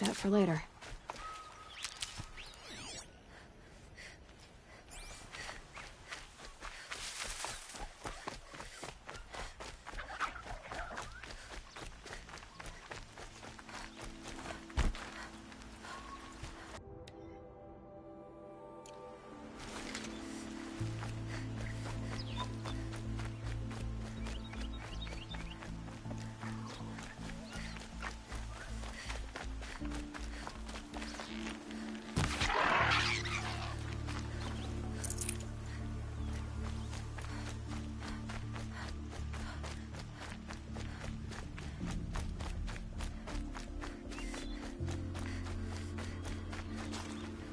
that for later.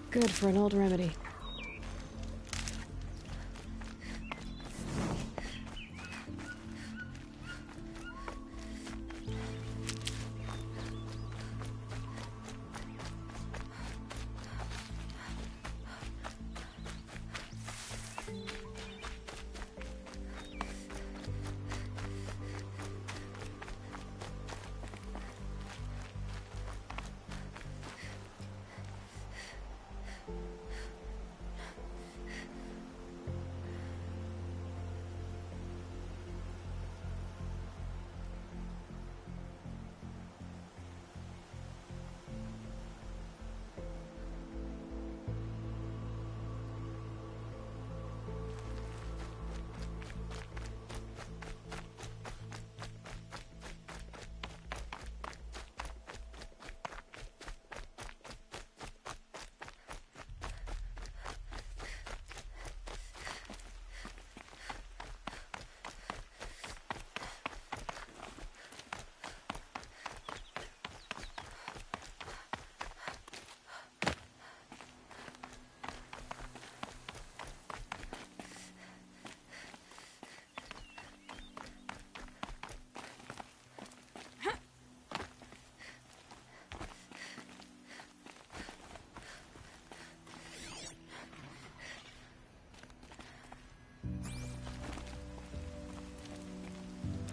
Good for an old remedy.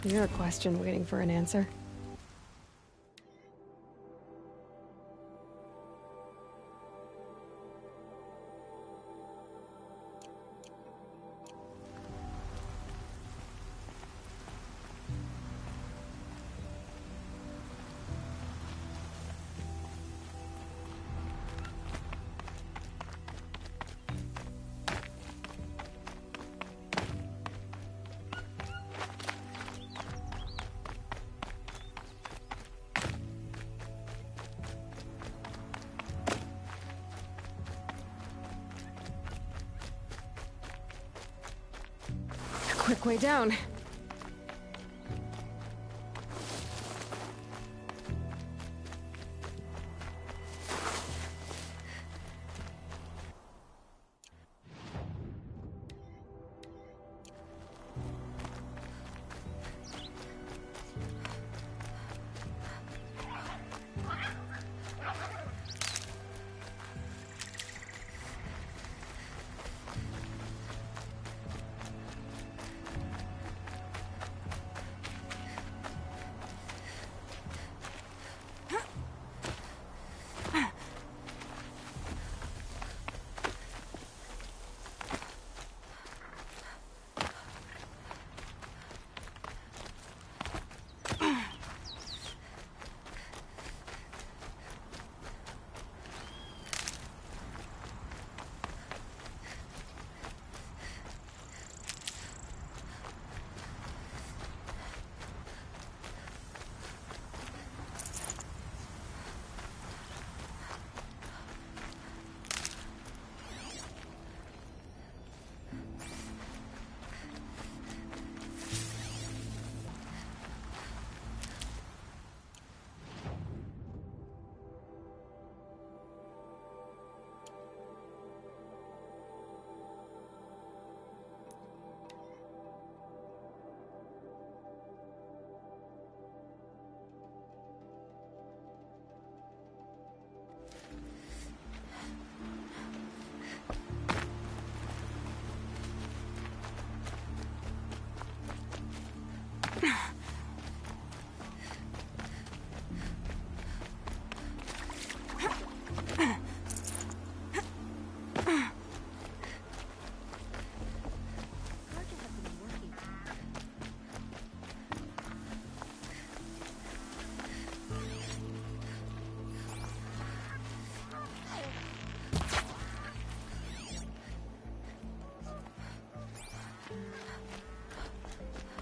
You're a question waiting for an answer. Quick way down.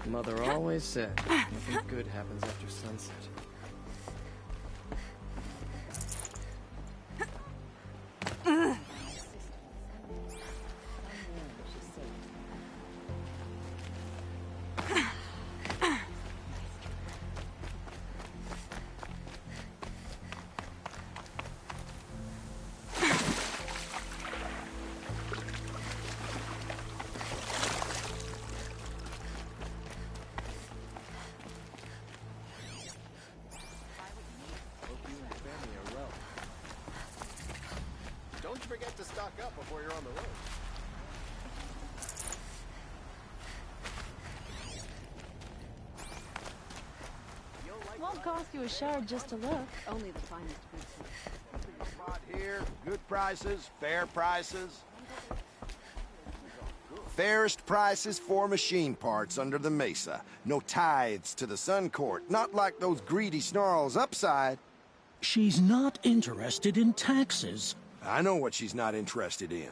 Mother always said, nothing good happens after sunset. Don't forget to stock up before you're on the road. Won't cost you a shard just to look. Only the finest boots. Spot here, good prices, fair prices. Fairest prices for machine parts under the mesa. No tithes to the Sun Court, not like those greedy snarls upside. She's not interested in taxes. I know what she's not interested in.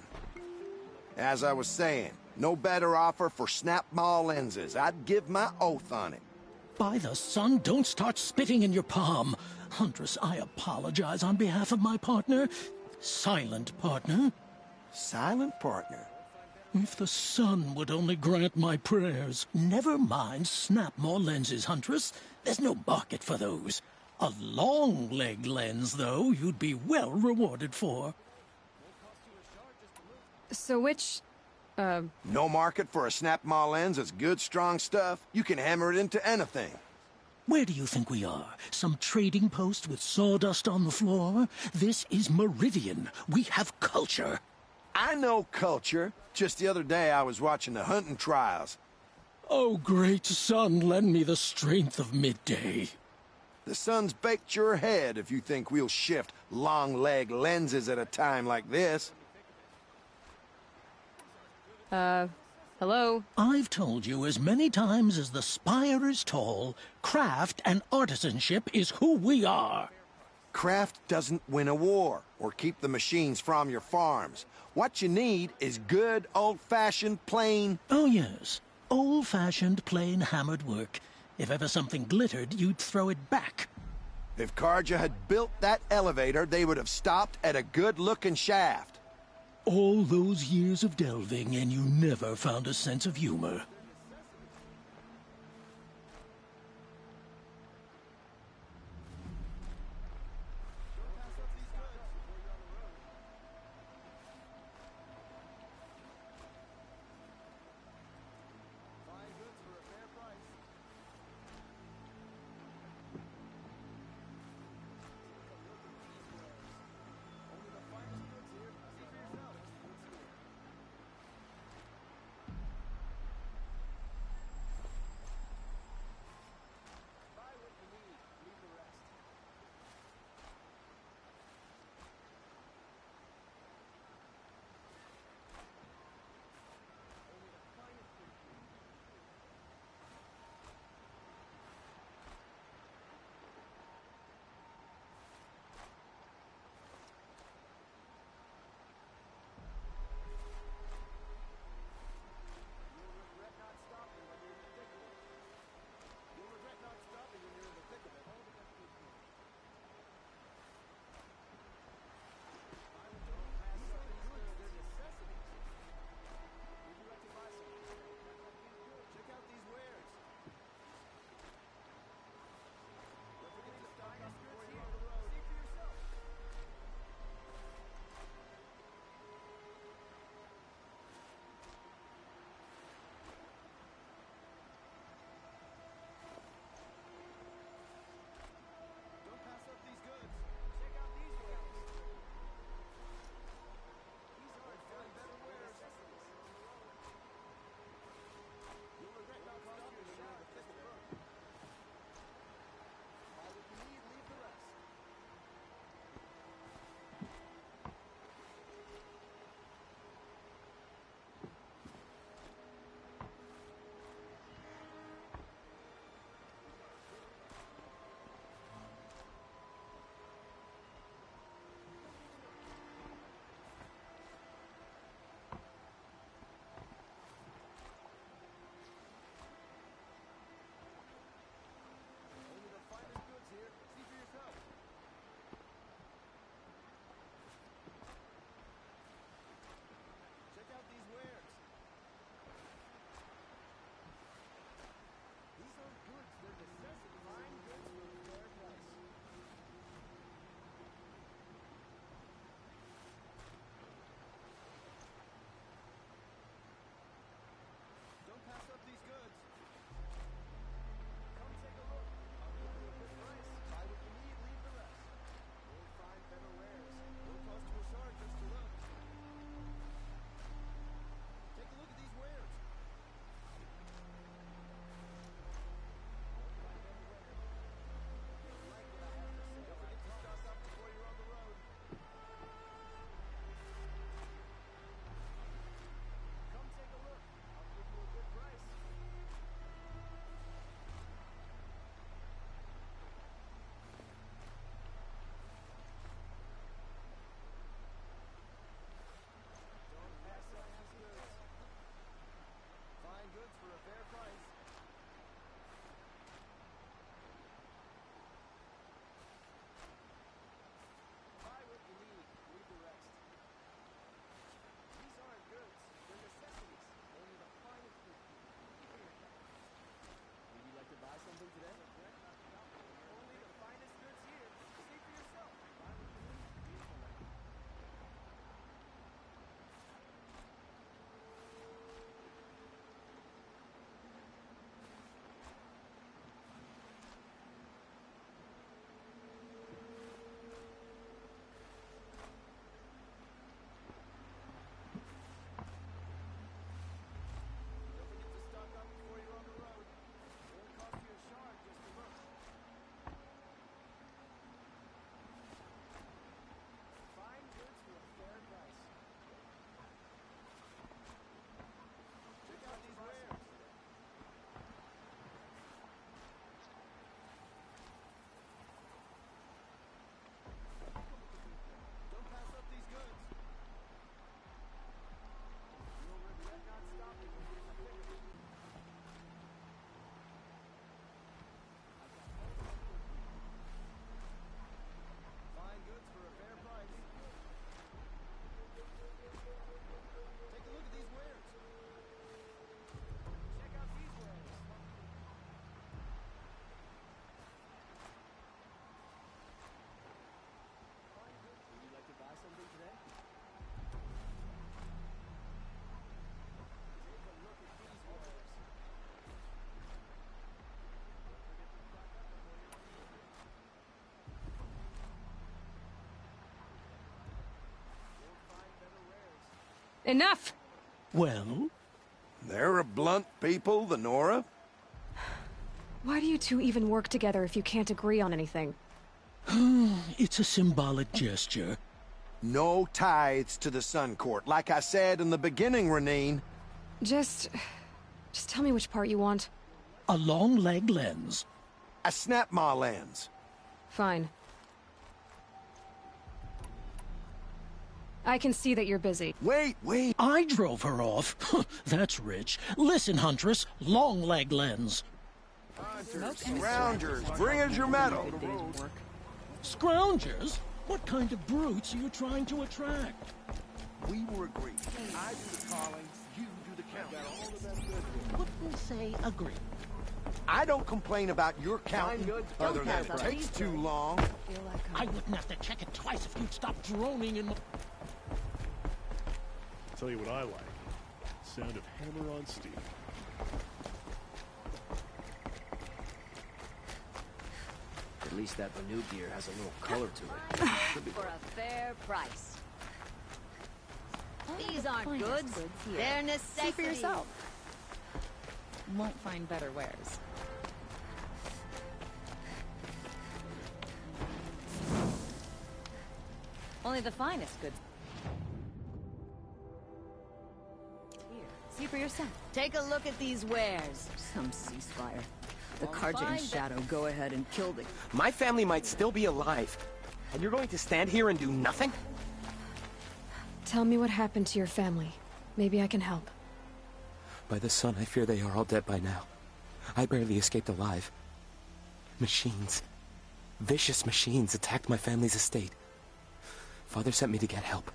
As I was saying, no better offer for snap-maw lenses. I'd give my oath on it. By the sun, don't start spitting in your palm. Huntress, I apologize on behalf of my partner. Silent partner. Silent partner? If the sun would only grant my prayers. Never mind snap-maw lenses, Huntress. There's no market for those. A long-leg lens, though, you'd be well rewarded for. So which, No market for a snap-maw lens that's good, strong stuff. You can hammer it into anything. Where do you think we are? Some trading post with sawdust on the floor? This is Meridian. We have culture. I know culture. Just the other day I was watching the hunting trials. Oh, great sun, lend me the strength of midday. The sun's baked your head if you think we'll shift long-leg lenses at a time like this. hello? I've told you as many times as the spire is tall, craft and artisanship is who we are. Craft doesn't win a war or keep the machines from your farms. What you need is good, old-fashioned, plain... Oh, yes. Old-fashioned, plain hammered work. If ever something glittered, you'd throw it back. If Carja had built that elevator, they would have stopped at a good-looking shaft. All those years of delving, and you never found a sense of humor. Enough! Well, They're a blunt people, the Nora. Why do you two even work together if you can't agree on anything? it's a symbolic gesture. No tithes to the Sun Court. Like I said in the beginning, Renine. Just tell me which part you want. A long leg lens. A snap maw lens. Fine. I can see that you're busy. Wait. I drove her off. That's rich. Listen, Huntress, long leg lens. Rounders, bring us your medal. Scroungers? What kind of brutes are you trying to attract? We were agreed. I do the calling, you do the counting. Wouldn't say agree. I don't complain about your counting, other than it takes too long. I wouldn't have to check it twice if you'd stop droning in my... Tell you what I like. Sound of hammer on steel. At least that Vanu gear has a little color to it. For a fair price. These aren't goods. They're necessities. See for yourself. Won't find better wares. Only the finest goods. Here, see for yourself. Take a look at these wares. Some ceasefire. The Karja and Shadow go ahead and kill the... My family might still be alive, and you're going to stand here and do nothing? Tell me what happened to your family. Maybe I can help. By the sun, I fear they are all dead by now. I barely escaped alive. Machines. Vicious machines attacked my family's estate. Father sent me to get help.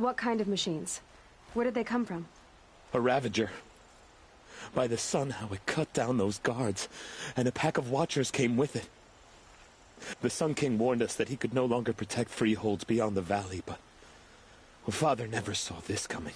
What kind of machines? Where did they come from? A Ravager. By the sun, how it cut down those guards, and a pack of watchers came with it. The Sun King warned us that he could no longer protect freeholds beyond the valley, but... well, Father never saw this coming.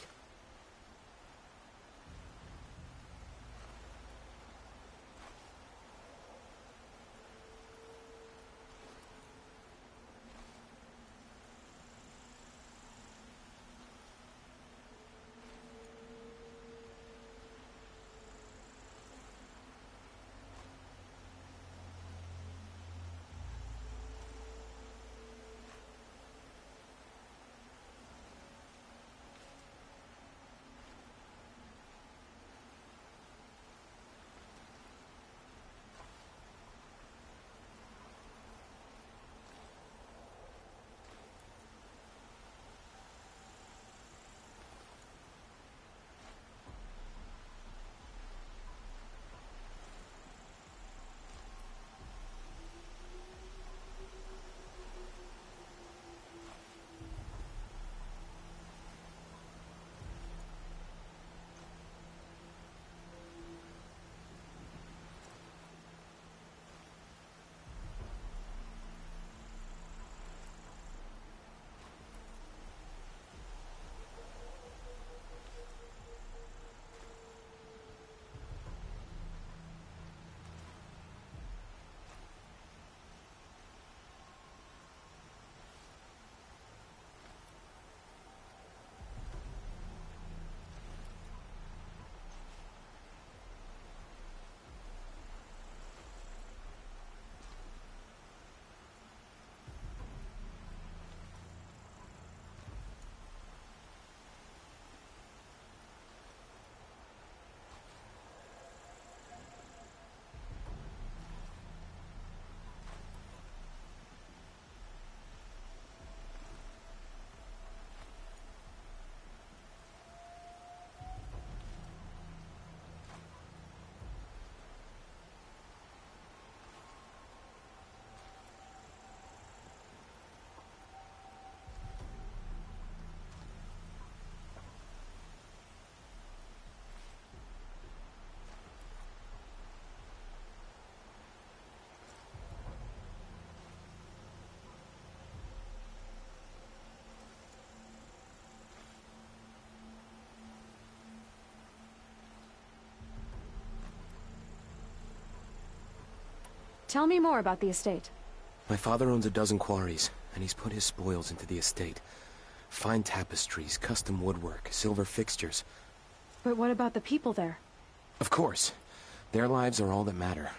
Tell me more about the estate. My father owns a dozen quarries, and he's put his spoils into the estate. Fine tapestries, custom woodwork, silver fixtures. But what about the people there? Of course. Their lives are all that matter.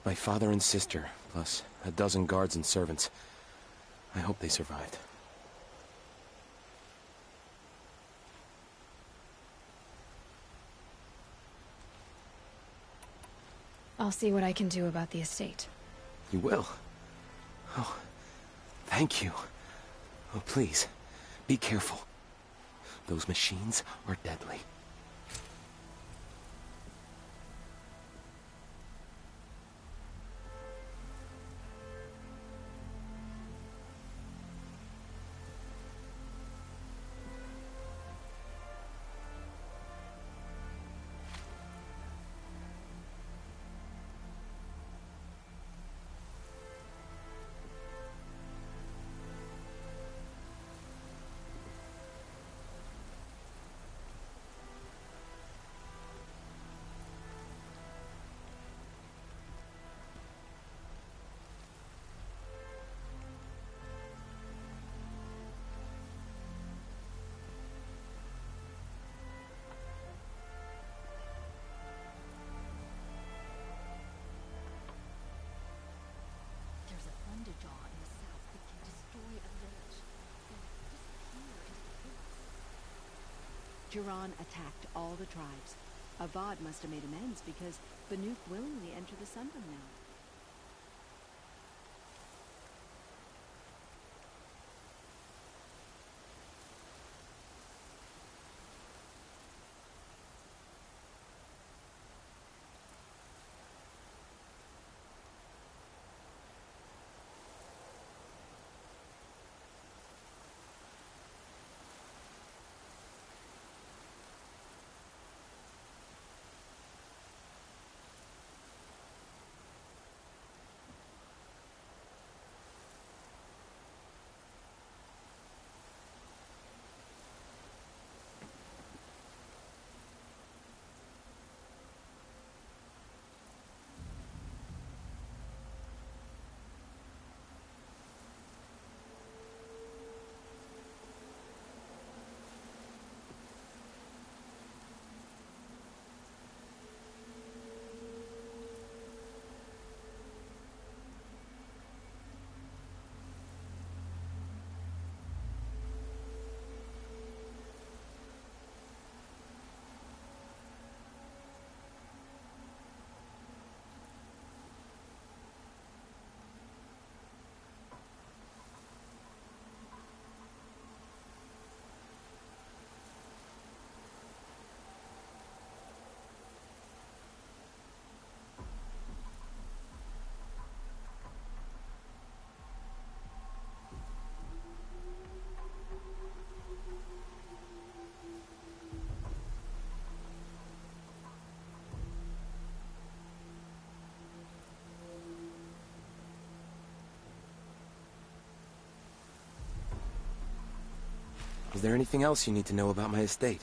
My father and sister, plus a dozen guards and servants. I hope they survived. I'll see what I can do about the estate. You will? Oh, thank you. Oh, please, be careful. Those machines are deadly. There's a Thunderjaw in the south that can destroy a village. Then disappear into the woods. Jiran attacked all the tribes. Avad must have made amends because Banuk willingly entered the Sundom now. Is there anything else you need to know about my estate?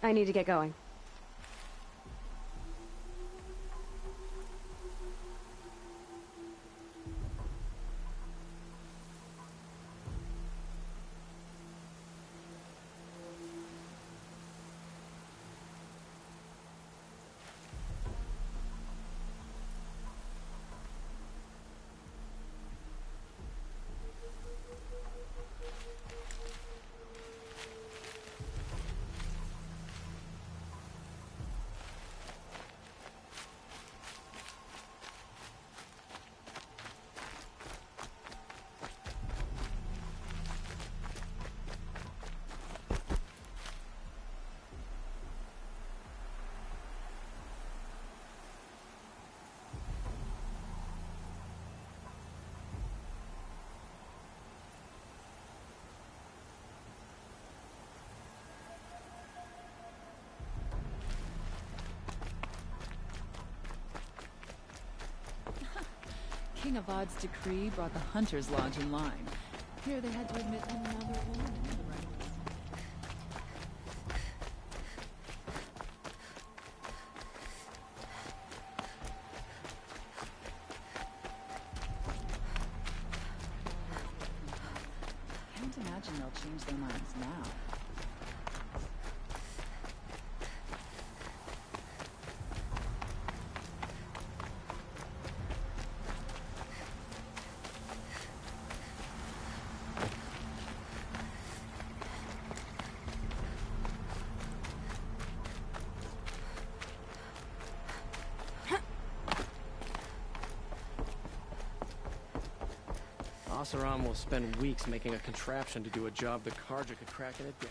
I need to get going. King Avad's decree brought the Hunters' Lodge in line. Here they had to admit another woman into the ranks. Can't imagine they'll change their minds now. Oseram will spend weeks making a contraption to do a job the Carja could crack in a day.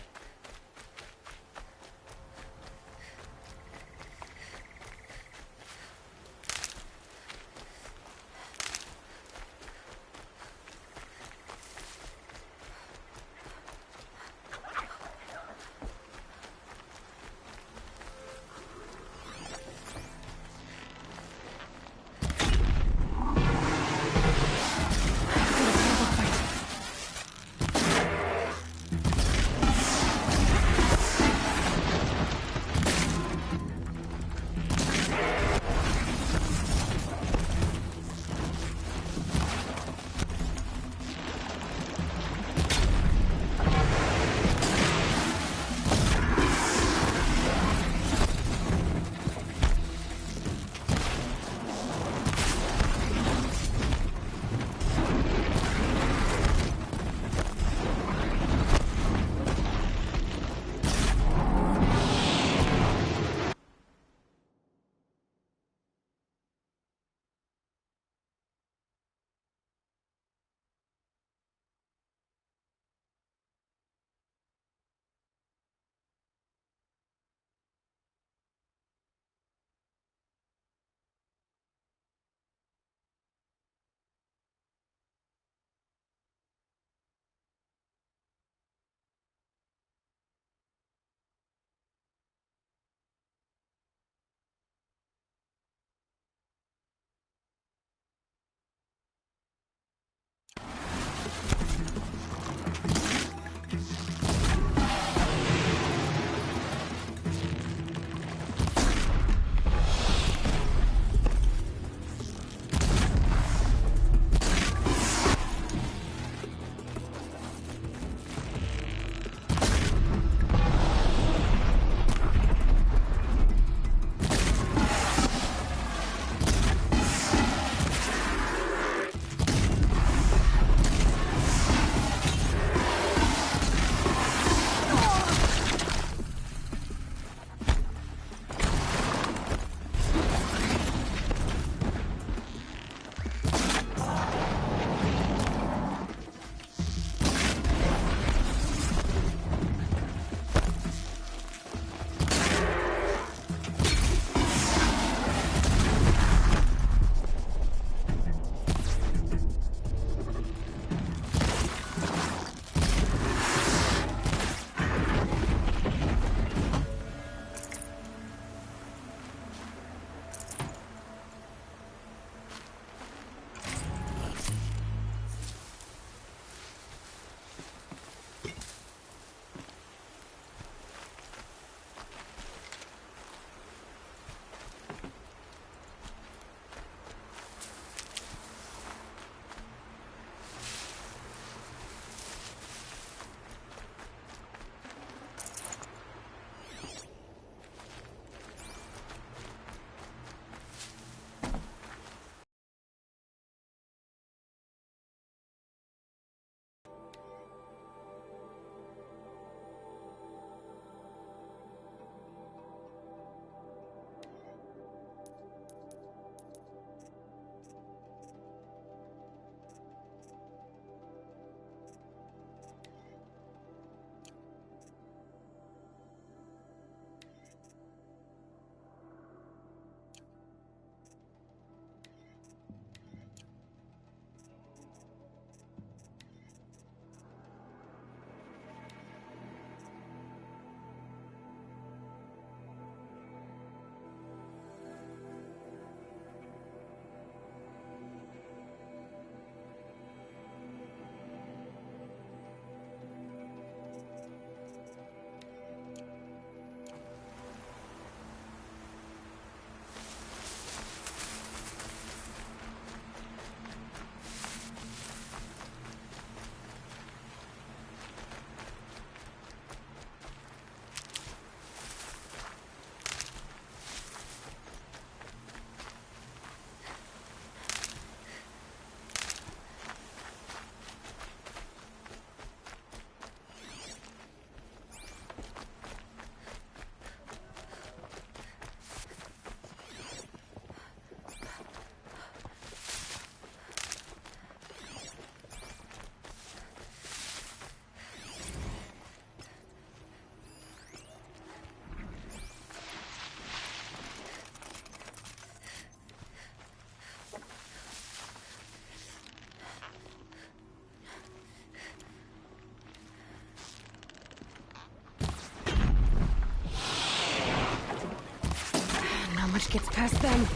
How much gets past them?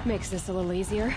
Makes this a little easier.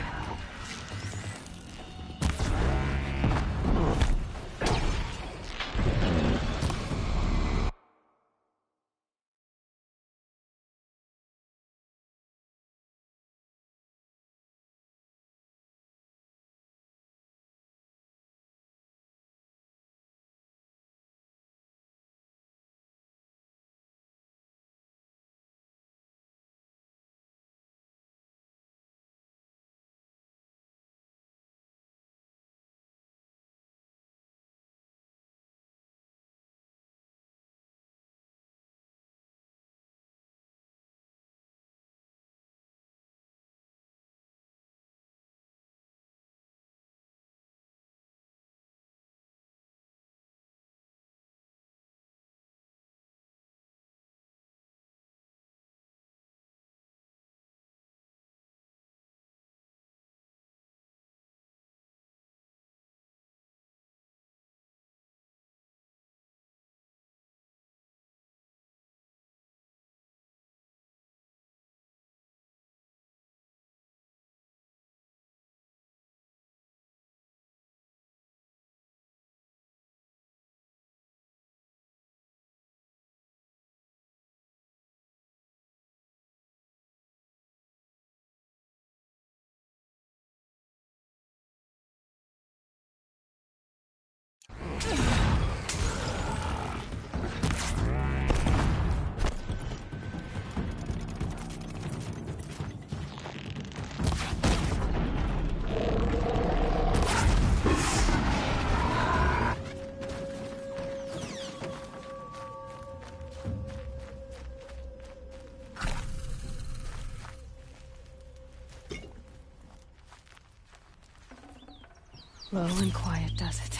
Low and quiet does it.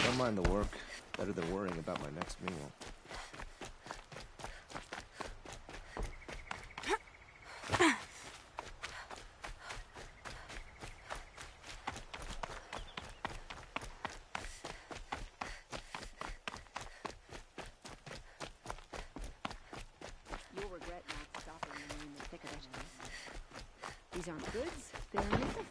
Don't mind the work. Better than worrying about my next meal. You'll regret not stopping when you're in the thick of it. These aren't goods, they're necessities.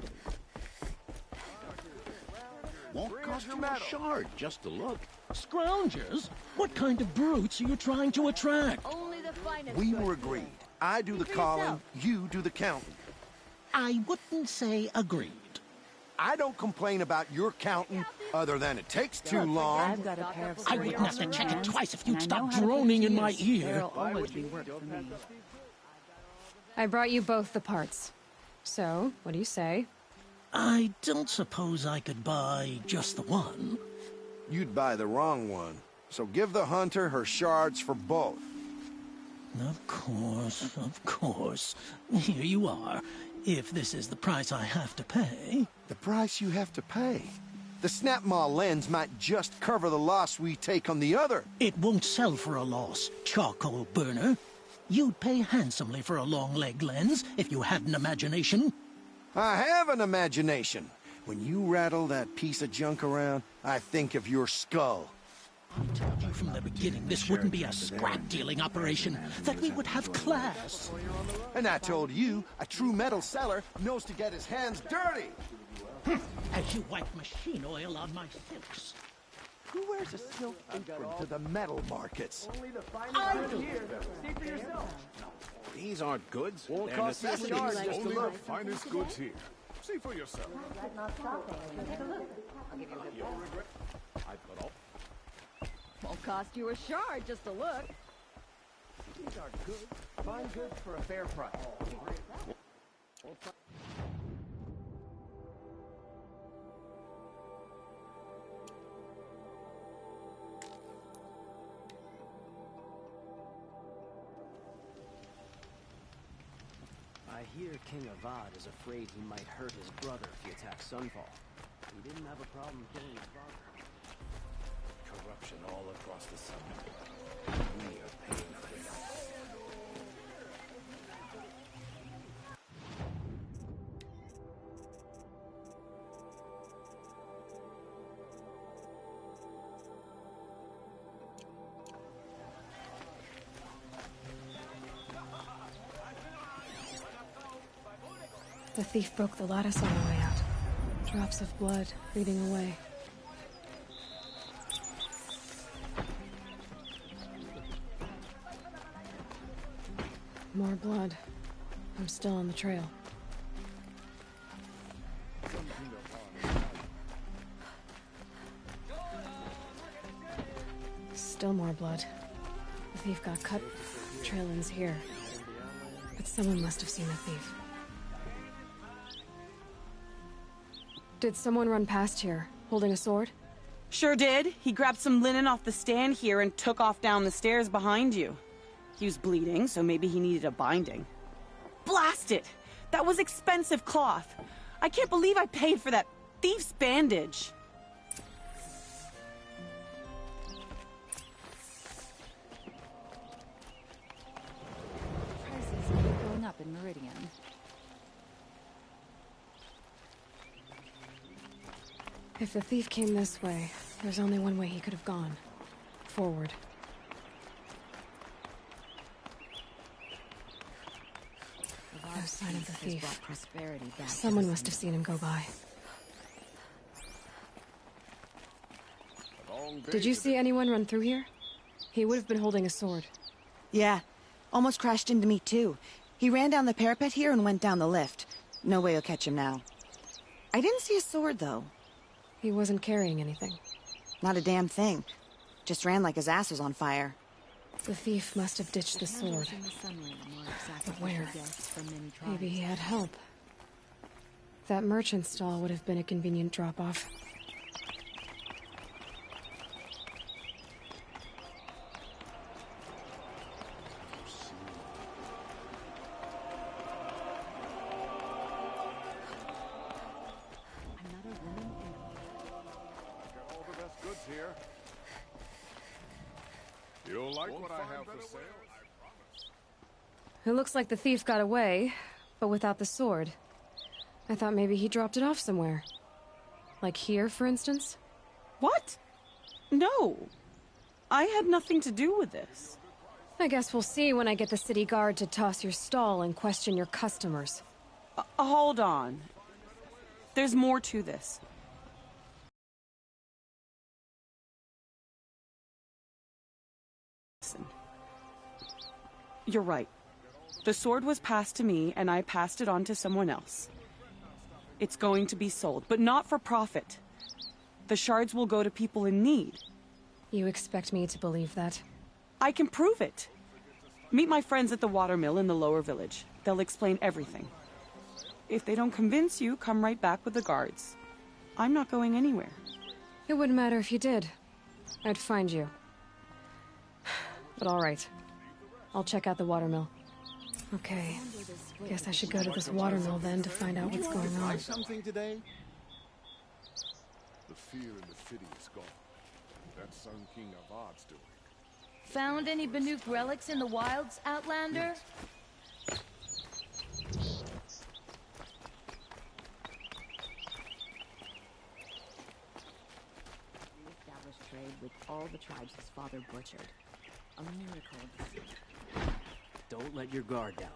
Won't cost you a shard just to look. Scroungers? What kind of brutes are you trying to attract? Only the finest. We were agreed. I do the calling, you do the counting. I wouldn't say agreed. I don't complain about your counting, other than it takes too long. I've got a pair of I wouldn't have to check it hands, twice if and you'd I stop know how to droning put in to my use. ear. There'll always be work for me. I brought you both the parts. So, what do you say? I don't suppose I could buy just the one. You'd buy the wrong one. So give the hunter her shards for both. Of course, of course. Here you are. If this is the price I have to pay. The price you have to pay? The Snapmaw lens might just cover the loss we take on the other. It won't sell for a loss, charcoal burner. You'd pay handsomely for a long leg lens if you had an imagination. I have an imagination. When you rattle that piece of junk around, I think of your skull. I told you from the beginning this wouldn't be a scrap-dealing operation, that we would have class. And I told you, a true metal seller knows to get his hands dirty. As you wipe machine oil on my silks. Who wears a silk apron to the metal markets? These aren't goods. Won't They're cost you a necessities. shard just to look. Finest goods here. See for yourself. Won't cost you a shard just to look. These are good. Fine goods for a fair price. I hear King Avad is afraid he might hurt his brother if he attacks Sunfall. He didn't have a problem killing his father. Corruption all across the sun. We are paying for it. The thief broke the lattice on the way out. Drops of blood leading away. More blood. I'm still on the trail. Still more blood. The thief got cut. Trail ends here. But someone must have seen the thief. Did someone run past here, holding a sword? Sure did. He grabbed some linen off the stand here and took off down the stairs behind you. He was bleeding, so maybe he needed a binding. Blast it! That was expensive cloth. I can't believe I paid for that thief's bandage. Prices keep going up in Meridian. If the thief came this way, there's only one way he could have gone. Forward. No sign of the thief. Someone must have seen him go by. Did you see anyone run through here? He would have been holding a sword. Yeah. Almost crashed into me, too. He ran down the parapet here and went down the lift. No way you'll catch him now. I didn't see a sword, though. He wasn't carrying anything. Not a damn thing. Just ran like his ass was on fire. The thief must have ditched the sword. But where? Maybe he had help. That merchant stall would have been a convenient drop-off. Here. You'll like what I have for sale, I promise. It looks like the thief got away, but without the sword. I thought maybe he dropped it off somewhere. Like here, for instance? What? No. I had nothing to do with this. I guess we'll see when I get the city guard to toss your stall and question your customers. Hold on. There's more to this. Listen. You're right. The sword was passed to me, and I passed it on to someone else. It's going to be sold, but not for profit. The shards will go to people in need. You expect me to believe that? I can prove it. Meet my friends at the watermill in the lower village. They'll explain everything. If they don't convince you, come right back with the guards. I'm not going anywhere. It wouldn't matter if you did. I'd find you. But all right. I'll check out the watermill. Okay. Guess I should go to this watermill then to find out what's going on. Something today? The fear in the city is gone. That's Sun King Avad's doing. Found any Banuk relics in the wilds, Outlander? We established trade with all the tribes his father butchered. A miracle. Don't let your guard down.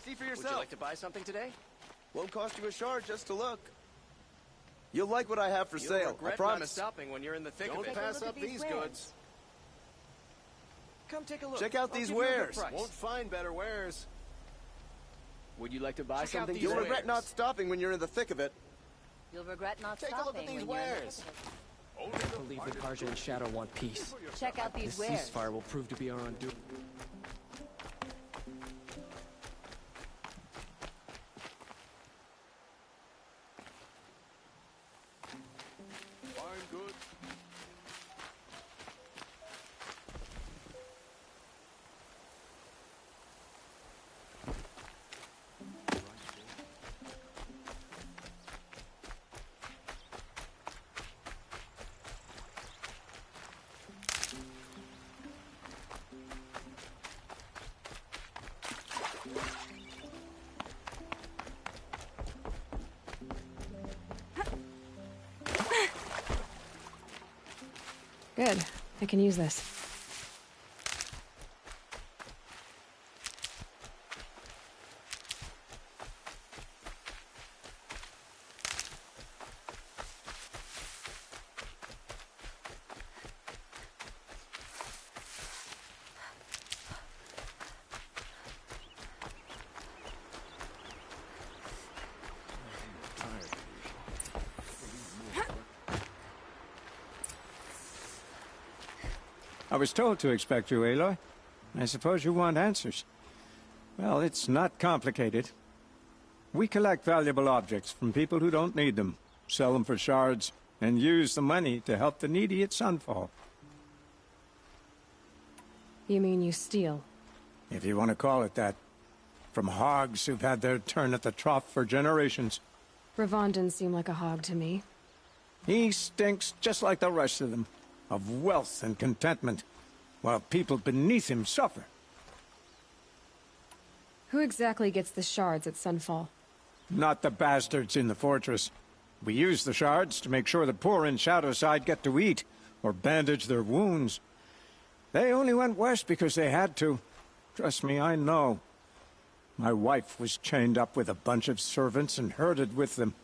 See for yourself. Would you like to buy something today? Won't cost you a shard just to look. You'll like what I have for sale, I promise. Not stopping when you're in the thick Don't of it. pass up these goods. Come take a look. Check out these wares. Won't find better wares. Would you like to buy something? You'll regret not stopping when you're in the thick of it. You'll regret not Take stopping a look at these when you're in the wares. I believe the Karja and Shadow want peace. Check out these This wares. ceasefire will prove to be our undoing. Fine goods. Good. I can use this. I was told to expect you, Aloy. I suppose you want answers. Well, it's not complicated. We collect valuable objects from people who don't need them, sell them for shards, and use the money to help the needy at Sunfall. You mean you steal? If you want to call it that. From hogs who've had their turn at the trough for generations. Ravon didn't seem like a hog to me. He stinks just like the rest of them, of wealth and contentment, while people beneath him suffer. Who exactly gets the shards at Sunfall? Not the bastards in the fortress. We use the shards to make sure the poor in Shadowside get to eat, or bandage their wounds. They only went west because they had to. Trust me, I know. My wife was chained up with a bunch of servants and herded with them.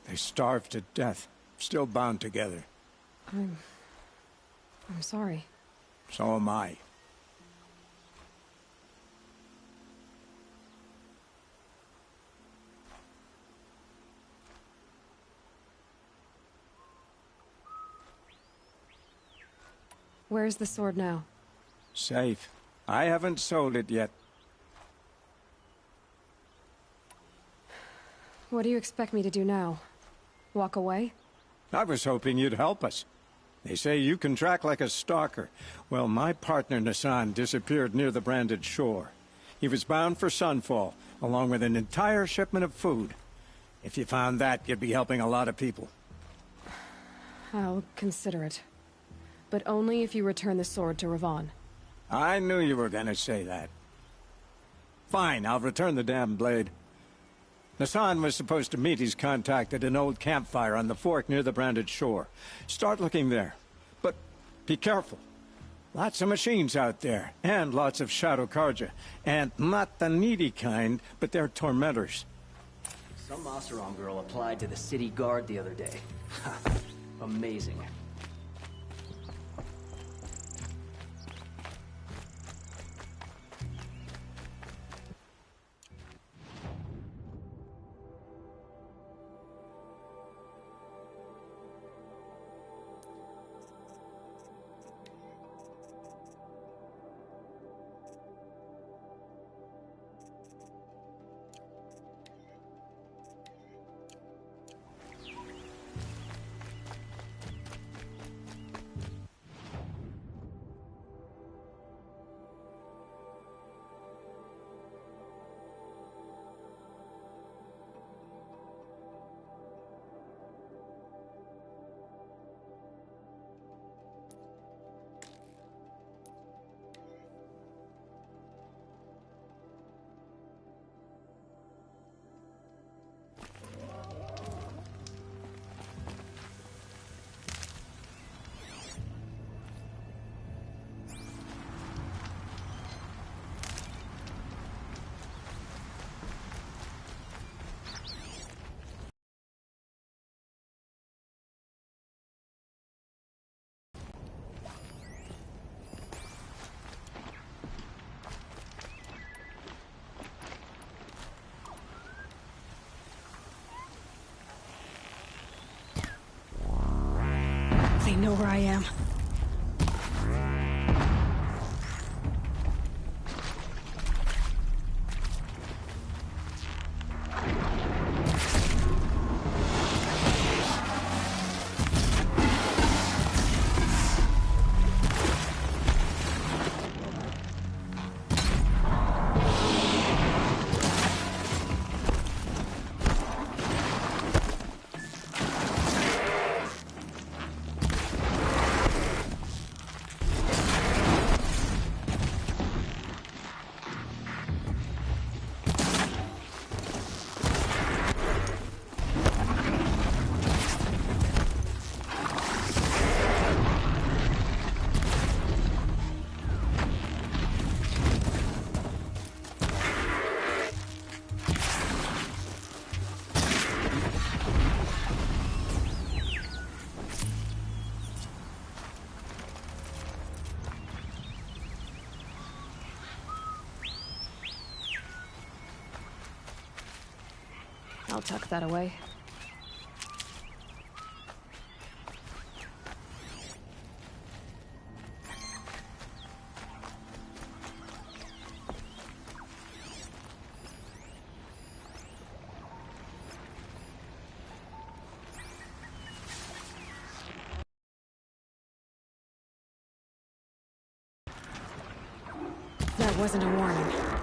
They starved to death, still bound together. I'm sorry. So am I. Where's the sword now? Safe. I haven't sold it yet. What do you expect me to do now? Walk away? I was hoping you'd help us. They say you can track like a stalker. Well, my partner Nassan disappeared near the Branded Shore. He was bound for Sunfall, along with an entire shipment of food. If you found that, you'd be helping a lot of people. I'll consider it. But only if you return the sword to Ravon. I knew you were gonna say that. Fine, I'll return the damn blade. Nassan was supposed to meet his contact at an old campfire on the fork near the Branded Shore. Start looking there. But be careful. Lots of machines out there, and lots of Shadow Karja. And not the needy kind, but they're tormentors. Some Oseram girl applied to the city guard the other day. Amazing. They know where I am. I'll tuck that away. That wasn't a warning.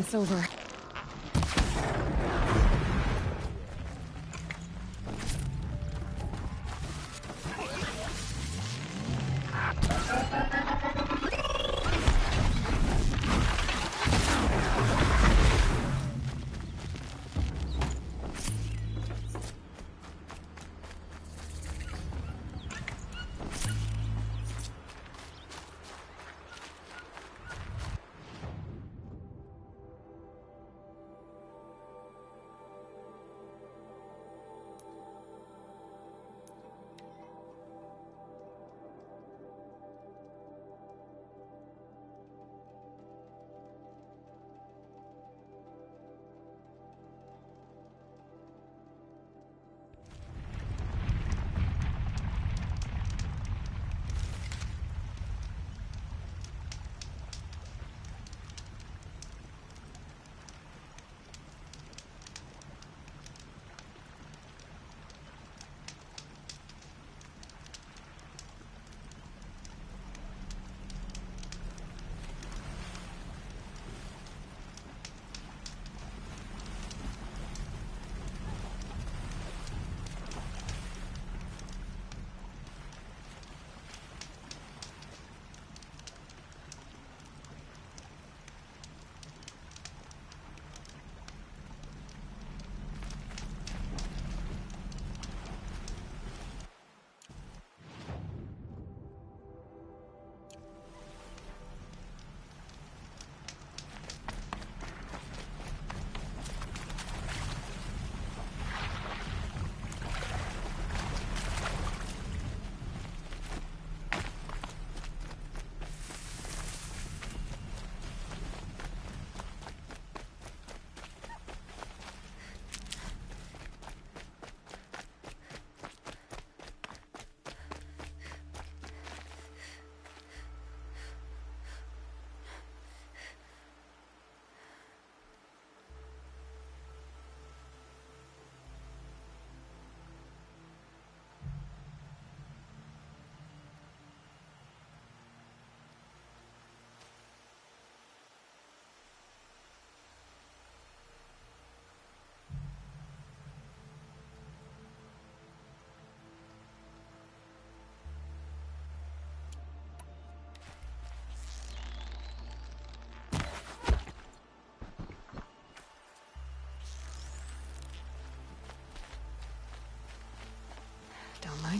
It's over.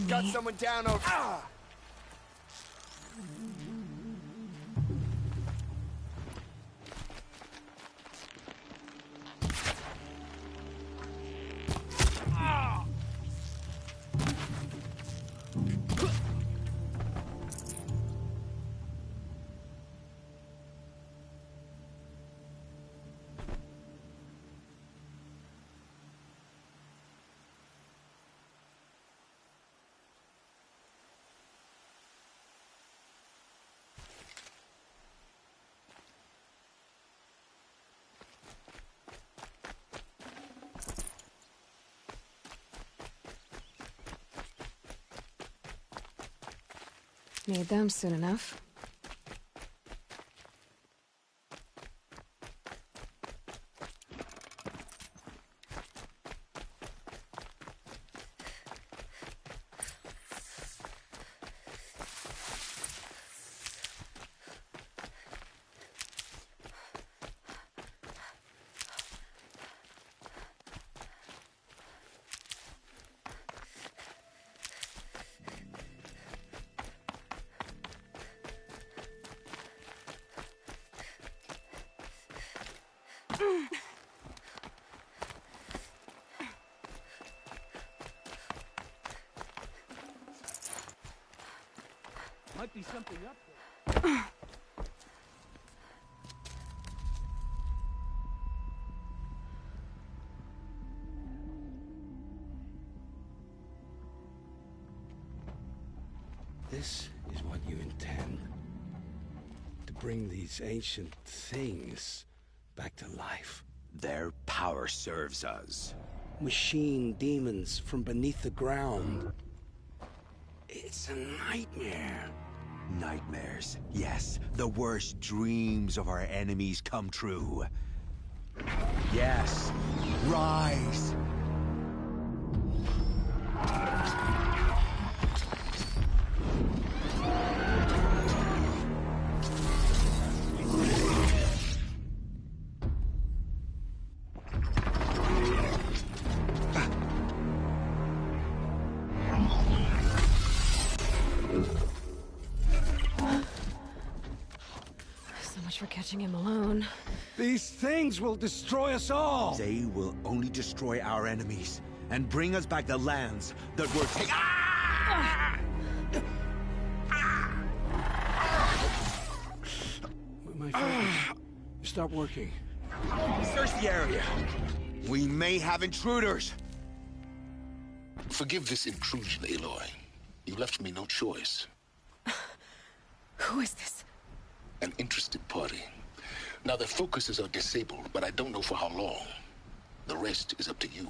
me? Got someone down over... Ah! Need them soon enough. Might be something up there. This is what you intend? To bring these ancient things back to life? Their power serves us. Machine demons from beneath the ground. It's a nightmare. Nightmares, yes. The worst dreams of our enemies come true. Yes, rise! For catching him alone. These things will destroy us all! They will only destroy our enemies and bring us back the lands that were taken. My focus. Stop working. Search the area. We may have intruders. Forgive this intrusion, Aloy. You left me no choice. Who is this? An interested party. Now their focuses are disabled, but I don't know for how long. The rest is up to you.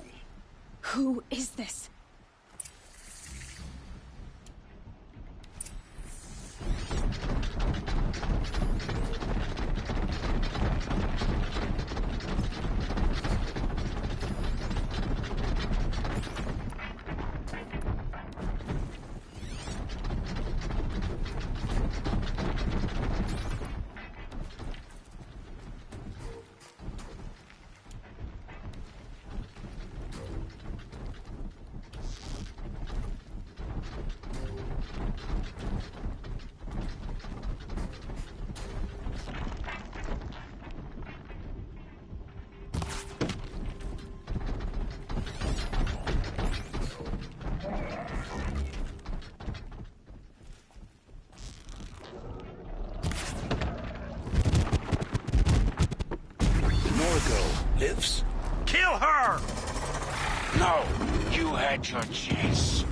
Who is this? Lives? Kill her! No, you had your chance.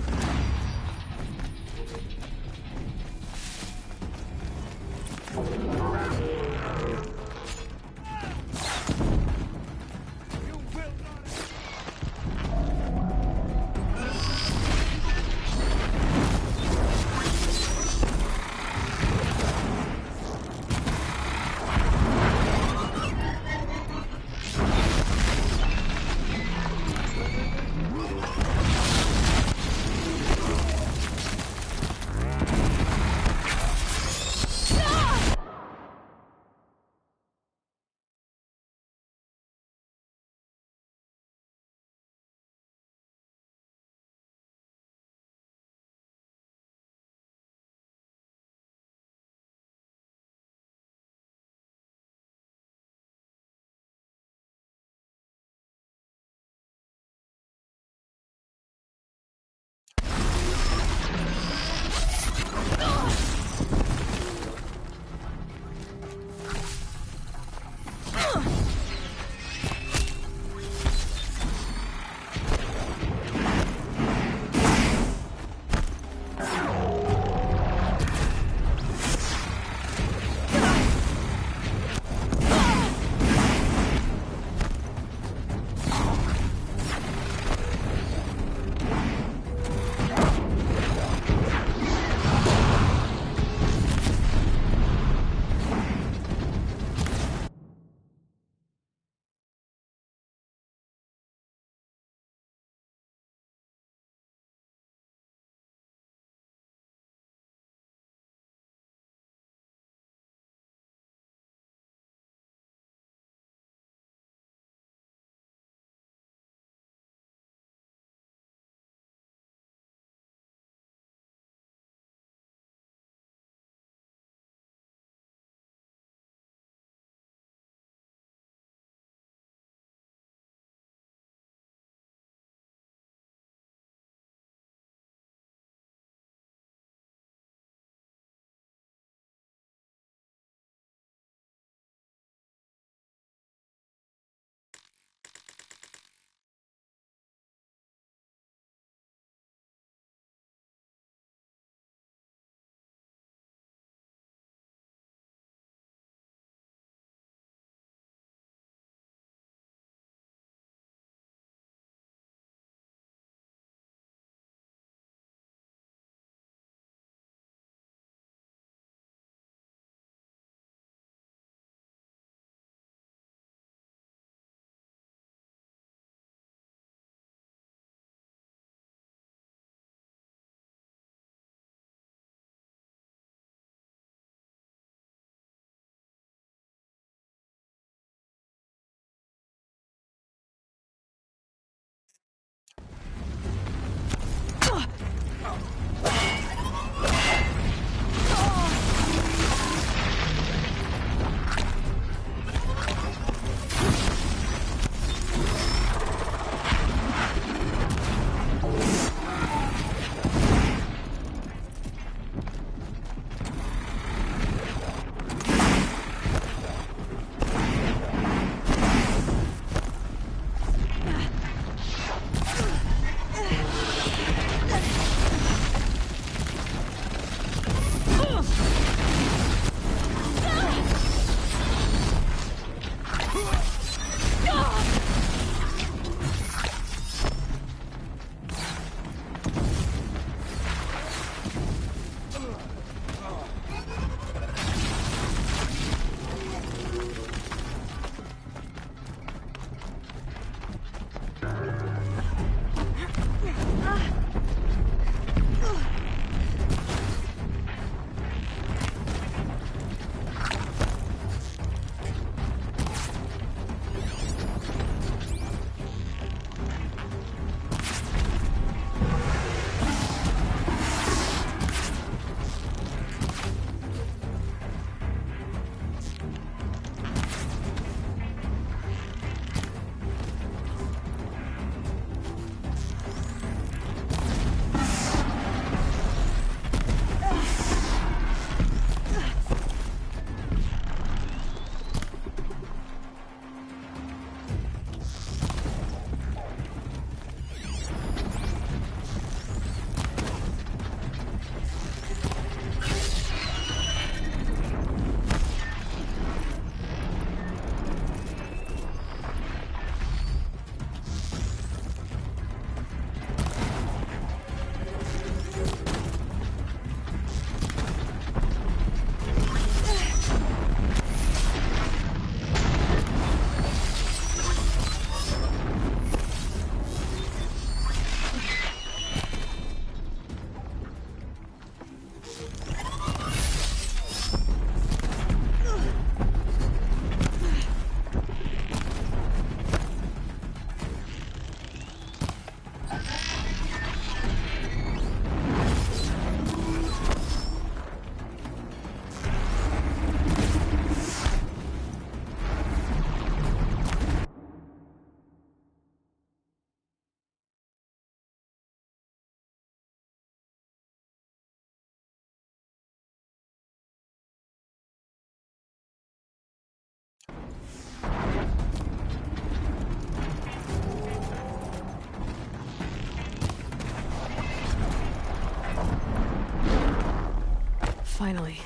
Finally.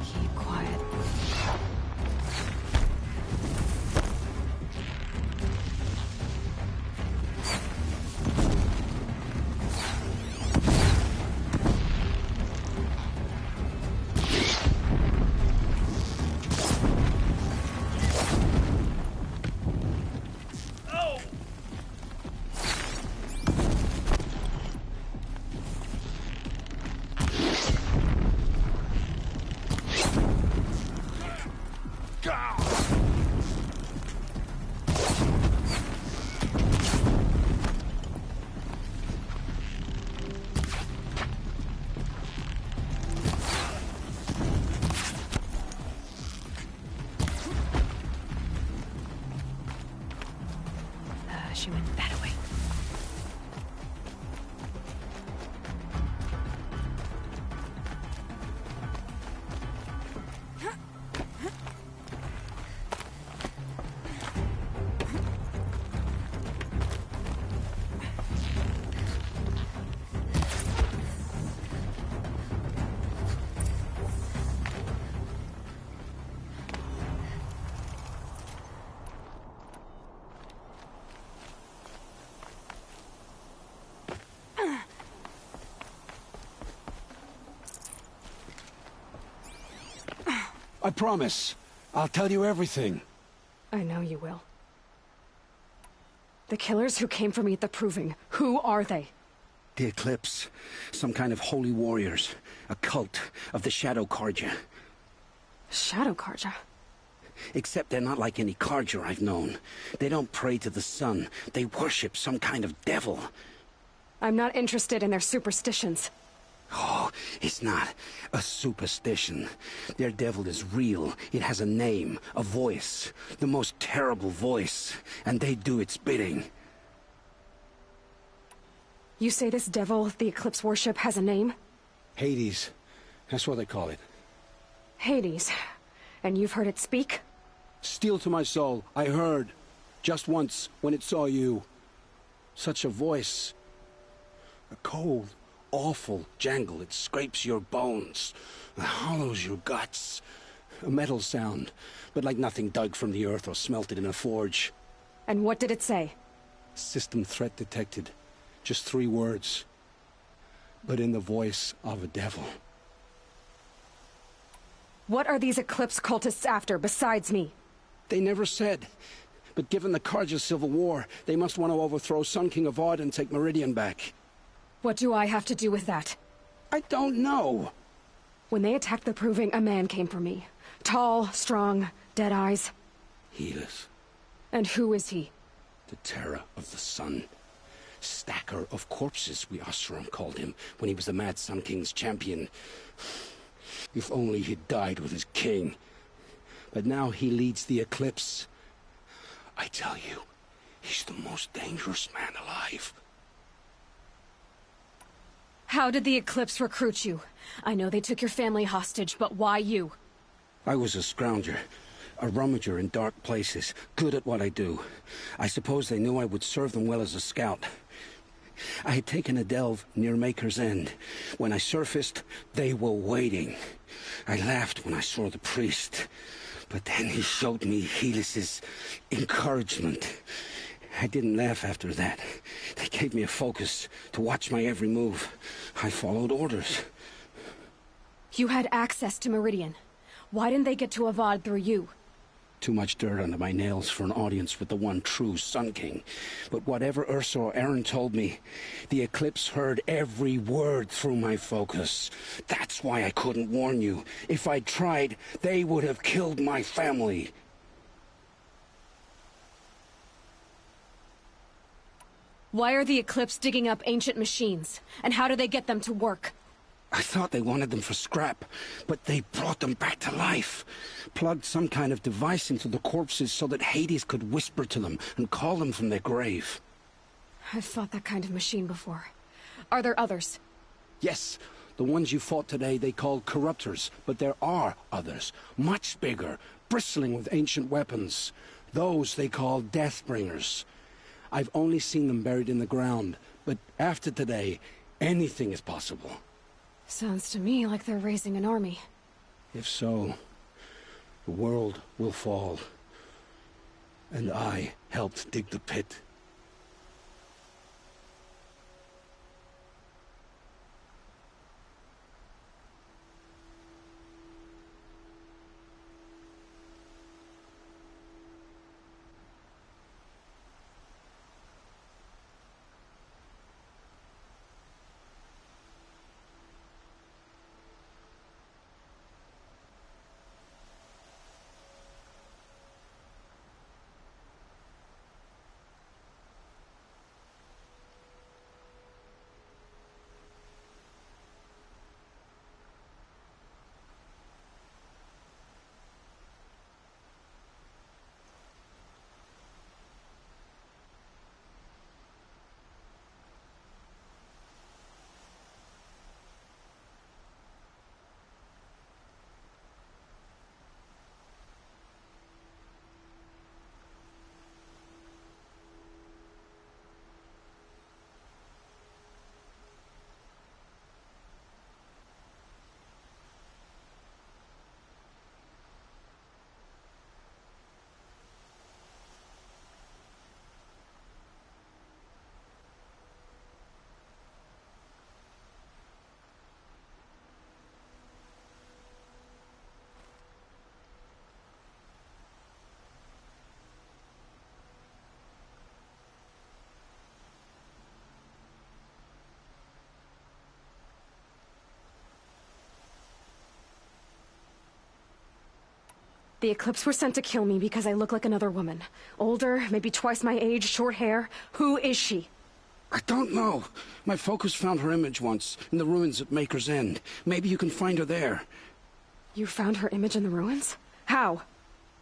Keep quiet. She went that way. I promise. I'll tell you everything. I know you will. The killers who came for me at the Proving, who are they? The Eclipse. Some kind of holy warriors. A cult of the Shadow Carja. Shadow Carja? Except they're not like any Carja I've known. They don't pray to the sun. They worship some kind of devil. I'm not interested in their superstitions. Oh, it's not a superstition. Their devil is real. It has a name, a voice. The most terrible voice. And they do its bidding. You say this devil the Eclipse worship has a name? Hades. That's what they call it. Hades. And you've heard it speak? Steel to my soul. I heard. Just once, when it saw you. Such a voice. A cold, awful jangle. It scrapes your bones. It hollows your guts. A metal sound, but like nothing dug from the earth or smelted in a forge. And what did it say? System threat detected. Just 3 words. But in the voice of a devil. What are these Eclipse cultists after, besides me? They never said. But given the Carja civil war, they must want to overthrow Sun King Avad and take Meridian back. What do I have to do with that? I don't know. When they attacked the Proving, a man came for me. Tall, strong, dead eyes. Helis. And who is he? The terror of the sun. Stacker of corpses, we Oseram called him, when he was the Mad Sun King's champion. If only he'd died with his king. But now he leads the Eclipse. I tell you, he's the most dangerous man alive. How did the Eclipse recruit you? I know they took your family hostage, but why you? I was a scrounger. A rummager in dark places, good at what I do. I suppose they knew I would serve them well as a scout. I had taken a delve near Maker's End. When I surfaced, they were waiting. I laughed when I saw the priest. But then he showed me Helis's encouragement. I didn't laugh after that. They gave me a focus to watch my every move. I followed orders. You had access to Meridian. Why didn't they get to Avad through you? Too much dirt under my nails for an audience with the one true Sun King. But whatever Ursa or Aaron told me, the Eclipse heard every word through my focus. That's why I couldn't warn you. If I'd tried, they would have killed my family. Why are the Eclipse digging up ancient machines? And how do they get them to work? I thought they wanted them for scrap, but they brought them back to life. Plugged some kind of device into the corpses so that Hades could whisper to them and call them from their grave. I've fought that kind of machine before. Are there others? Yes, the ones you fought today they called corruptors, but there are others, much bigger, bristling with ancient weapons. Those they call Deathbringers. I've only seen them buried in the ground, but after today, anything is possible. Sounds to me like they're raising an army. If so, the world will fall. And I helped dig the pit. The Eclipse were sent to kill me because I look like another woman. Older, maybe twice my age, short hair. Who is she? I don't know. My focus found her image once, in the ruins at Maker's End. Maybe you can find her there. You found her image in the ruins? How?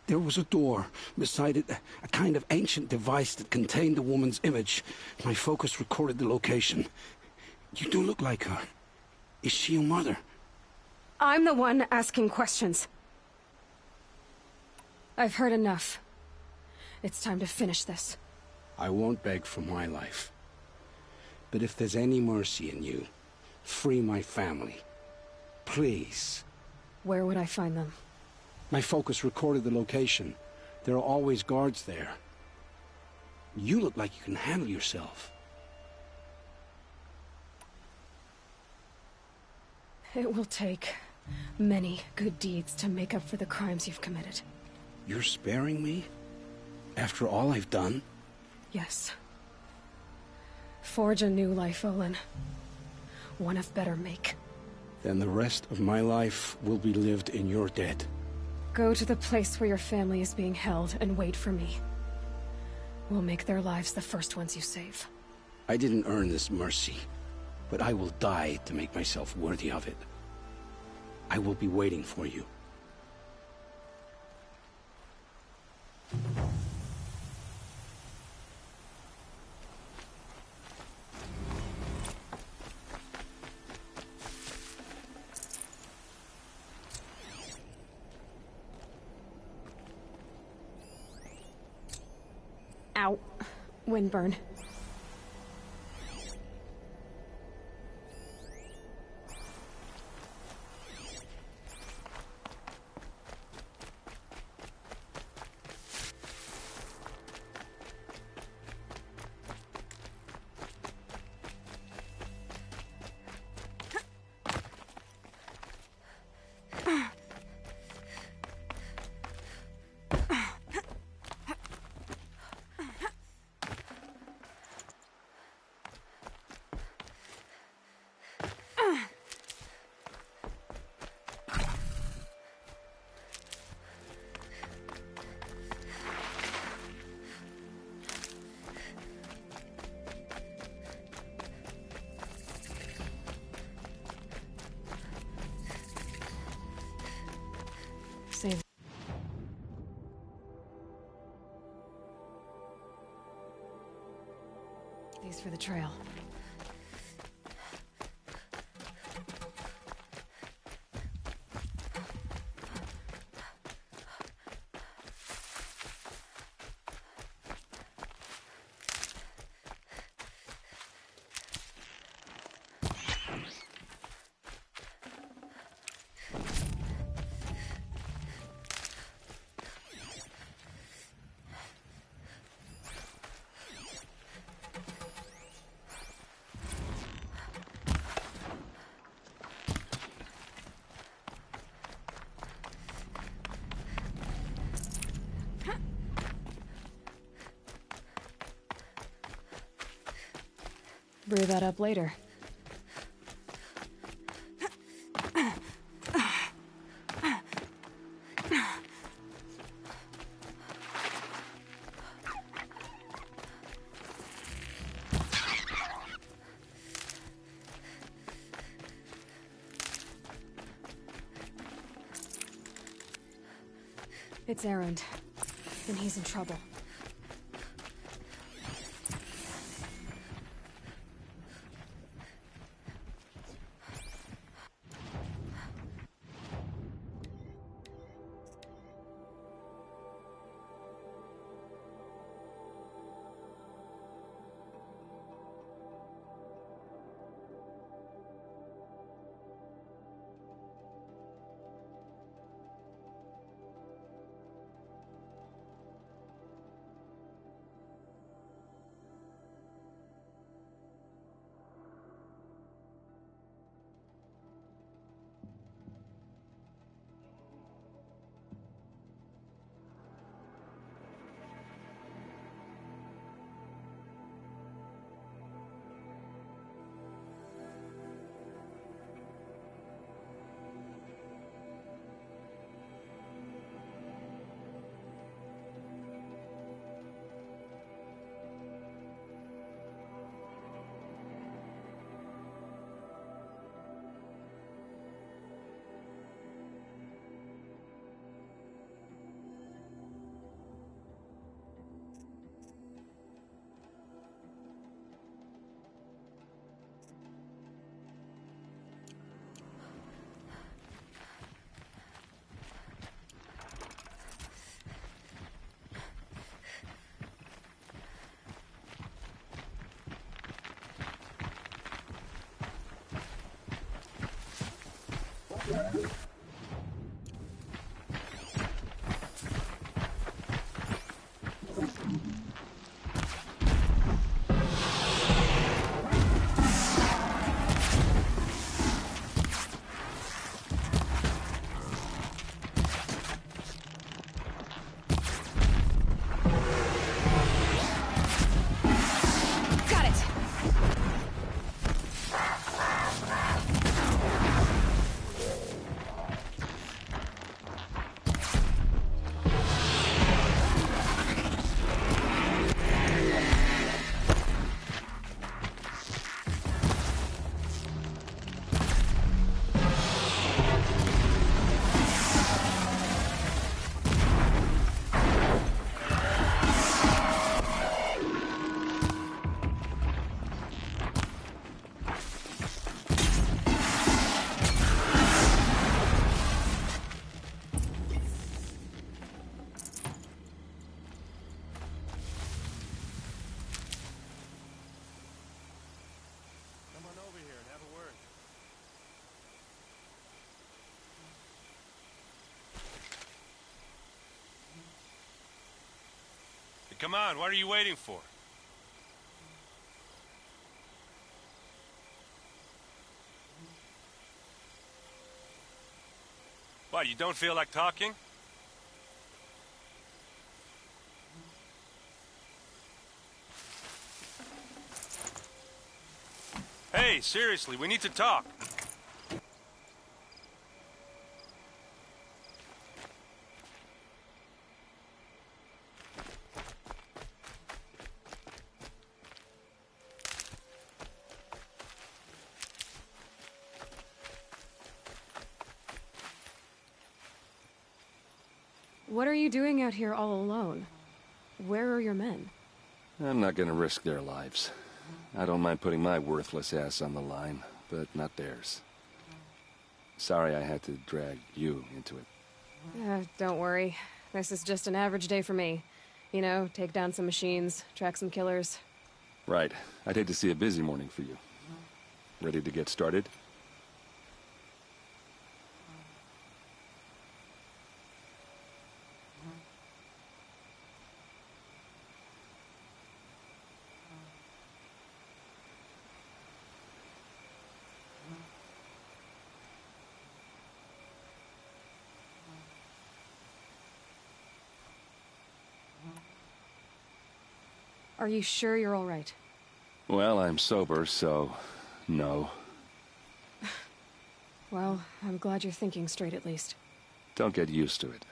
There was a door. Beside it, a kind of ancient device that contained the woman's image. My focus recorded the location. You do look like her. Is she your mother? I'm the one asking questions. I've heard enough. It's time to finish this. I won't beg for my life. But if there's any mercy in you, free my family. Please. Where would I find them? My focus recorded the location. There are always guards there. You look like you can handle yourself. It will take many good deeds to make up for the crimes you've committed. You're sparing me? After all I've done? Yes. Forge a new life, Olin. One of better make. Then the rest of my life will be lived in your debt. Go to the place where your family is being held and wait for me. We'll make their lives the first ones you save. I didn't earn this mercy, but I will die to make myself worthy of it. I will be waiting for you. Ow. Windburn. for the trail. Brew that up later. It's Erend. Then he's in trouble. Come on, what are you waiting for? What, you don't feel like talking? Hey, seriously, we need to talk. What are you doing out here all alone? Where are your men? I'm not gonna risk their lives. I don't mind putting my worthless ass on the line, but not theirs. Sorry I had to drag you into it. Don't worry. This is just an average day for me. You know, take down some machines, track some killers. Right. I'd hate to see a busy morning for you. Ready to get started? Are you sure you're all right? Well, I'm sober, so no. Well, I'm glad you're thinking straight at least. Don't get used to it.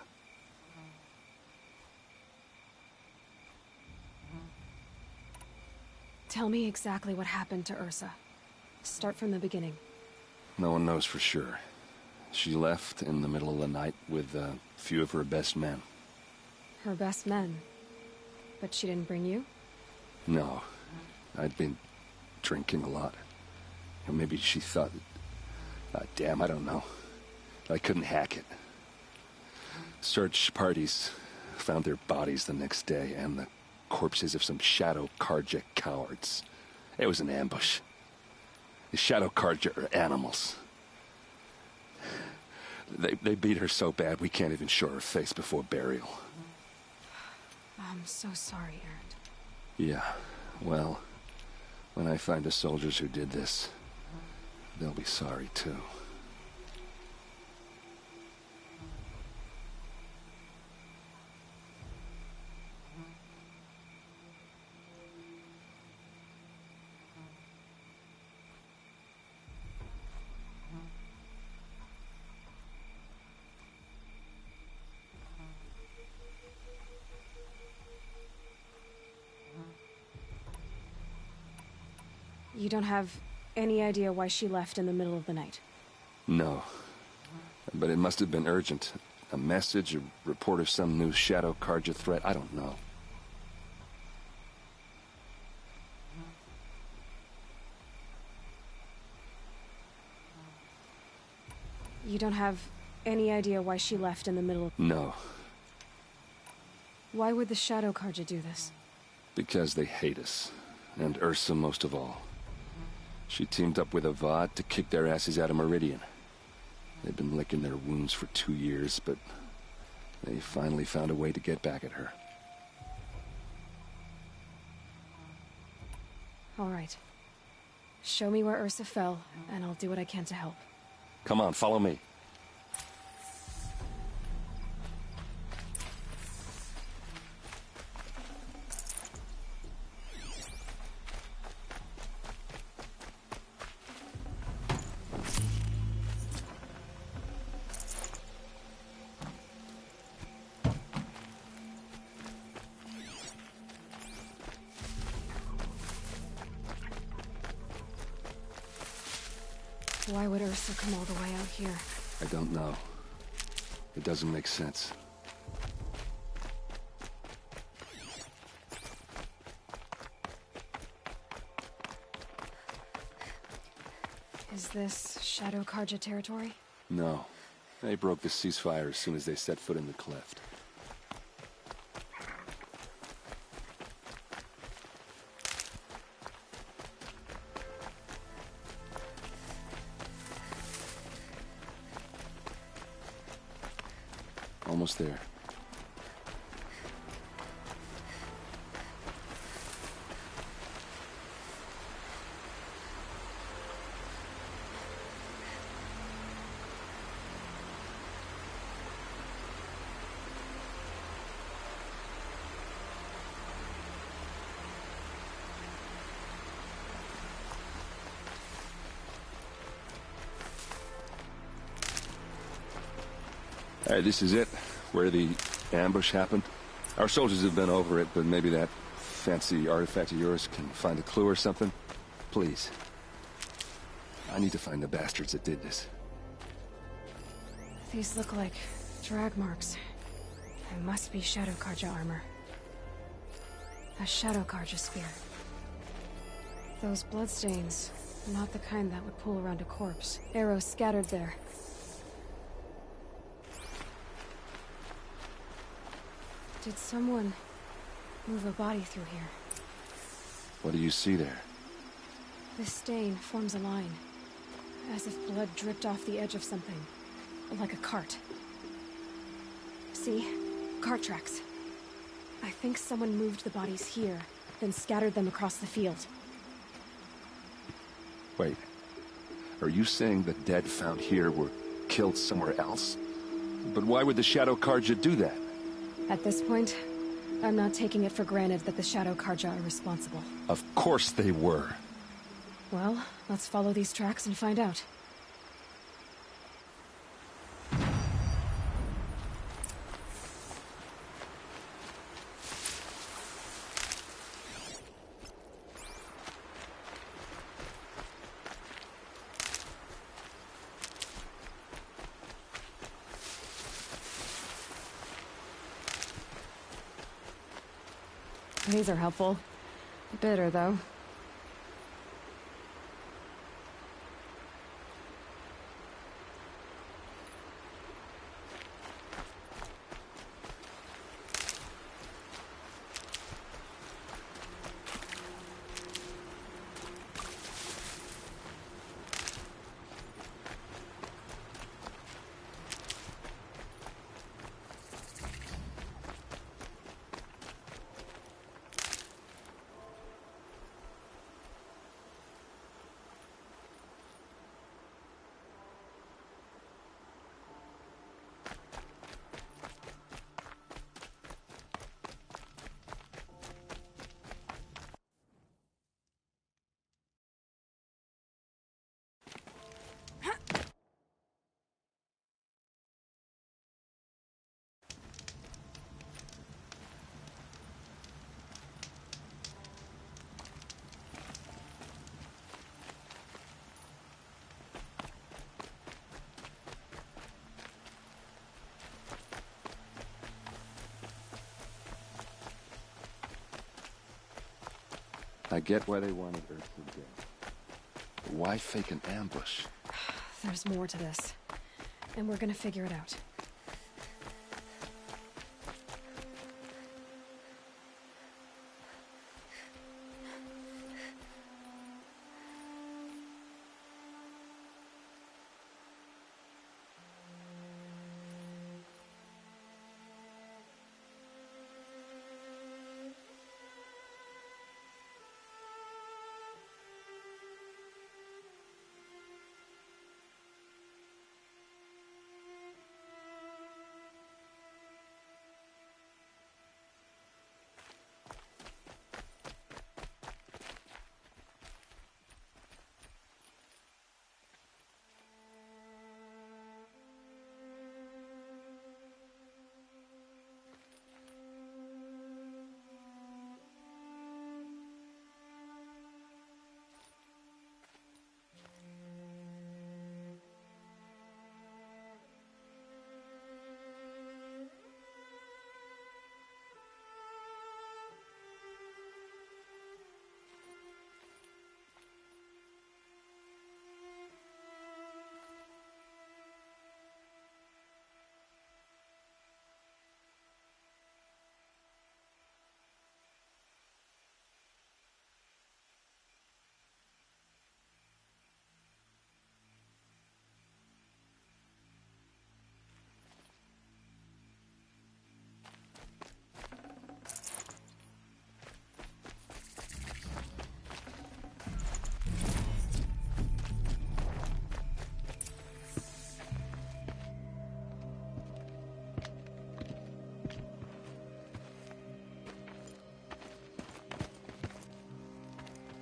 Tell me exactly what happened to Ursa. Start from the beginning. No one knows for sure. She left in the middle of the night with a few of her best men. Her best men? But she didn't bring you? No. I'd been drinking a lot. Or maybe she thought... damn, I don't know. I couldn't hack it. Search parties found their bodies the next day, and the corpses of some Shadow Carja cowards. It was an ambush. The Shadow Carja are animals. They beat her so bad we can't even show her face before burial. I'm so sorry, Erend. Yeah, well, when I find the soldiers who did this, they'll be sorry too. You don't have any idea why she left in the middle of the night? No. But it must have been urgent. A message, a report of some new Shadow Carja threat, I don't know. You don't have any idea why she left in the middle of... No. Why would the Shadow Carja do this? Because they hate us. And Ursa most of all. She teamed up with Avad to kick their asses out of Meridian. They've been licking their wounds for 2 years, but they finally found a way to get back at her. All right. Show me where Ursa fell, and I'll do what I can to help. Come on, follow me. Why would Ursa come all the way out here? I don't know. It doesn't make sense. Is this Shadow Carja territory? No. They broke the ceasefire as soon as they set foot in the cleft. Almost there. All right, this is it. Where the ambush happened. Our soldiers have been over it, but maybe that fancy artifact of yours can find a clue or something? Please. I need to find the bastards that did this. These look like drag marks. They must be Shadow Carja armor. A Shadow Carja spear. Those bloodstains, not the kind that would pull around a corpse. Arrows scattered there. Did someone move a body through here? What do you see there? This stain forms a line, as if blood dripped off the edge of something, like a cart. See? Cart tracks. I think someone moved the bodies here, then scattered them across the field. Wait. Are you saying the dead found here were killed somewhere else? But why would the Shadow Carja do that? At this point, I'm not taking it for granted that the Shadow Carja are responsible. Of course they were. Well, let's follow these tracks and find out. These are helpful. Bitter, though. I get why they wanted Ursula dead. But why fake an ambush? There's more to this, and we're gonna figure it out.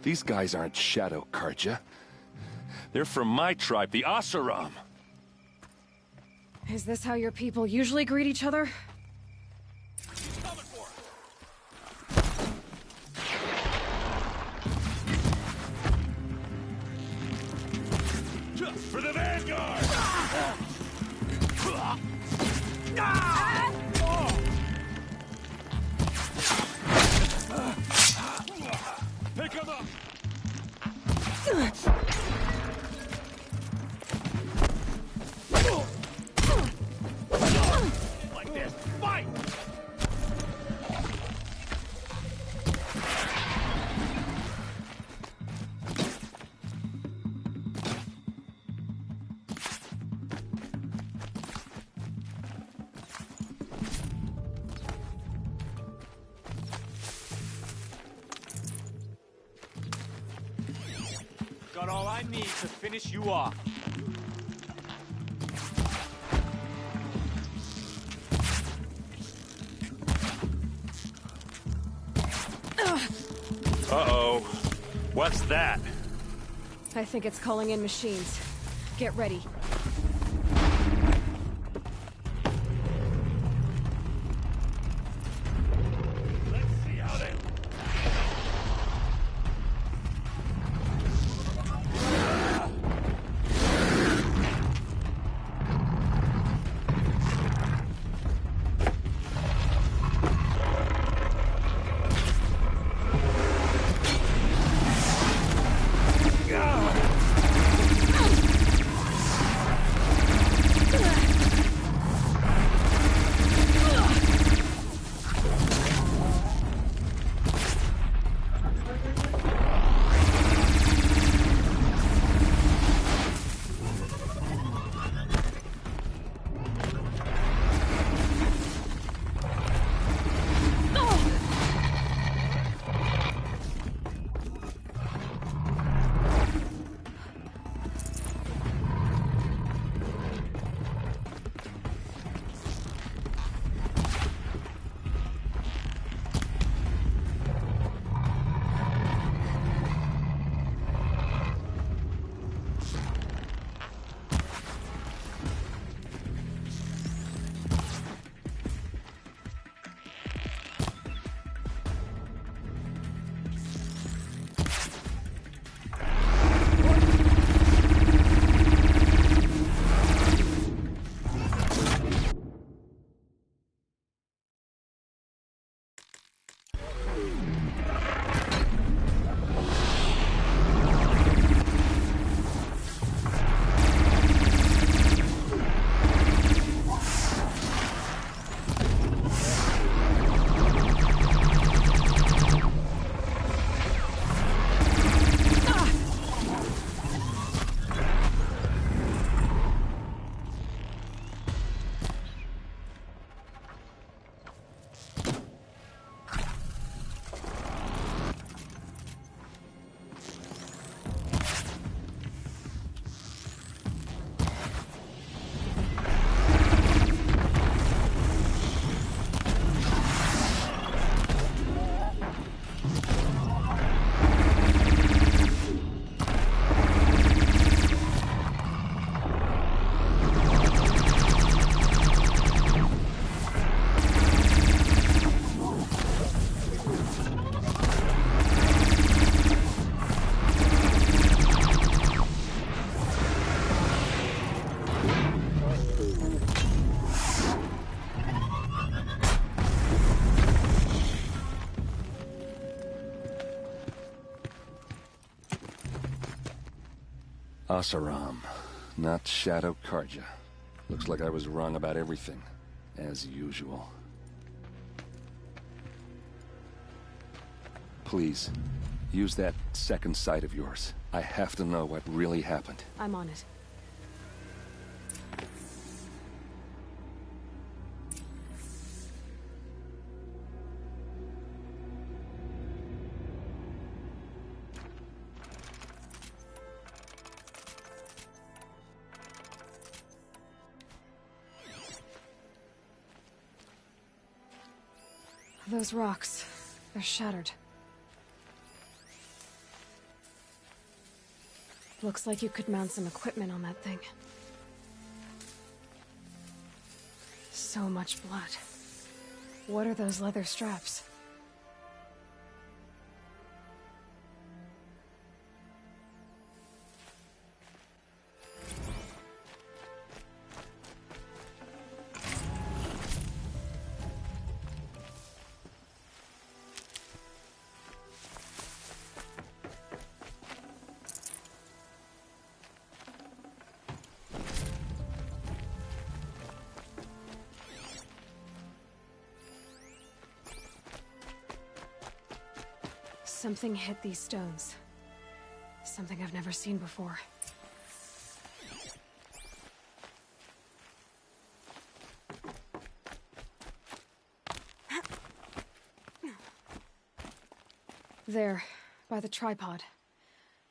These guys aren't Shadow Carja. They're from my tribe, the Oseram. Is this how your people usually greet each other? For the Vanguard! Pick him up! this! Fight! Got all I need to finish you off. Uh-oh. What's that? I think it's calling in machines. Get ready. Let's see how they... Oseram, not Shadow Carja. Looks like I was wrong about everything, as usual. Please, use that second sight of yours. I have to know what really happened. I'm on it. Those rocks, they're shattered. Looks like you could mount some equipment on that thing. So much blood. What are those leather straps? Something hit these stones. Something I've never seen before. There, by the tripod.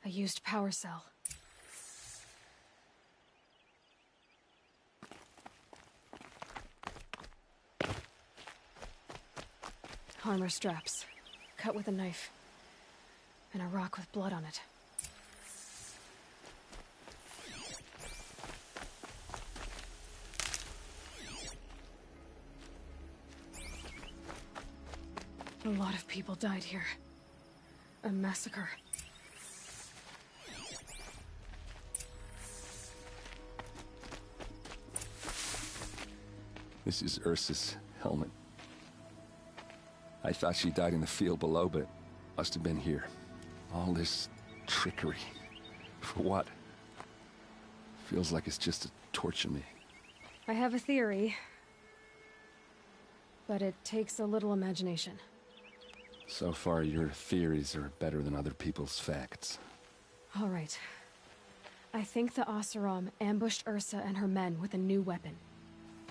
A used power cell. Armor straps, cut with a knife. And a rock with blood on it. A lot of people died here. A massacre. This is Ursa's helmet. I thought she died in the field below, but it must have been here. All this trickery. For what? Feels like it's just to torture me. I have a theory. But it takes a little imagination. So far, your theories are better than other people's facts. All right. I think the Oseram ambushed Ursa and her men with a new weapon.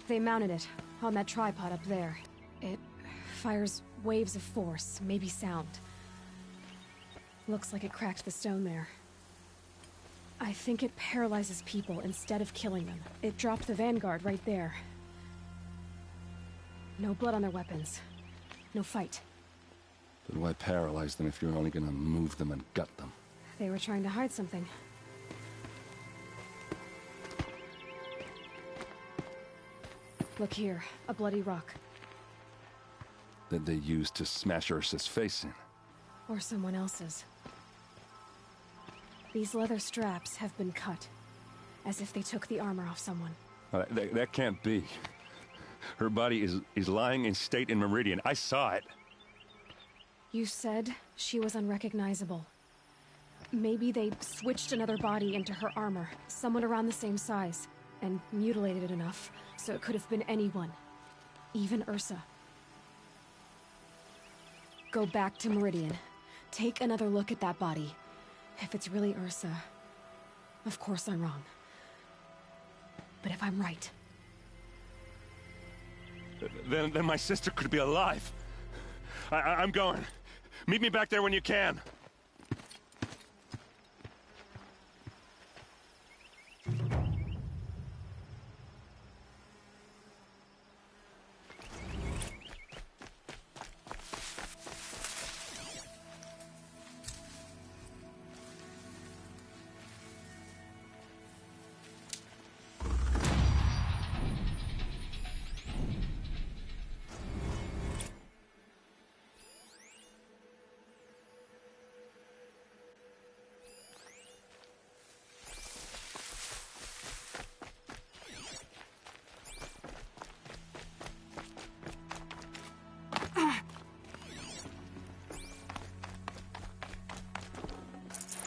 They mounted it on that tripod up there. It fires waves of force, maybe sound. Looks like it cracked the stone there. I think it paralyzes people instead of killing them. It dropped the Vanguard right there. No blood on their weapons. No fight. Then why paralyze them if you're only gonna move them and gut them? They were trying to hide something. Look here, a bloody rock. That they used to smash Ursa's face in. Or someone else's. These leather straps have been cut. As if they took the armor off someone. That can't be. Her body is lying in state in Meridian. I saw it. You said she was unrecognizable. Maybe they switched another body into her armor, someone around the same size, and mutilated it enough so it could have been anyone. Even Ursa. Go back to Meridian. Take another look at that body. If it's really Ursa, of course I'm wrong. But if I'm right... Then my sister could be alive. I'm going. Meet me back there when you can.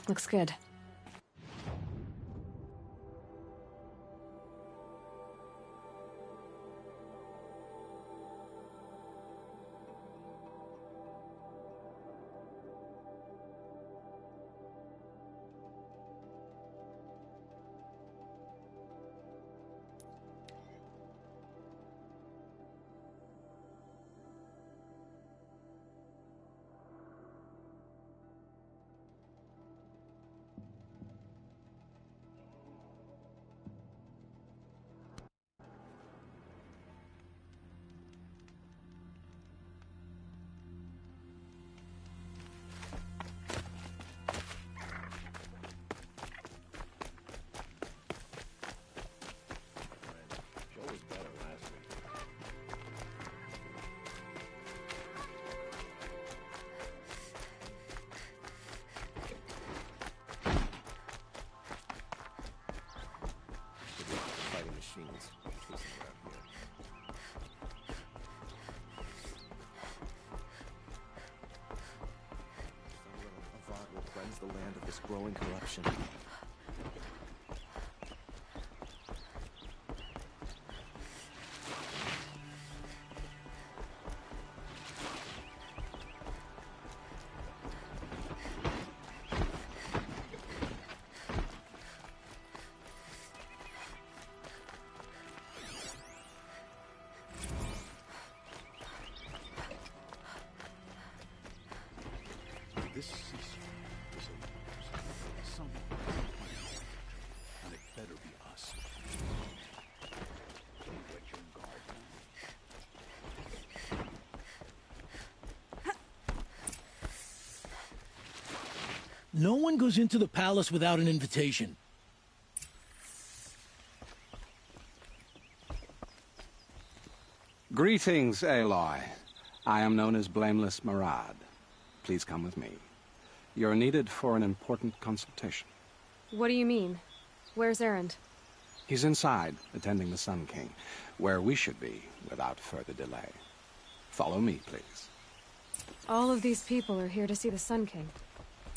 Looks good. Avad will cleanse the land of this growing corruption. This Caesar is a leader. Someone is on planet, and it better be us. Don't let your guard down. No one goes into the palace without an invitation. Greetings, Aloy. I am known as Blameless Marad. Please come with me. You're needed for an important consultation. What do you mean? Where's Erend? He's inside, attending the Sun King, where we should be without further delay. Follow me, please. All of these people are here to see the Sun King.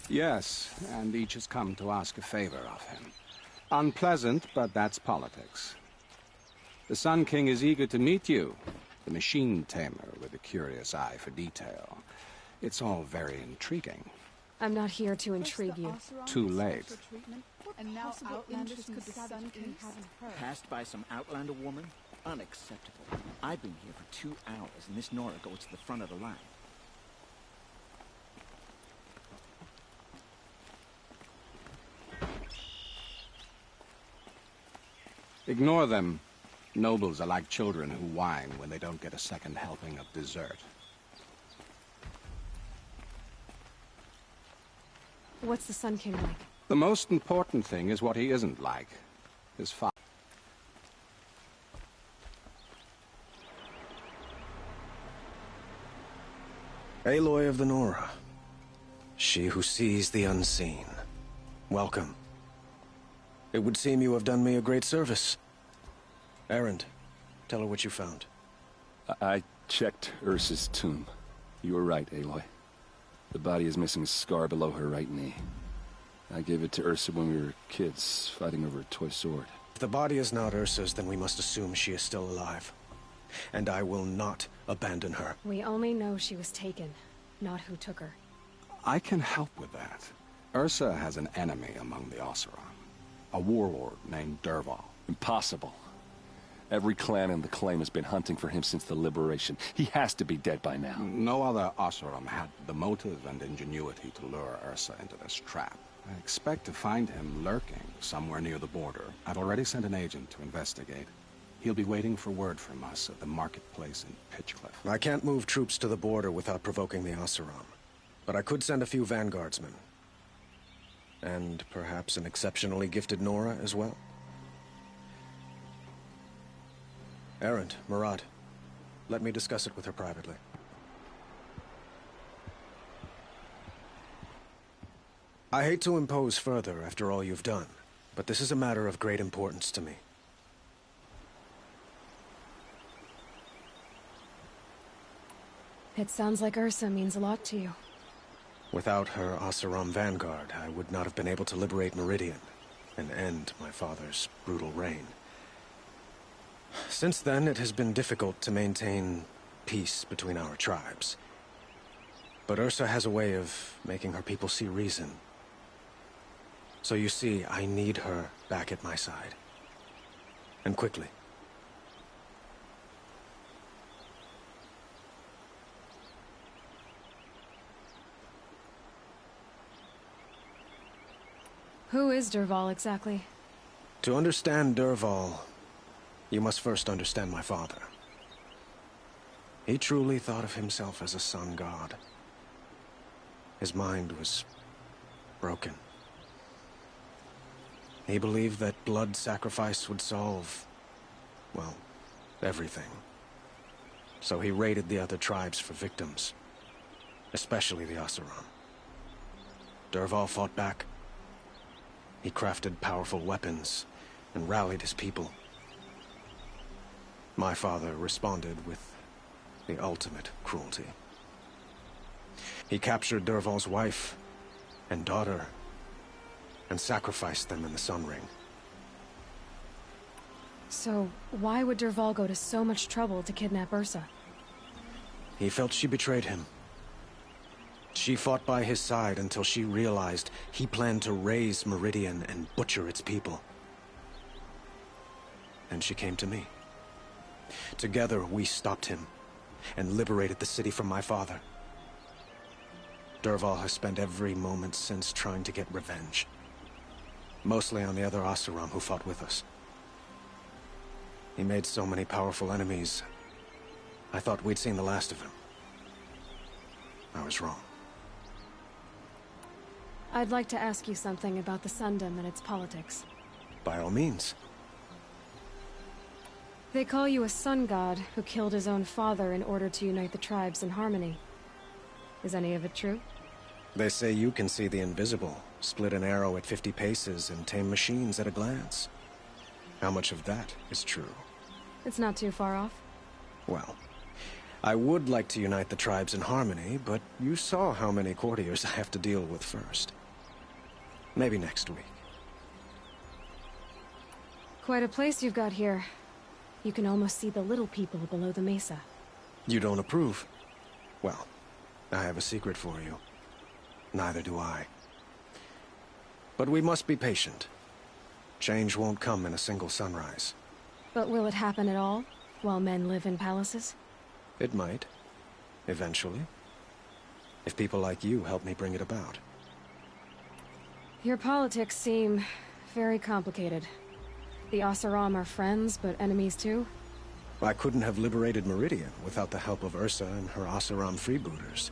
Yes, and each has come to ask a favor of him. Unpleasant, but that's politics. The Sun King is eager to meet you, the machine tamer with a curious eye for detail. It's all very intriguing. I'm not here to intrigue you. Too late. And now Outlanders could the Sun King haven't heard. Passed by some Outlander woman? Unacceptable. I've been here for 2 hours, and this Nora goes to the front of the line. Ignore them. Nobles are like children who whine when they don't get a second helping of dessert. What's the Sun King like? The most important thing is what he isn't like. His father. Aloy of the Nora. She who sees the unseen. Welcome. It would seem you have done me a great service. Erend, tell her what you found. I checked Ursa's tomb. You were right, Aloy. The body is missing a scar below her right knee. I gave it to Ursa when we were kids, fighting over a toy sword. If the body is not Ursa's, then we must assume she is still alive. And I will not abandon her. We only know she was taken, not who took her. I can help with that. Ursa has an enemy among the Oseram. A warlord named Dervahl. Impossible. Every clan in the claim has been hunting for him since the liberation. He has to be dead by now. No other Oseram had the motive and ingenuity to lure Ursa into this trap. I expect to find him lurking somewhere near the border. I've already sent an agent to investigate. He'll be waiting for word from us at the marketplace in Pitchcliff. I can't move troops to the border without provoking the Oseram. But I could send a few vanguardsmen. And perhaps an exceptionally gifted Nora as well. Erend, Marad, let me discuss it with her privately. I hate to impose further after all you've done, but this is a matter of great importance to me. It sounds like Ursa means a lot to you. Without her Oseram vanguard, I would not have been able to liberate Meridian and end my father's brutal reign. Since then, it has been difficult to maintain peace between our tribes. But Ursa has a way of making her people see reason. So you see, I need her back at my side. And quickly. Who is Dervahl exactly? To understand Dervahl, you must first understand my father. He truly thought of himself as a sun god. His mind was broken. He believed that blood sacrifice would solve, well, everything. So he raided the other tribes for victims, especially the Oseram. Dervahl fought back. He crafted powerful weapons and rallied his people. My father responded with the ultimate cruelty. He captured Dervahl's wife and daughter and sacrificed them in the Sun Ring. So, why would Dervahl go to so much trouble to kidnap Ursa? He felt she betrayed him. She fought by his side until she realized he planned to raise Meridian and butcher its people. And she came to me. Together, we stopped him and liberated the city from my father. Dervahl has spent every moment since trying to get revenge. Mostly on the other Oseram who fought with us. He made so many powerful enemies, I thought we'd seen the last of him. I was wrong. I'd like to ask you something about the Sundom and its politics. By all means. They call you a sun god who killed his own father in order to unite the tribes in harmony. Is any of it true? They say you can see the invisible, split an arrow at 50 paces, and tame machines at a glance. How much of that is true? It's not too far off. Well, I would like to unite the tribes in harmony, but you saw how many courtiers I have to deal with first. Maybe next week. Quite a place you've got here. You can almost see the little people below the mesa. You don't approve? Well, I have a secret for you. Neither do I. But we must be patient. Change won't come in a single sunrise. But will it happen at all, while men live in palaces? It might. Eventually. If people like you help me bring it about. Your politics seem very complicated. The Oseram are friends, but enemies too? I couldn't have liberated Meridian without the help of Ursa and her Oseram freebooters.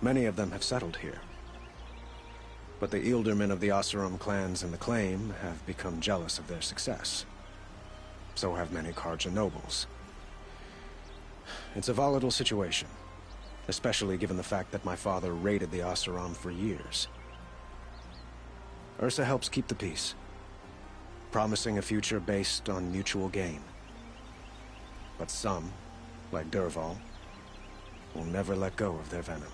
Many of them have settled here. But the Ealdormen of the Oseram clans in the Claim have become jealous of their success. So have many Carja nobles. It's a volatile situation, especially given the fact that my father raided the Oseram for years. Ursa helps keep the peace, promising a future based on mutual gain. But some, like Dervahl, will never let go of their venom.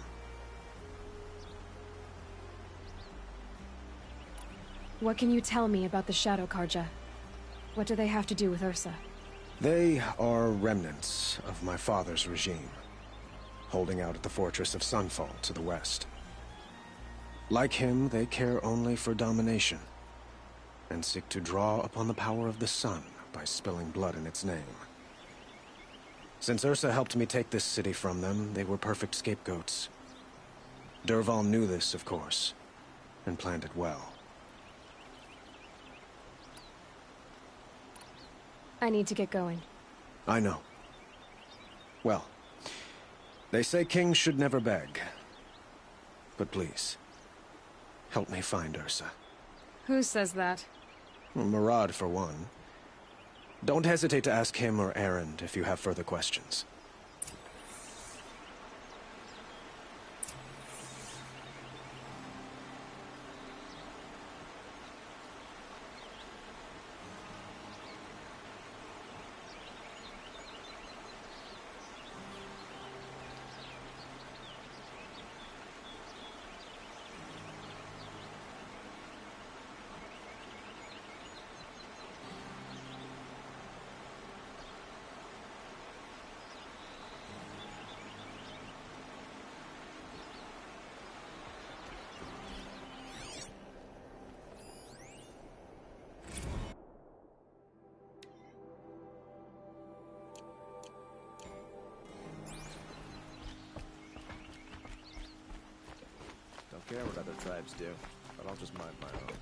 What can you tell me about the Shadow Carja? What do they have to do with Ursa? They are remnants of my father's regime, holding out at the fortress of Sunfall to the west. Like him, they care only for domination, and seek to draw upon the power of the sun by spilling blood in its name. Since Ursa helped me take this city from them, they were perfect scapegoats. Dervahl knew this, of course, and planned it well. I need to get going. I know. Well, they say kings should never beg. But please, help me find Ursa. Who says that? Murad, for one. Don't hesitate to ask him or Erend if you have further questions. Don't care what other tribes do, but I'll just mind my own.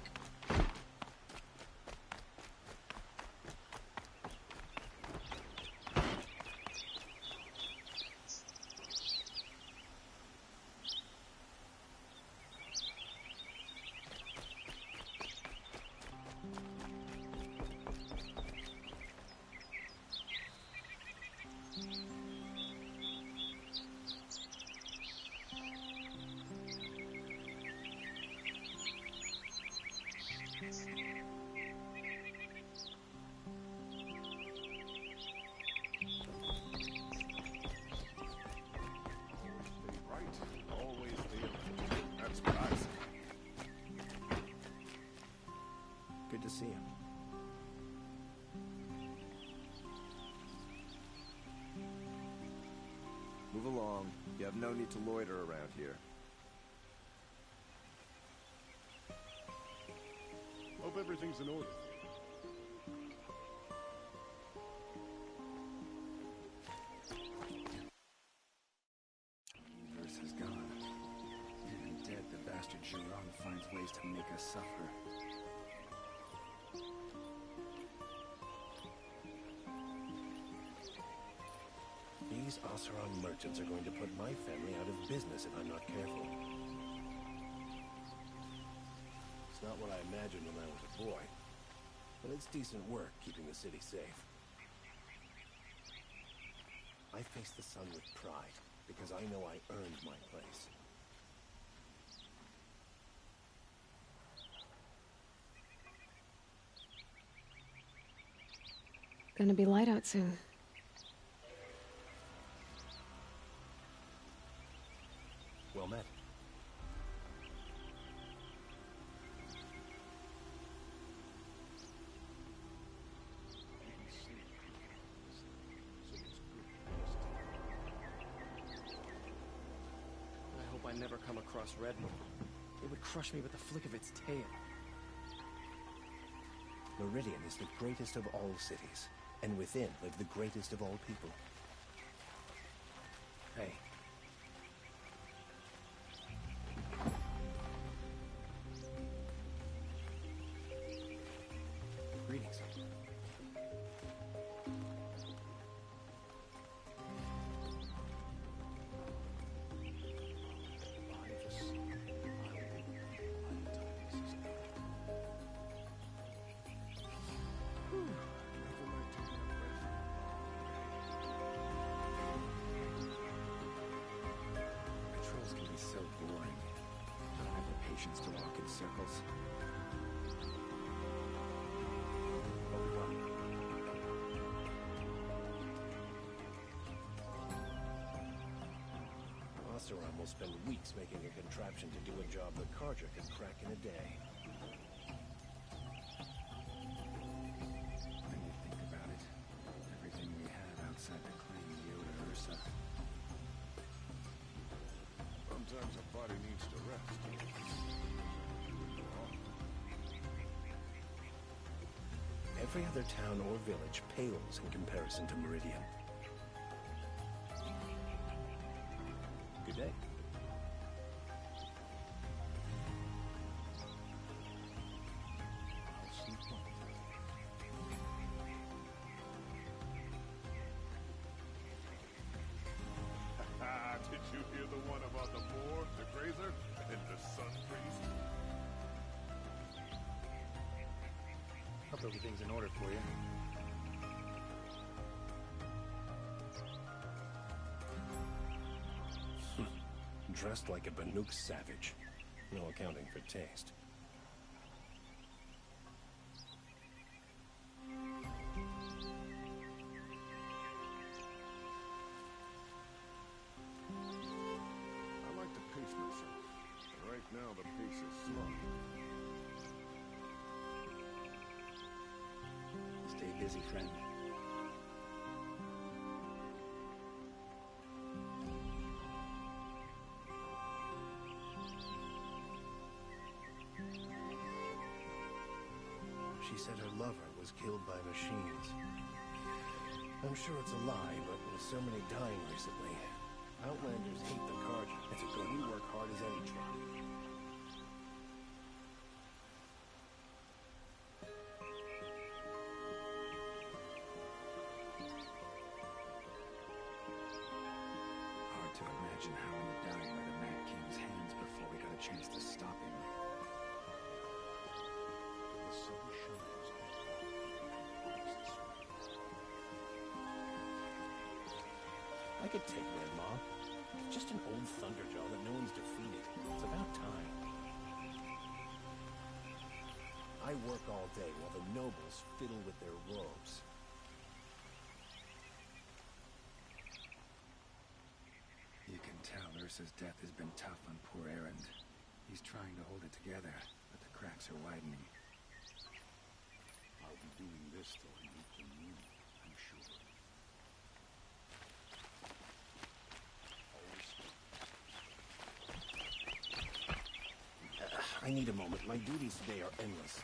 Good to see you. Move along. You have no need to loiter around here. Hope everything's in order. Ursa's gone. to make us suffer. These Oseram merchants are going to put my family out of business if I'm not careful. It's not what I imagined when I was a boy, but it's decent work keeping the city safe. I face the sun with pride, because I know I earned my place. Gonna be light out soon. Well met. I hope I never come across Redmond. It would crush me with the flick of its tail. Meridian is the greatest of all cities, and within live the greatest of all people. Hey. Greetings. Patrols can be so boring. I don't have the patience to walk in circles. Oseram will spend weeks making a contraption to do a job that Carja can crack in a day. When you think about it, everything we have outside the claim Yoda Ursa. Sometimes a body needs to rest. Every other town or village pales in comparison to Meridian. Good day. Did you hear the one about the boar, the grazer, and the sun priest? Hope everything's in order for you. Dressed like a Banuk savage. No accounting for taste. I like to pace myself. And right now the pace is slow. Stay busy, friend. She said her lover was killed by machines. I'm sure it's a lie, but with so many dying recently, Outlanders hate the Carja. It's a good we work hard as any tribe. Hard to imagine how he died by the Mad King's hands before we got a chance to stop him. The sun shines. I could take Red Maw. Just an old Thunderjaw that no one's defeated. It's about time. I work all day while the nobles fiddle with their robes. You can tell Ursa's death has been tough on poor Erend. He's trying to hold it together, but the cracks are widening. I'll be doing this till I meet the moon, I'm sure. I need a moment. My duties today are endless.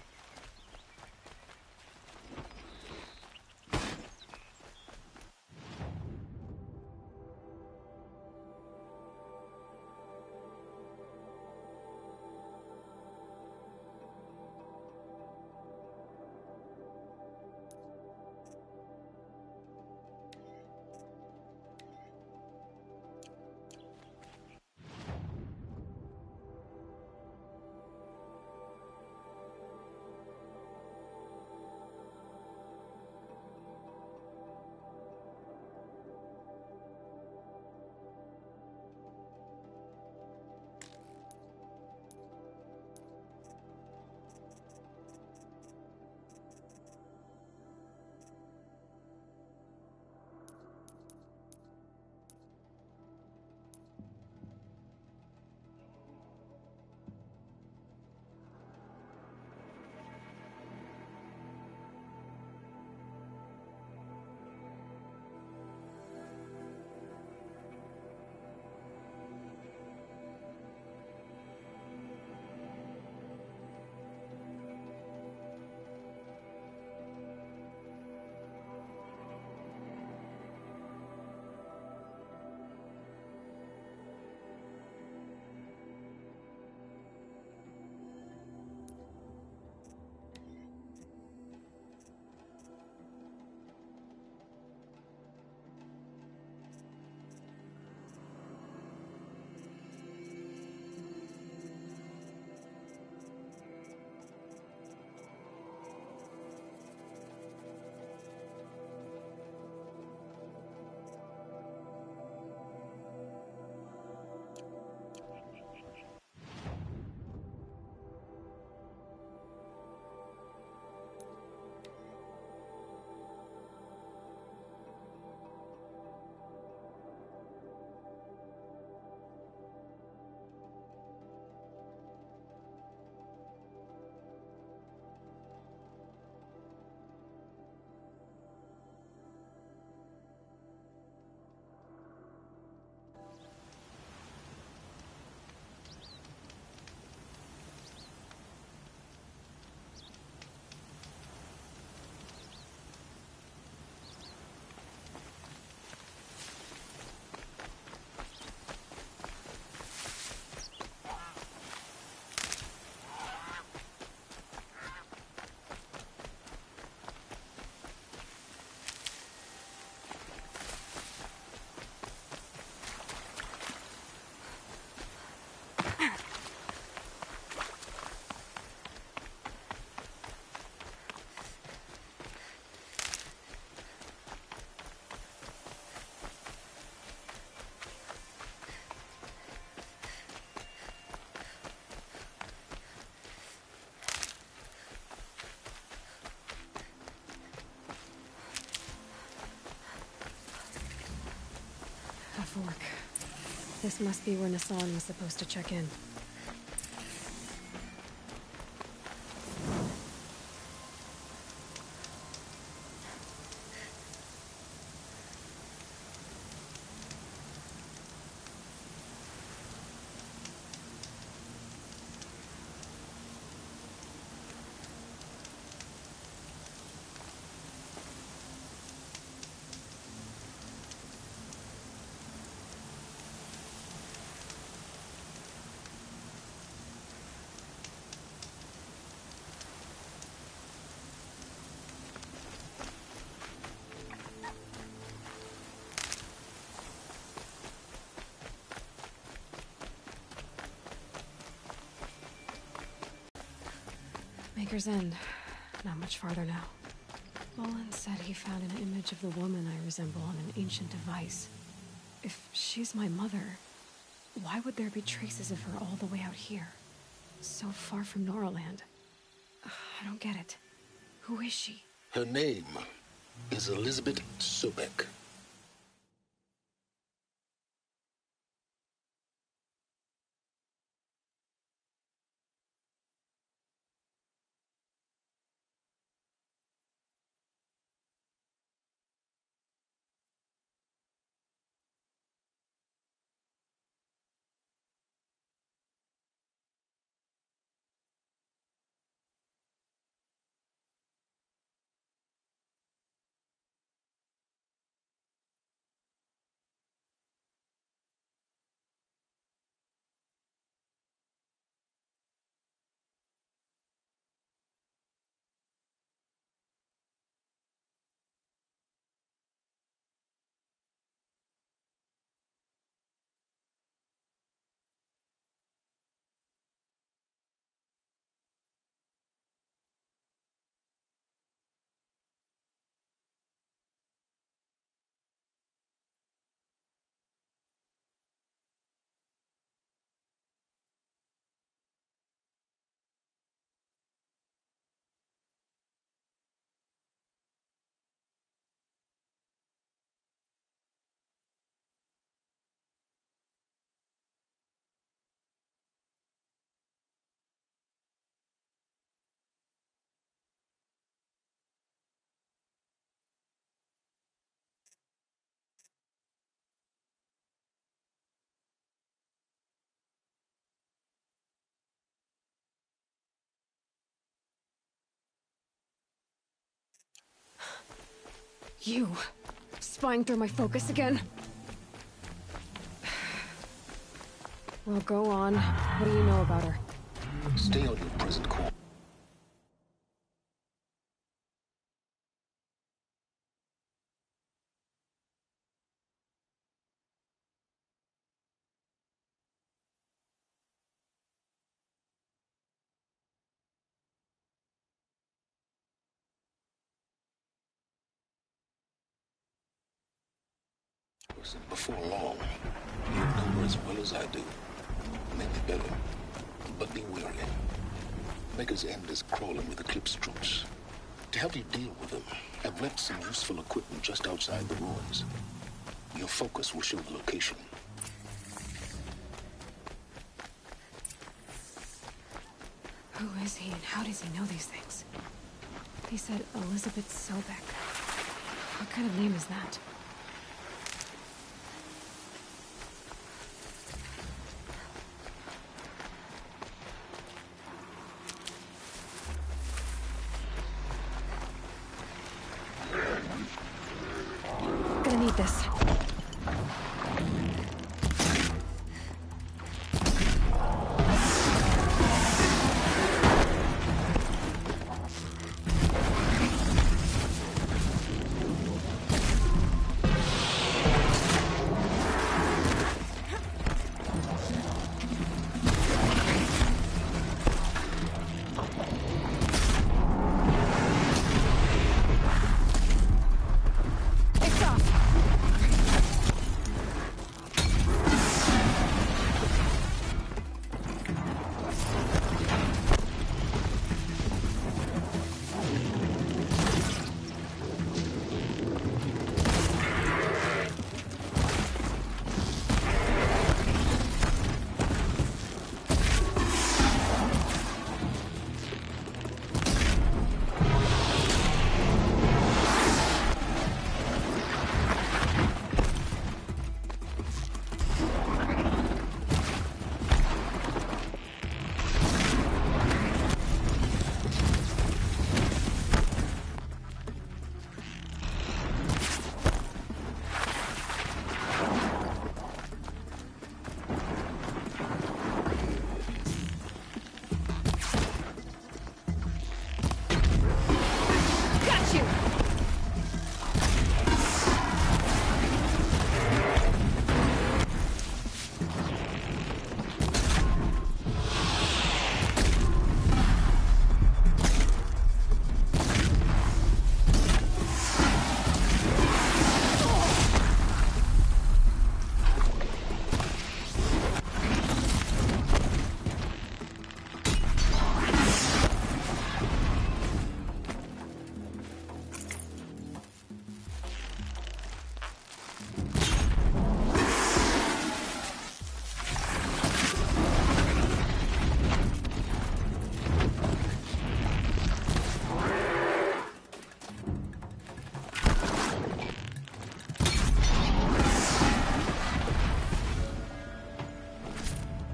fork. This must be where Nassan was supposed to check in. Maker's End. Not much farther now. Mullen said he found an image of the woman I resemble on an ancient device. If she's my mother, why would there be traces of her all the way out here? So far from Noraland. I don't get it. Who is she? Her name is Elizabeth Sobek. You! Spying through my focus again? Well, go on. What do you know about her? Stay on your present course. Before long, you'll know her as well as I do. Maybe better, but be wary. Maker's End is crawling with Eclipse troops. To help you deal with them, I've left some useful equipment just outside the ruins. Your focus will show the location. Who is he and how does he know these things? He said Elizabeth Sobek. What kind of name is that? Gonna need this.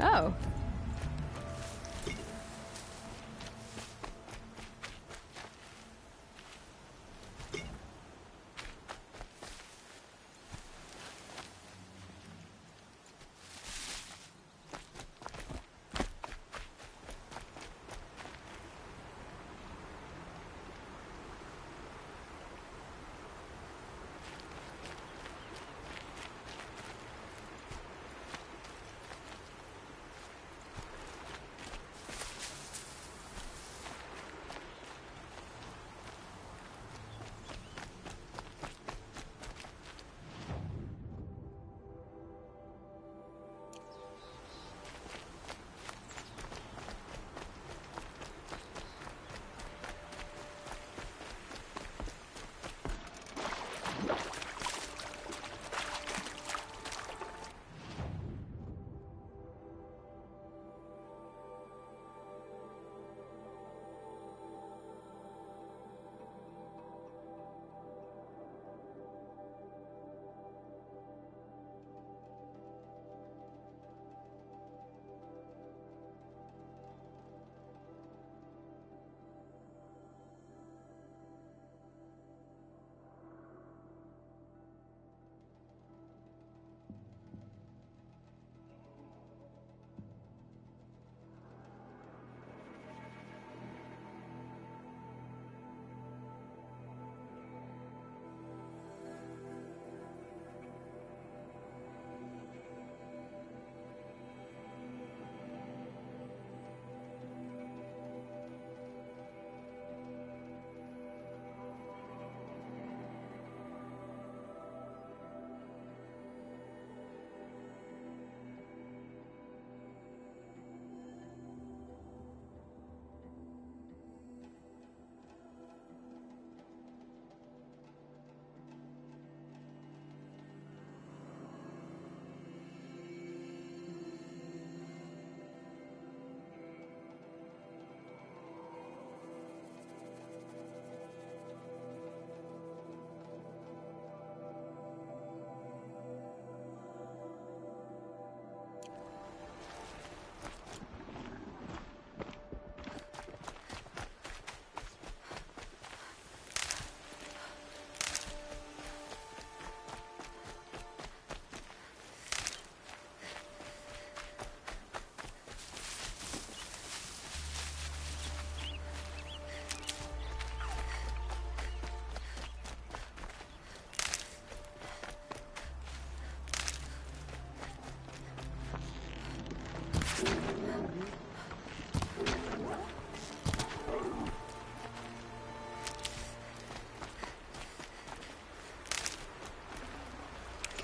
Oh.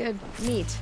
Good. Neat.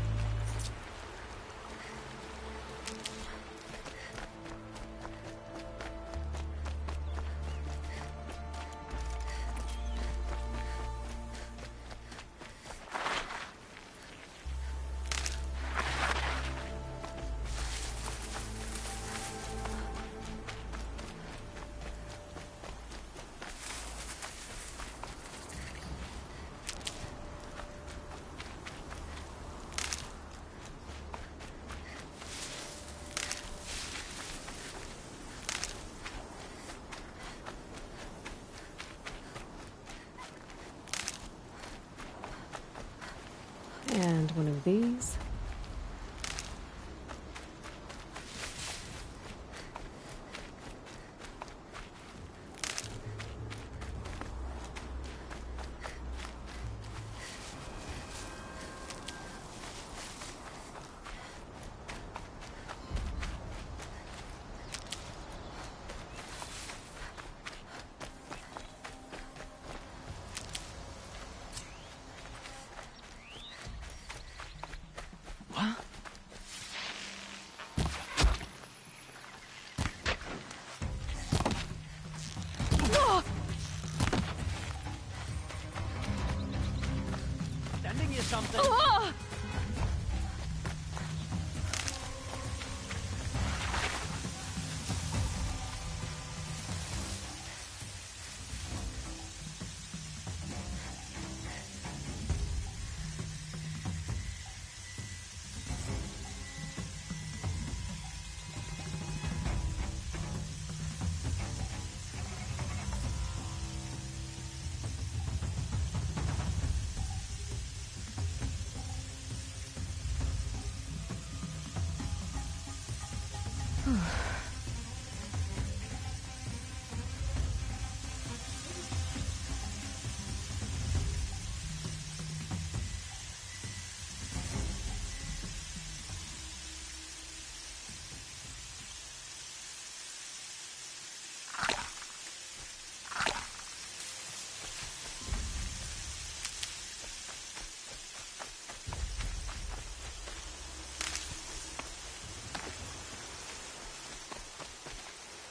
And one of these.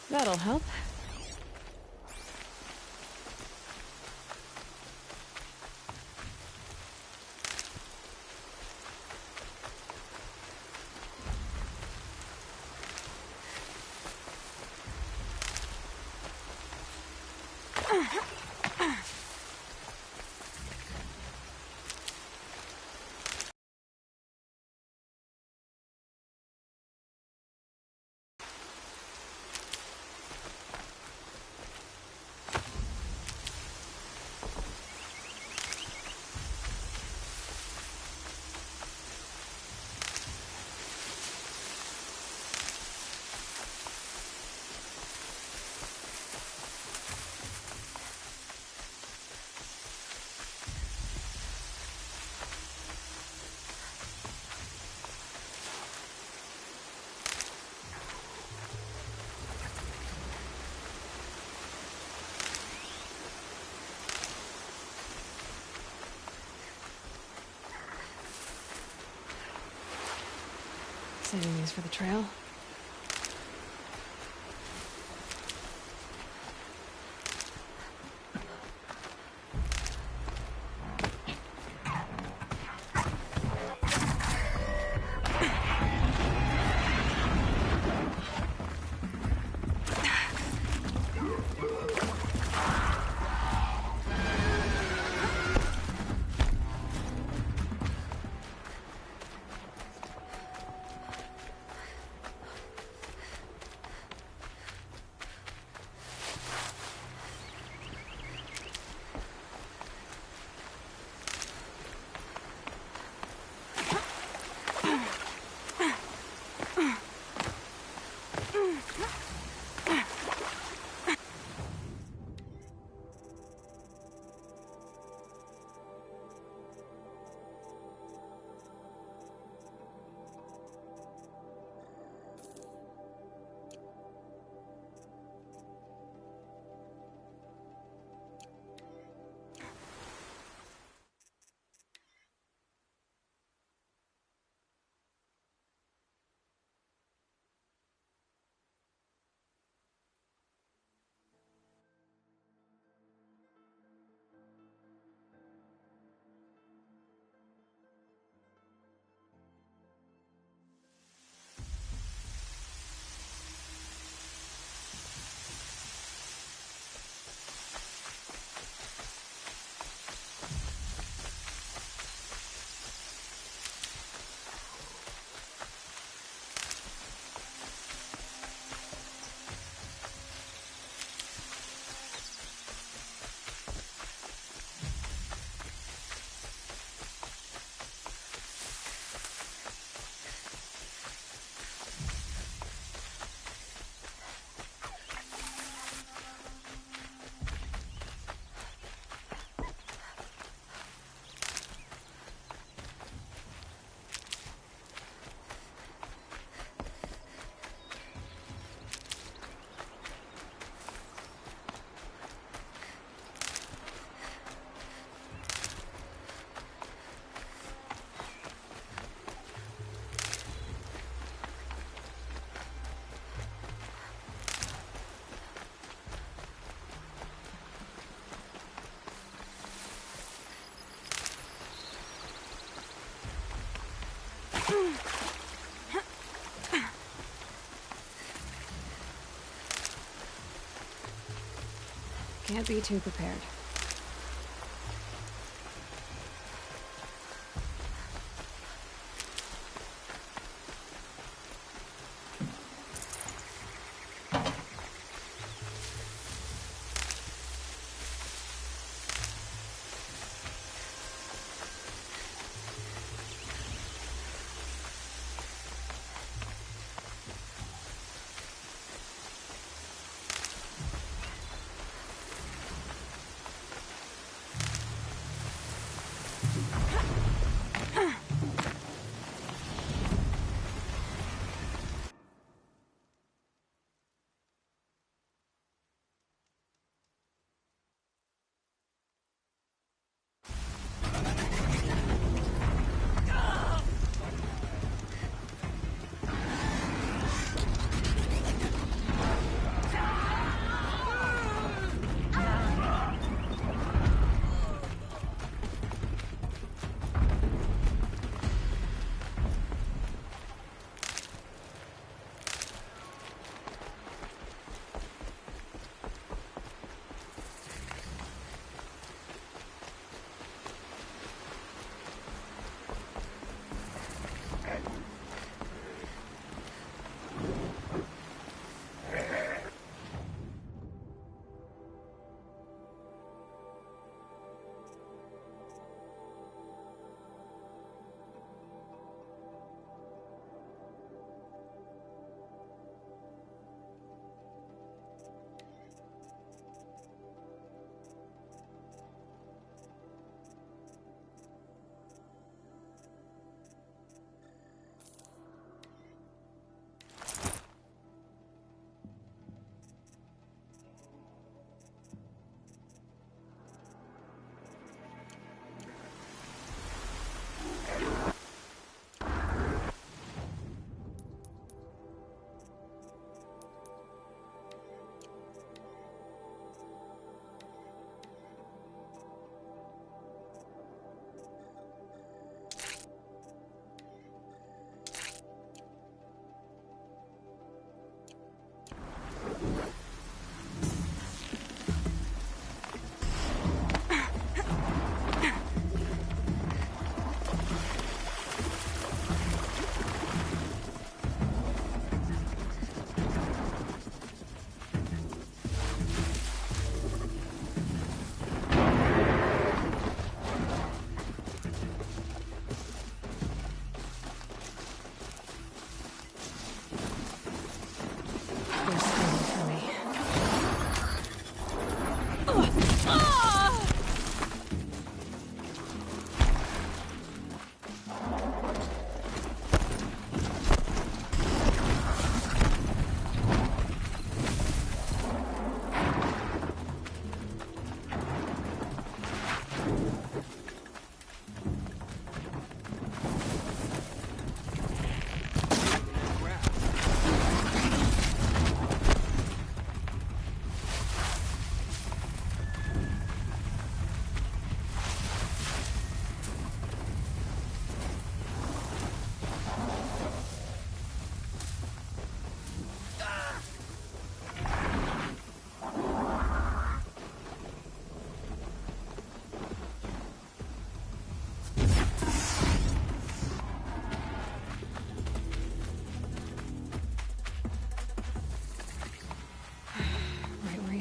That'll help. Saving these for the trail. Can't be too prepared.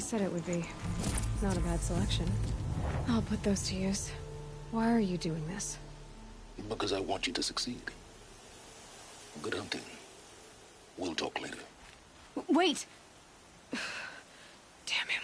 said it would be. Not a bad selection. I'll put those to use. Why are you doing this? Because I want you to succeed. Good hunting. We'll talk later. Wait! Damn him.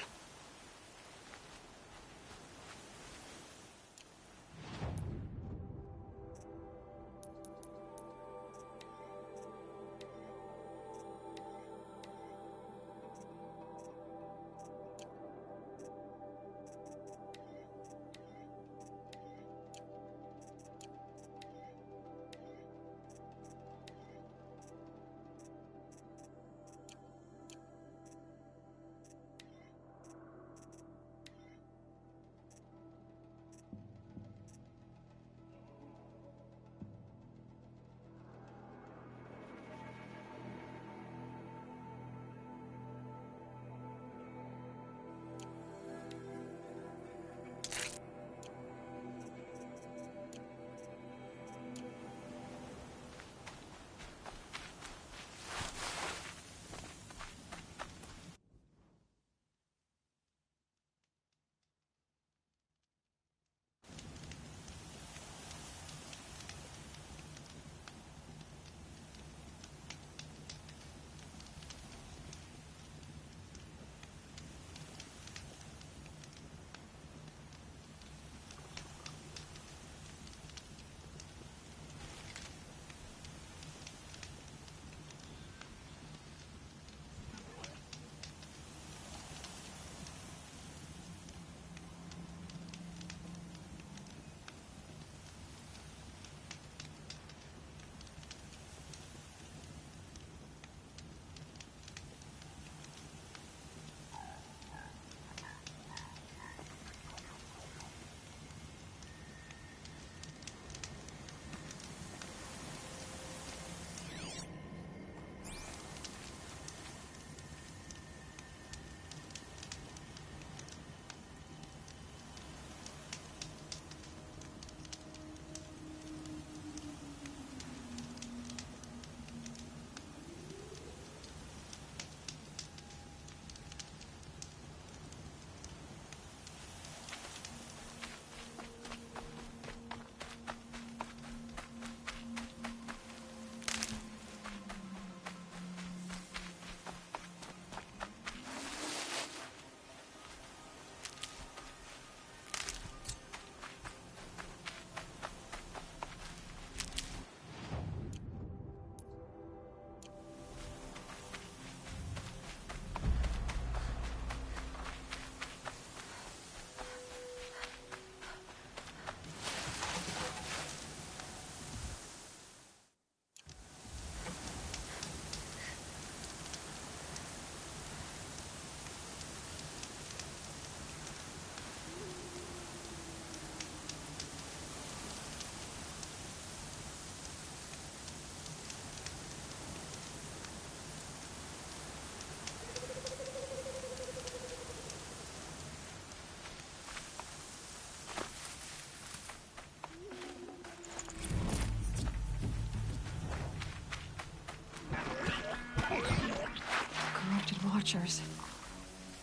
Watchers.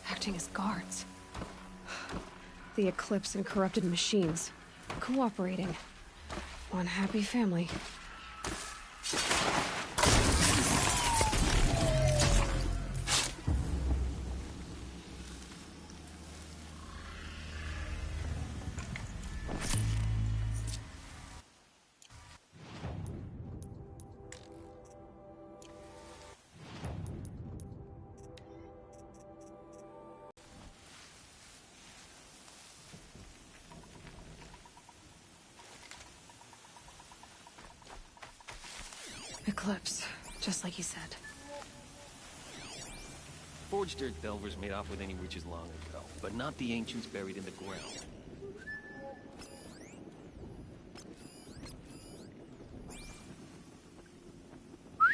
Acting as guards. The Eclipse and corrupted machines. Cooperating. One happy family. Eclipse, just like you said. Forged Earth Delvers made off with any riches long ago, but not the ancients buried in the ground.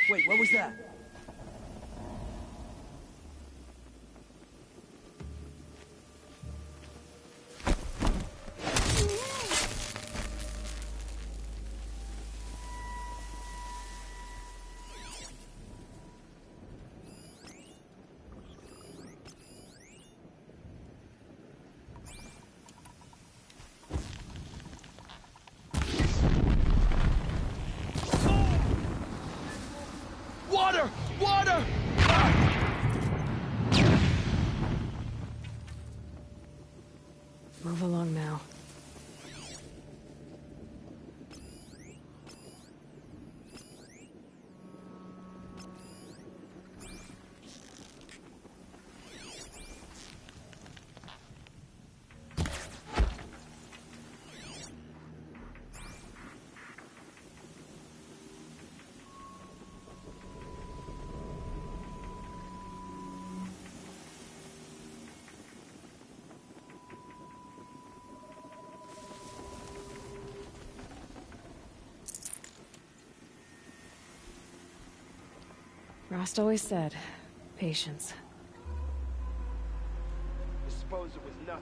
Wait, what was that? Water! Move along now. Rost always said, patience. I suppose it was nothing.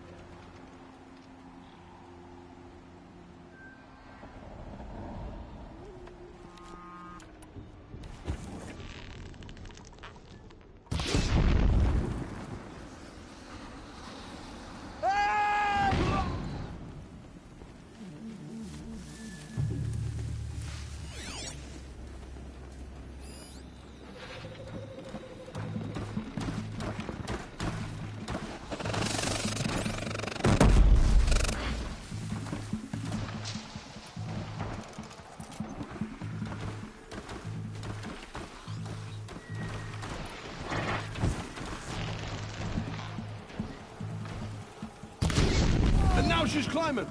And now she's climbing.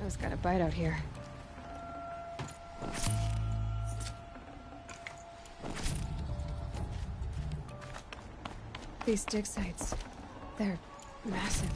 Nose got a bite out here. These dig sites, they're massive.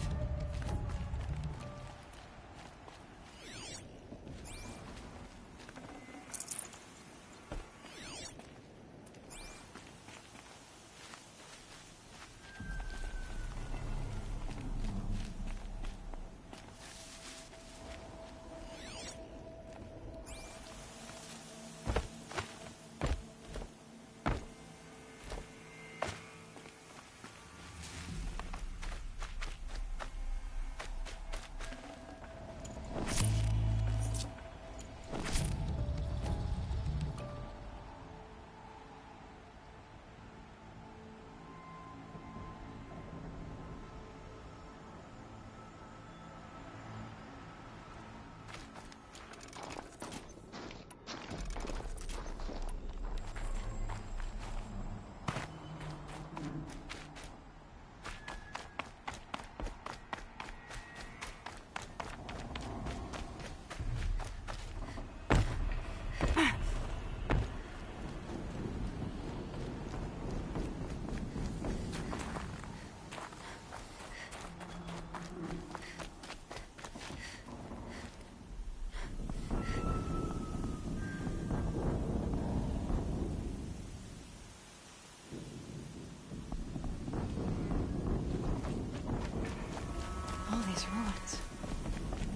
These ruins.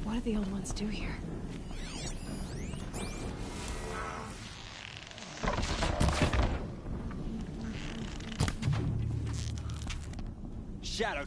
What did the old ones do here? Shadow.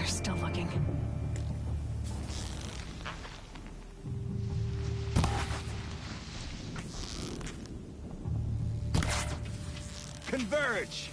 Still looking. Converge!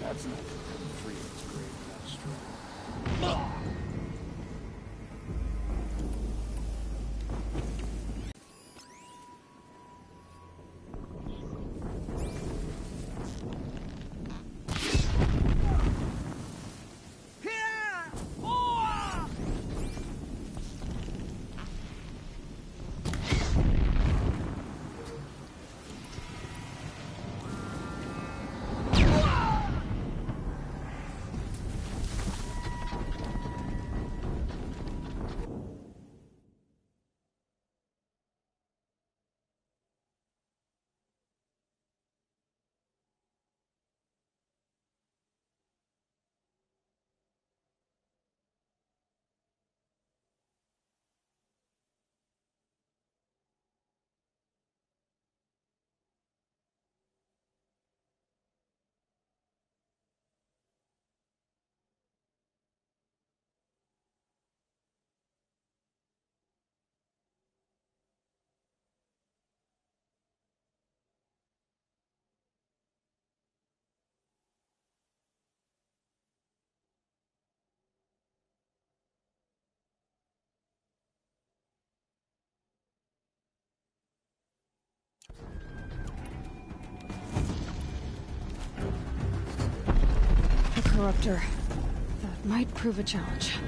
That's not Freeman's grave, that's true. interrupter. That might prove a challenge.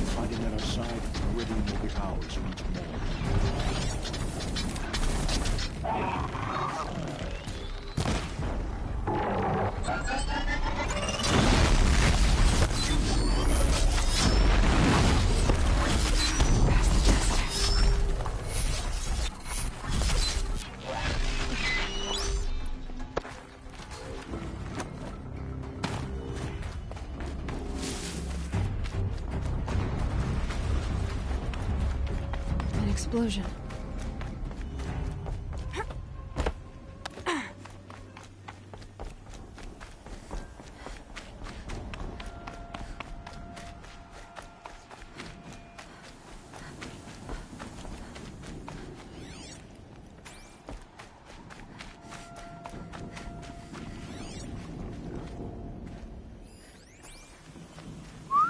Fighting at our side, Meridian will be ours once more. An explosion.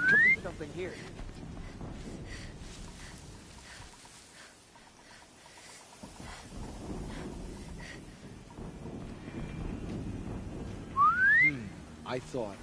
Could be something here. I thought.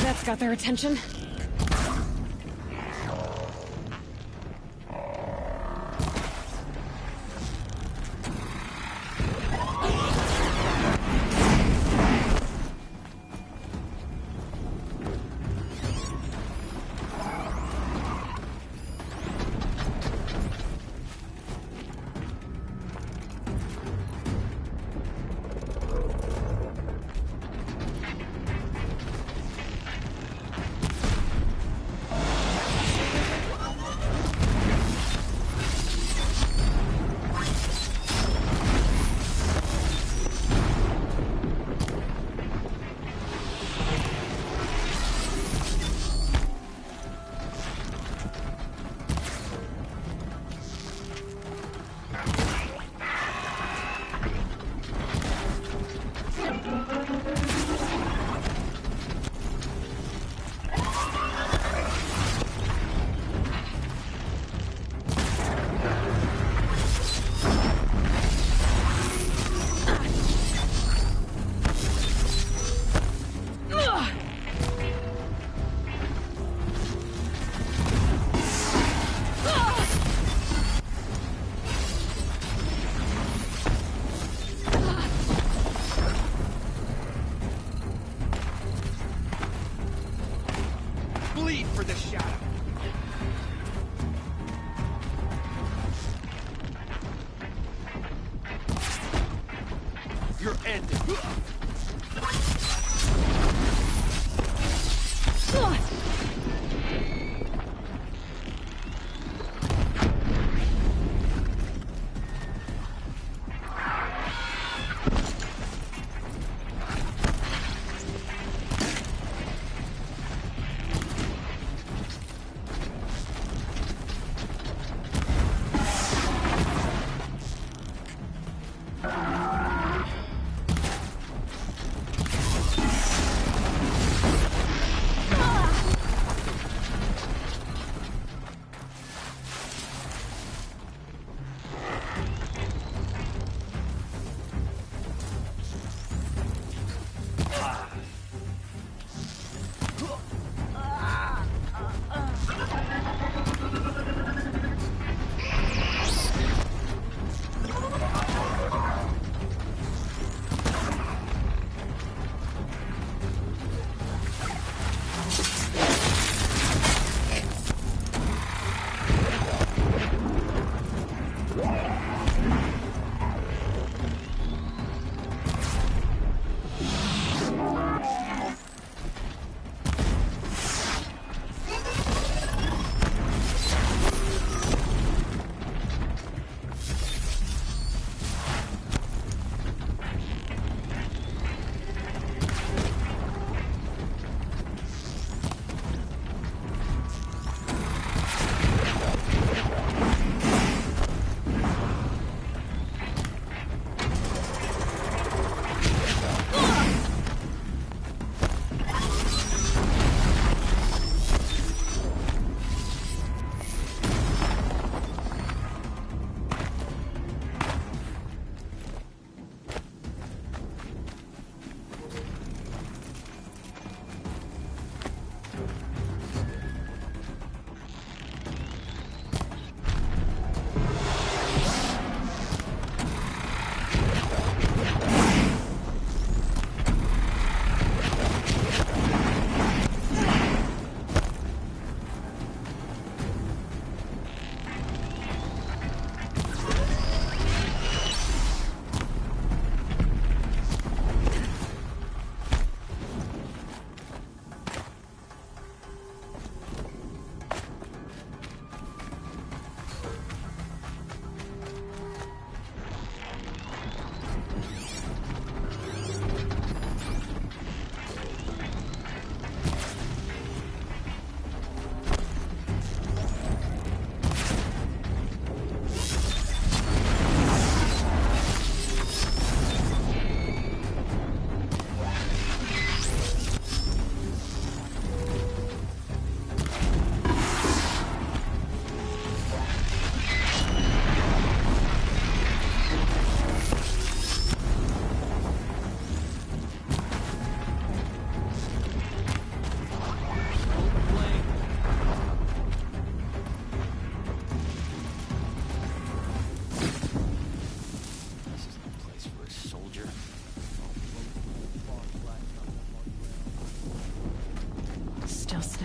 That's got their attention. Bleed for the shadow. You're ended.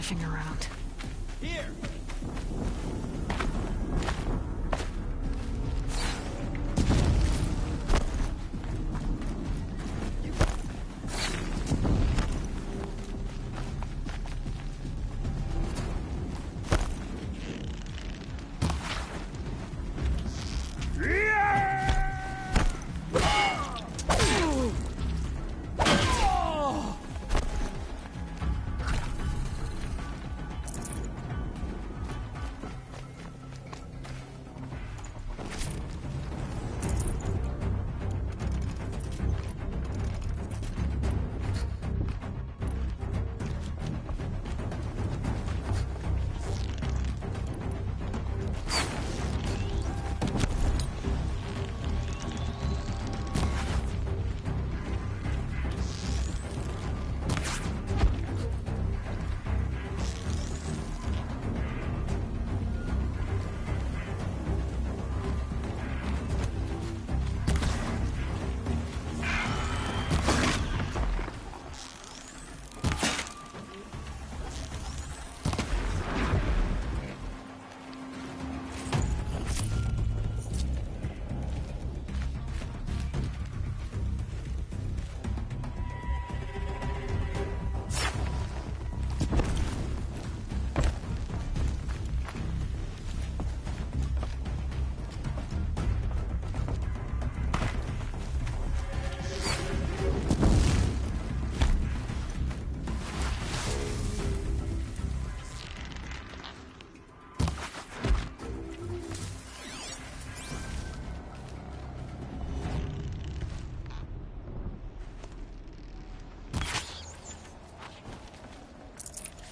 sniffing around. Here!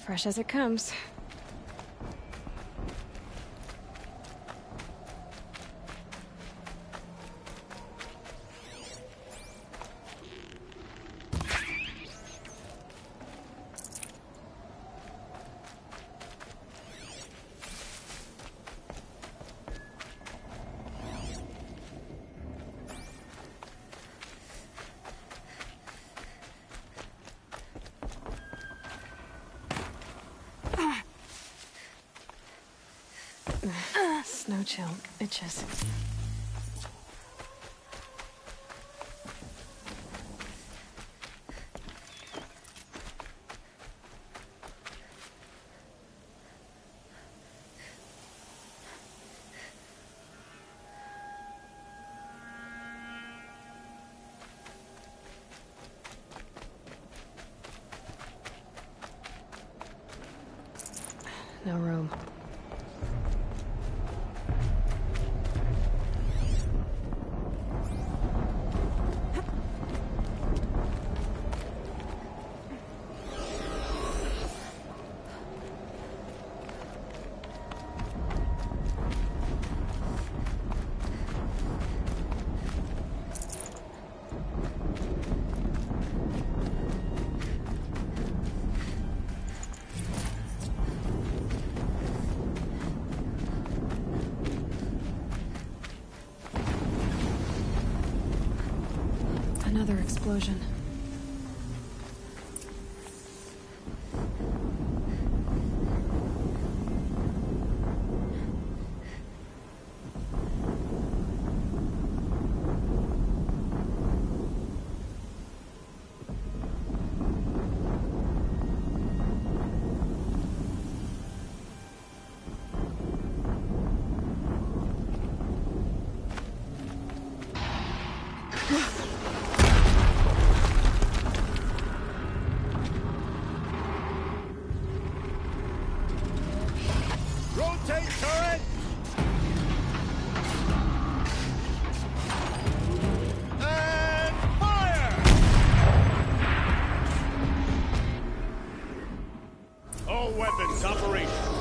Fresh as it comes. Snow chill itches. No room. Another explosion. Rotate turret! And fire! All weapons operational.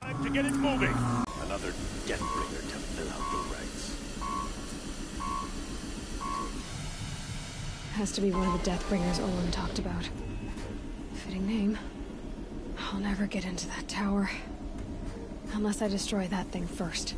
Time to get it moving. Another Deathbringer to fill out the ranks. Has to be one of the Deathbringers Olin talked about. Fitting name. I'll never get into that tower. Unless I destroy that thing first.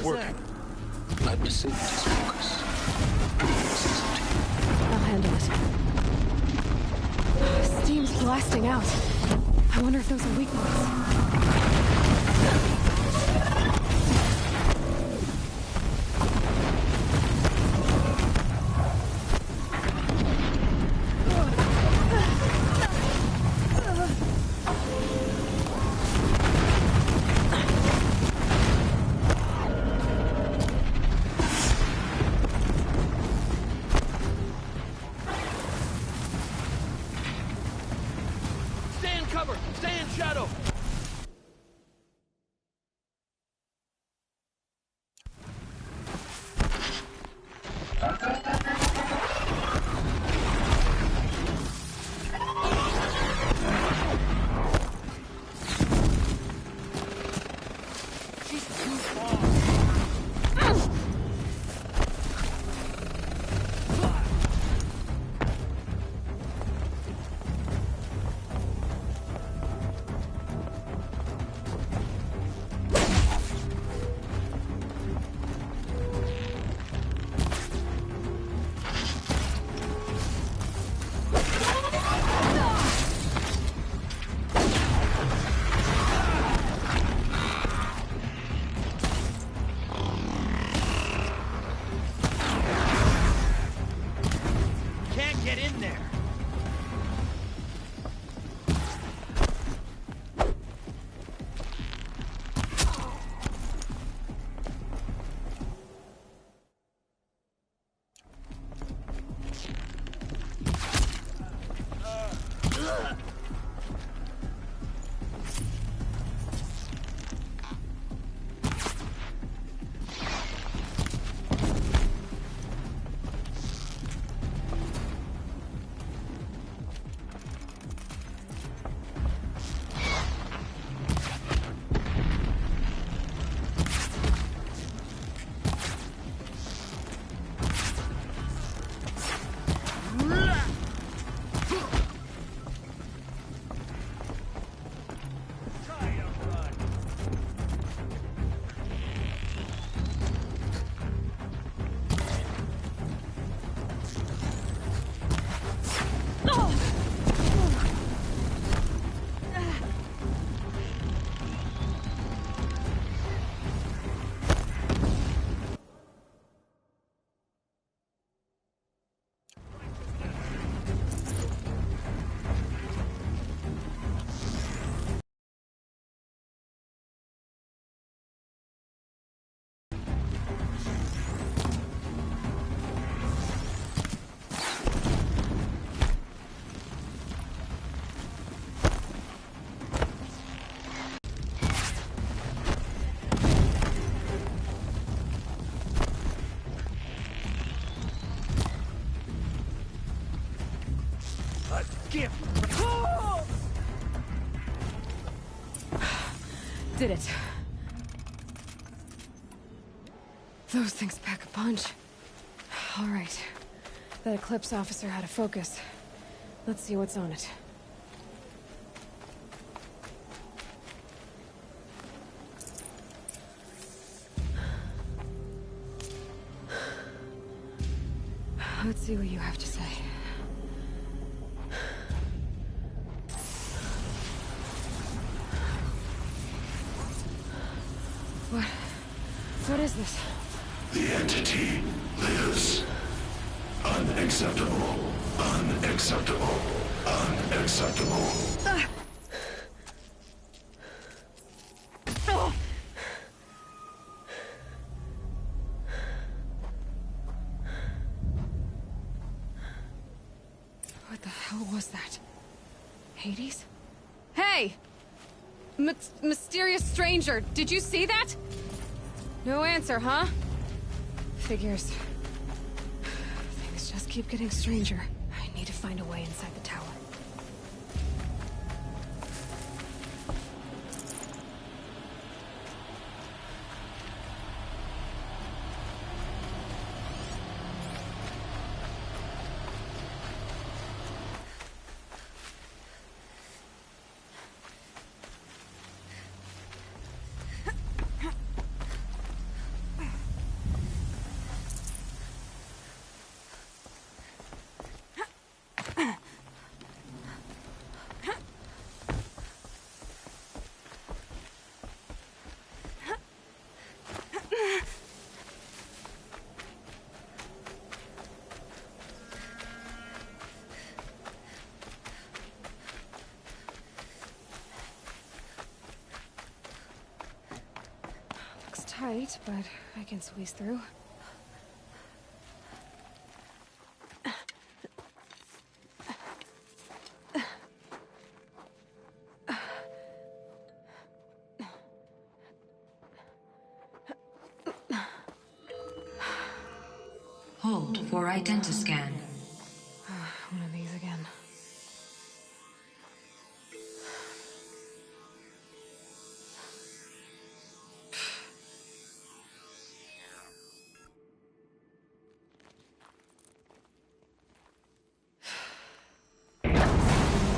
working. Let me see this focus. I'll handle it. Steam's blasting out. I wonder if those are weak points. Stay in cover! Stay in shadow! Can't get in there! Did it. Those things pack a punch. All right. That Eclipse officer had a focus. Let's see what's on it. Let's see what you have to say. What is this? The entity lives. Unacceptable. Unacceptable. Unacceptable. What the hell was that? Hades? Hey! Mysterious stranger, did you see that? No answer, huh? Figures. Things just keep getting stranger. I need to find a way inside the tower. tight, but I can squeeze through. Hold for identiscan. One of these again.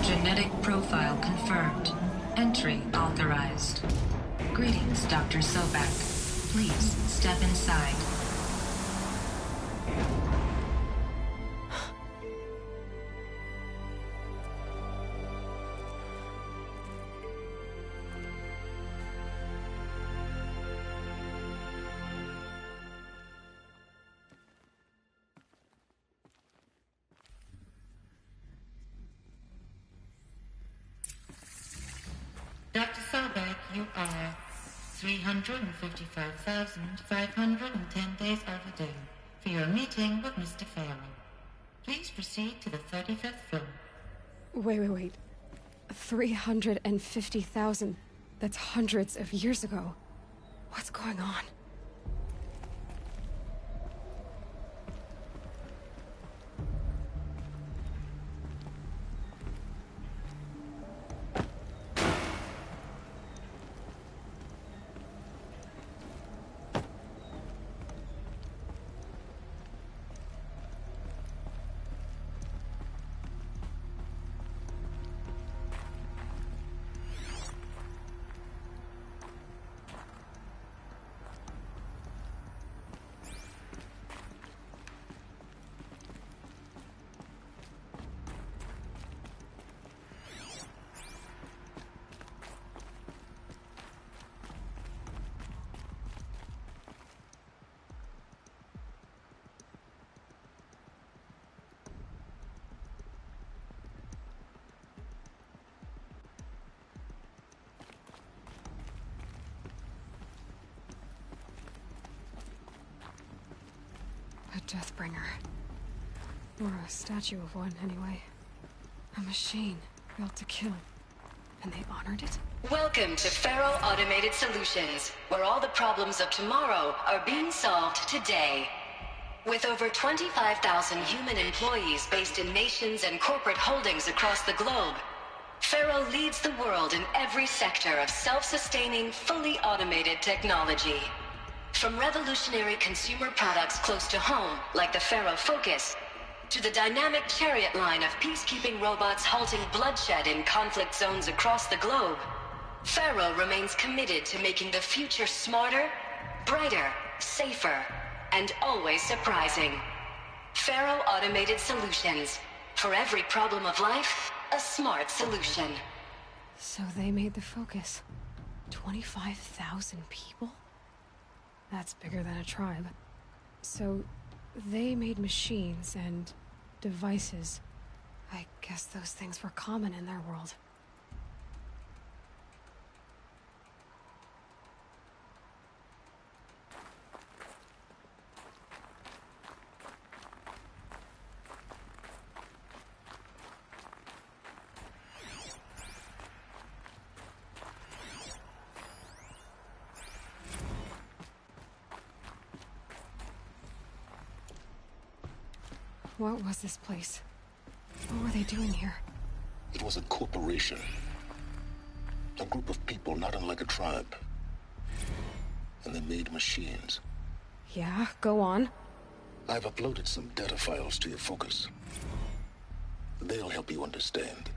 Genetic profile confirmed. Entry authorized. Greetings, Dr. Sobek. Please step inside. Dr. Sobek, you are 355,510 days overdue for your meeting with Mr. Farrell. Please proceed to the 35th floor. Wait. 350,000. That's hundreds of years ago. What's going on? A Deathbringer. Or a statue of one, anyway. A machine built to kill. And they honored it? Welcome to Faro Automated Solutions, where all the problems of tomorrow are being solved today. With over 25,000 human employees based in nations and corporate holdings across the globe, Faro leads the world in every sector of self-sustaining, fully automated technology. From revolutionary consumer products close to home, like the Faro Focus, to the dynamic Chariot line of peacekeeping robots halting bloodshed in conflict zones across the globe, Faro remains committed to making the future smarter, brighter, safer, and always surprising. Faro Automated Solutions. For every problem of life, a smart solution. So they made the Focus. 25,000 people? That's bigger than a tribe. So they made machines and devices. I guess those things were common in their world. What was this place? What were they doing here? It was a corporation. A group of people not unlike a tribe. And they made machines. Yeah, go on. I've uploaded some data files to your Focus. They'll help you understand.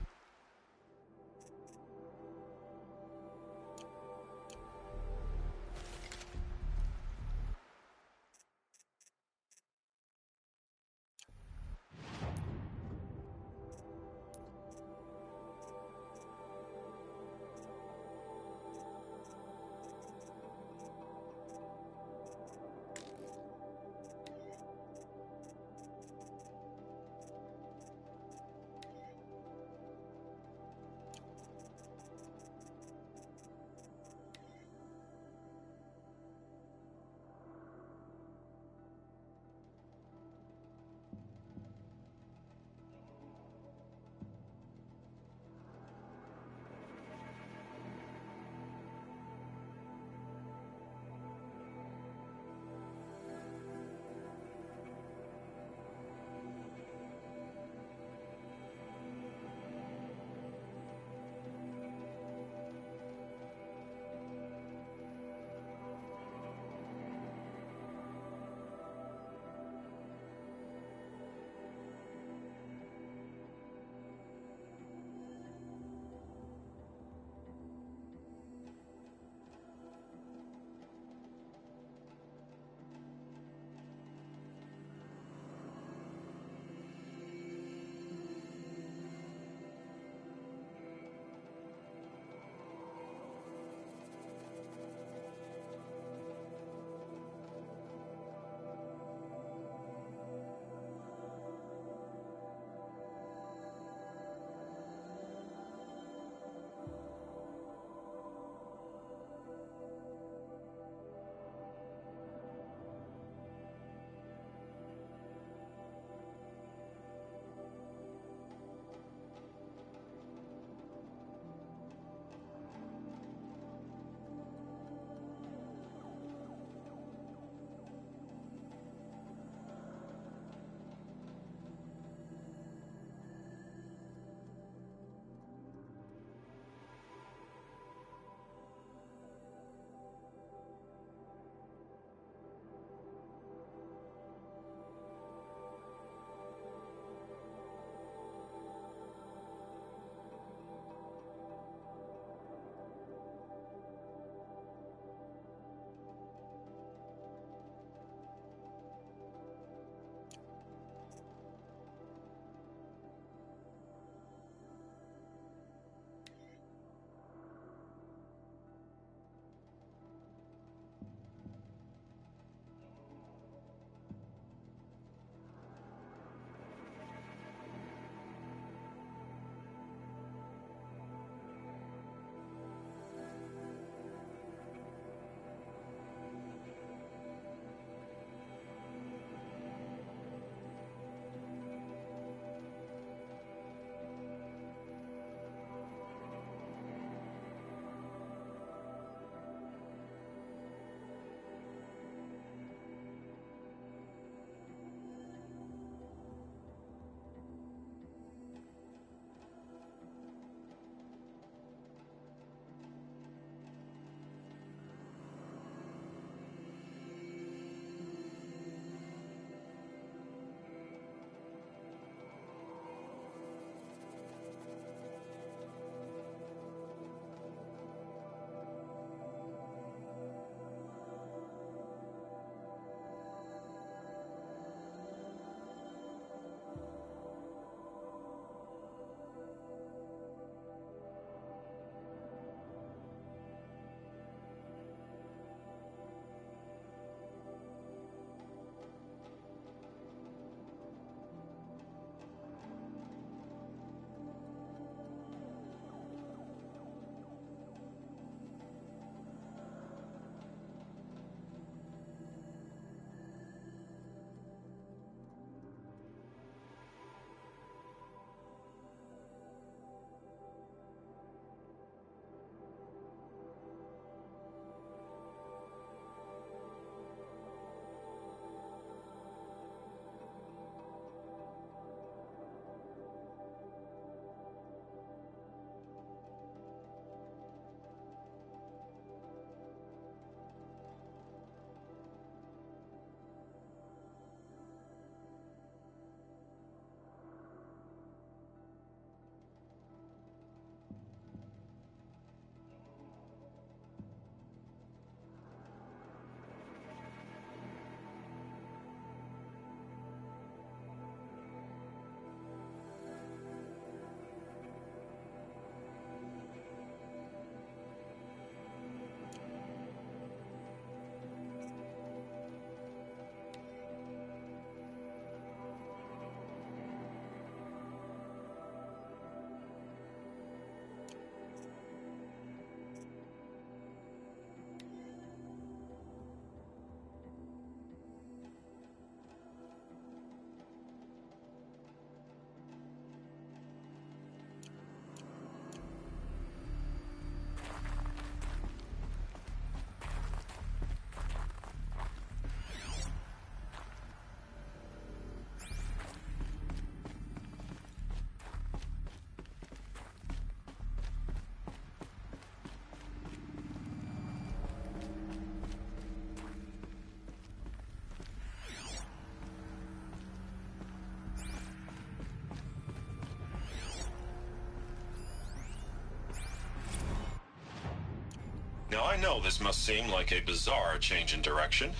Now, I know this must seem like a bizarre change in direction.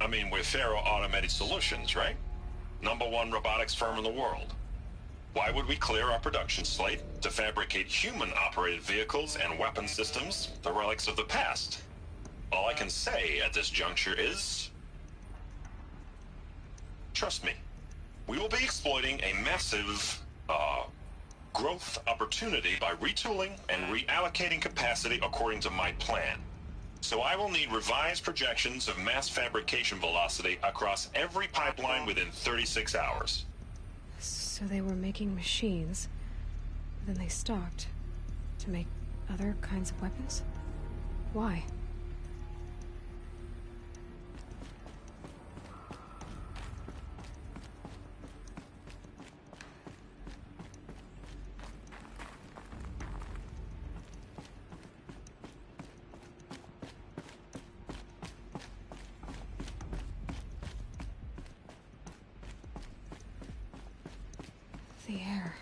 I mean, we're Faro Automated Solutions, right? #1 robotics firm in the world. Why would we clear our production slate to fabricate human-operated vehicles and weapon systems, the relics of the past? All I can say at this juncture is... trust me, we will be exploiting a massive, growth opportunity by retooling and reallocating capacity according to my plan. So I will need revised projections of mass fabrication velocity across every pipeline within 36 hours. So they were making machines, then they stopped to make other kinds of weapons? Why? The air.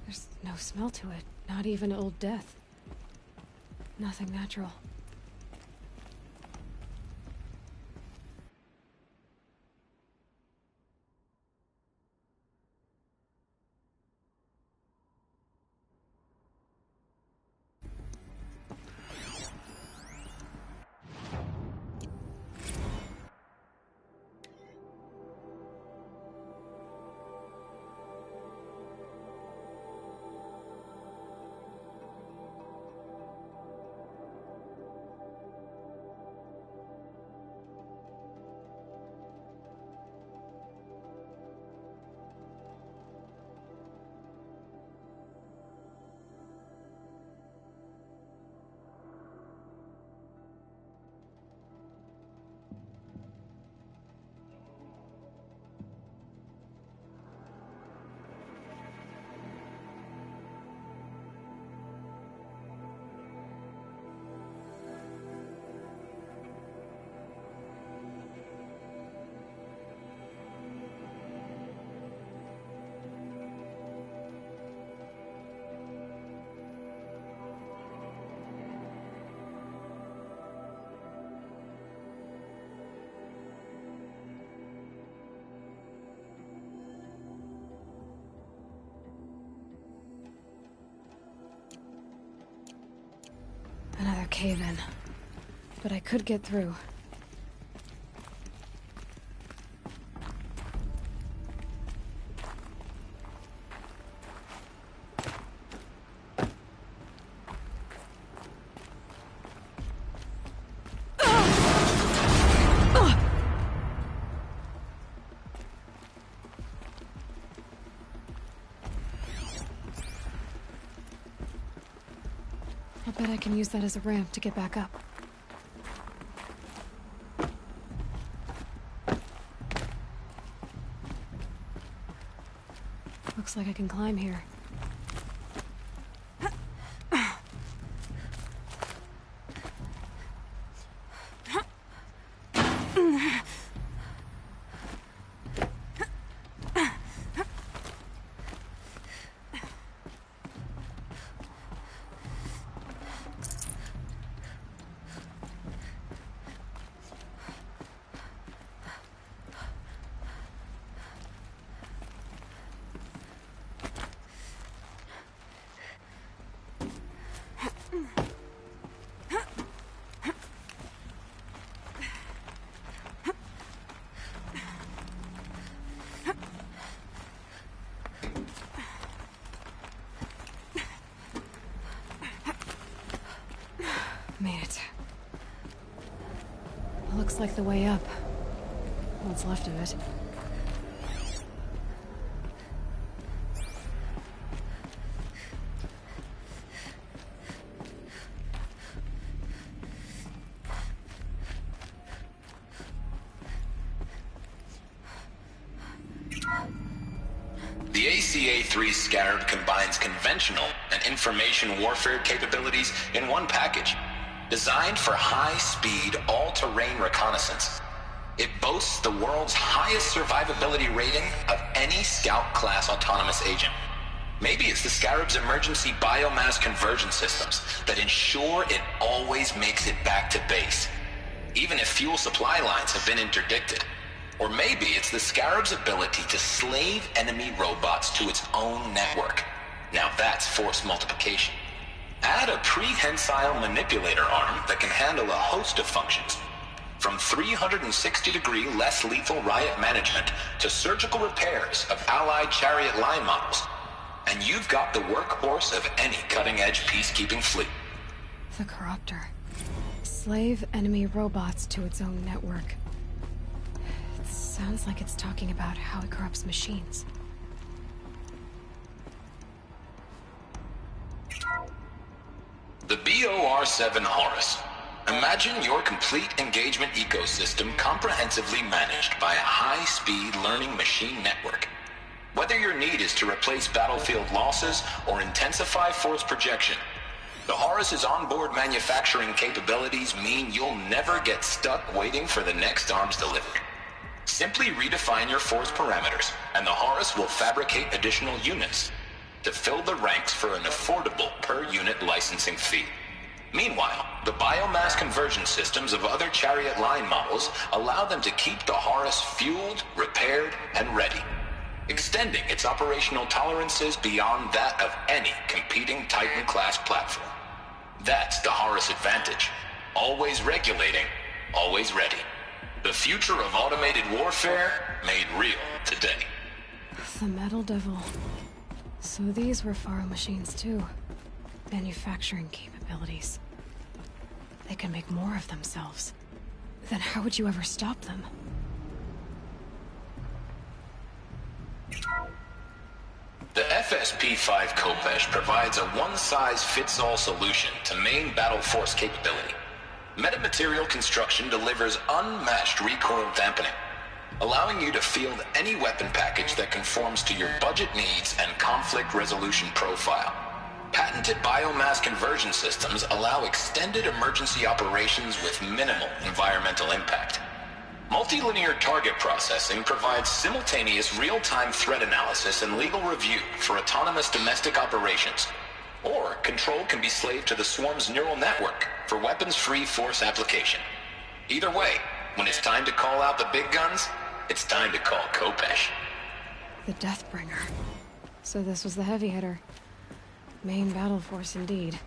There's no smell to it, not even old death. Nothing natural. Another cave-in. But I could get through. I bet I can use that as a ramp to get back up. Looks like I can climb here. Made it. Looks like the way up. What's left of it. The ACA-3 Scarab combines conventional and information warfare capabilities in one package. Designed for high-speed, all-terrain reconnaissance, it boasts the world's highest survivability rating of any Scout-class autonomous agent. Maybe it's the Scarab's emergency biomass conversion systems that ensure it always makes it back to base, even if fuel supply lines have been interdicted. Or maybe it's the Scarab's ability to slave enemy robots to its own network. Now that's force multiplication. Add a prehensile manipulator arm that can handle a host of functions, from 360-degree less lethal riot management to surgical repairs of Allied chariot line models. And you've got the workhorse of any cutting-edge peacekeeping fleet. The Corruptor. Slave enemy robots to its own network. It sounds like it's talking about how it corrupts machines. The BOR-7 Horus. Imagine your complete engagement ecosystem comprehensively managed by a high-speed learning machine network. Whether your need is to replace battlefield losses or intensify force projection, the Horus's onboard manufacturing capabilities mean you'll never get stuck waiting for the next arms delivered. Simply redefine your force parameters, and the Horus will fabricate additional units to fill the ranks for an affordable per-unit licensing fee. Meanwhile, the biomass conversion systems of other chariot line models allow them to keep the Horus fueled, repaired, and ready, extending its operational tolerances beyond that of any competing Titan-class platform. That's the Horus advantage. Always regulating, always ready. The future of automated warfare made real today. The Metal Devil. So these were Faro machines too. Manufacturing capabilities. They can make more of themselves. Then how would you ever stop them? The FSP-5 Khopesh provides a one-size-fits-all solution to main battle force capability. Metamaterial construction delivers unmatched recoil dampening, allowing you to field any weapon package that conforms to your budget needs and conflict resolution profile. Patented biomass conversion systems allow extended emergency operations with minimal environmental impact. Multilinear target processing provides simultaneous real-time threat analysis and legal review for autonomous domestic operations. Or control can be slaved to the Swarm's neural network for weapons-free force application. Either way, when it's time to call out the big guns, it's time to call Khopesh. The Deathbringer. So this was the heavy hitter. Main battle force indeed.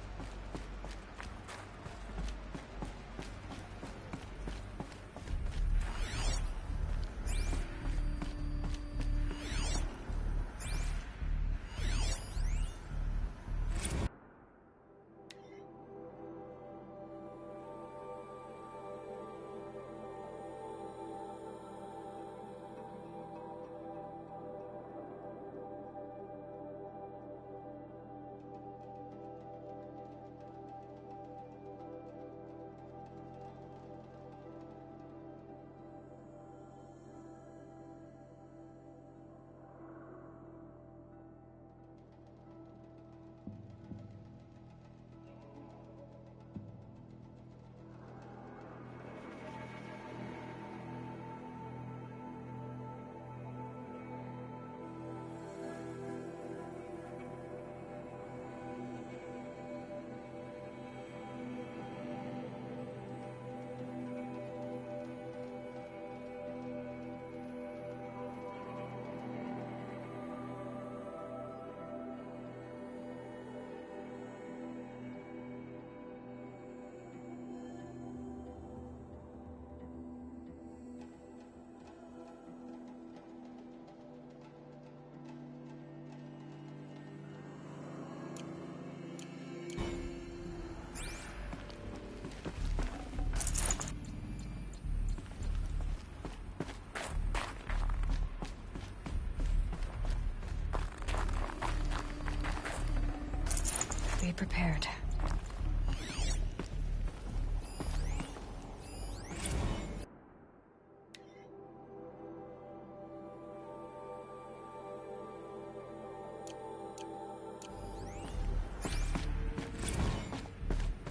Be prepared.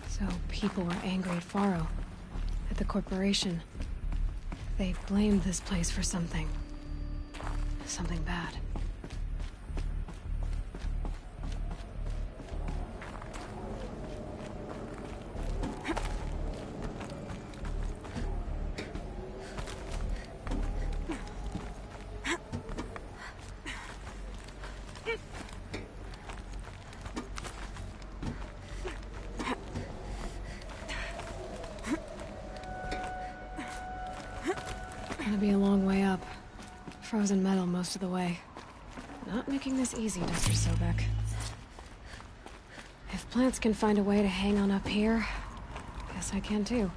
So people were angry at Faro, at the corporation. They blamed this place for something. Something bad. gonna be a long way up. Frozen metal most of the way. Not making this easy, Dr. Sobek. If plants can find a way to hang on up here, guess I can too.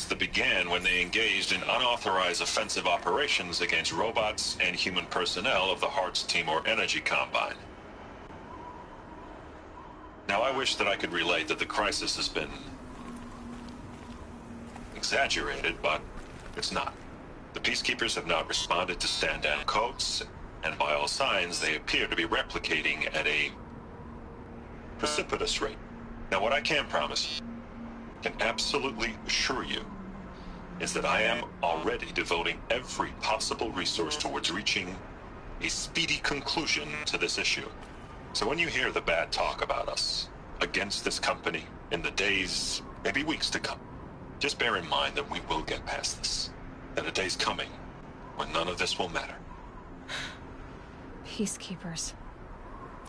That began when they engaged in unauthorized offensive operations against robots and human personnel of the Hearts Timor Energy Combine. Now, I wish that I could relate that the crisis has been exaggerated, but it's not. The Peacekeepers have not responded to stand-down codes, and by all signs, they appear to be replicating at a precipitous rate. Now, what I can promise, can absolutely assure you, is that I am already devoting every possible resource towards reaching a speedy conclusion to this issue. So when you hear the bad talk about us against this company in the days, maybe weeks to come, just bear in mind that we will get past this. That a day's coming when none of this will matter. Peacekeepers.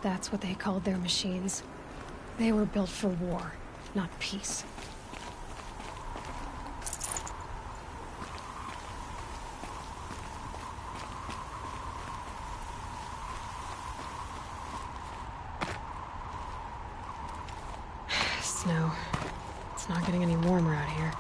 That's what they called their machines. They were built for war, not peace. Snow. It's not getting any warmer out here.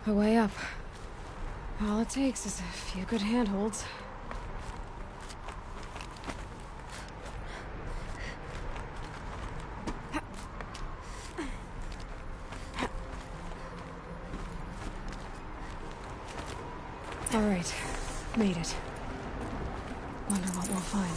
a way up. All it takes is a few good handholds. All right, made it. Wonder what we'll find.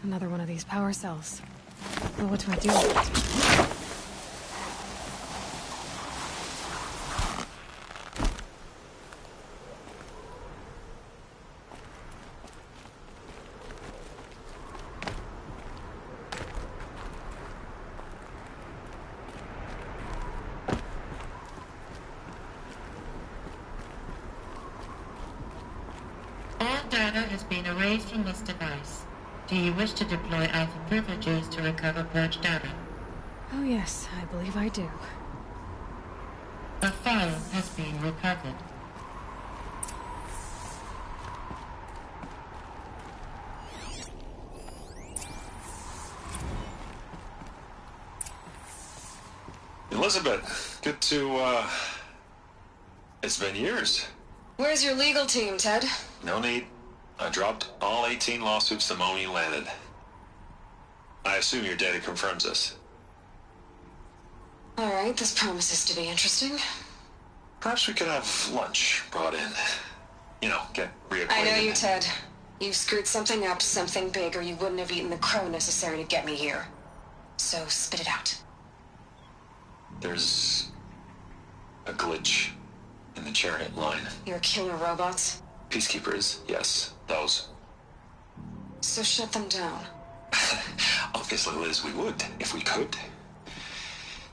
Another one of these power cells. Well, what do I do with it? All data has been erased from this device. Do you wish to deploy Alpha privileges to recover purged data? Oh yes, I believe I do. A file has been recovered. Elizabeth, good to, It's been years. Where's your legal team, Ted? No need. I dropped all 18 lawsuits the moment you landed. I assume your data confirms this. All right, this promises to be interesting. Perhaps we could have lunch brought in. You know, get reacquainted. I know you, Ted. You screwed something up, something big, or you wouldn't have eaten the crow necessary to get me here. So spit it out. There's a glitch in the chariot line. Your killer robots? Peacekeepers, yes, those. So shut them down. Obviously, Liz, we would, if we could.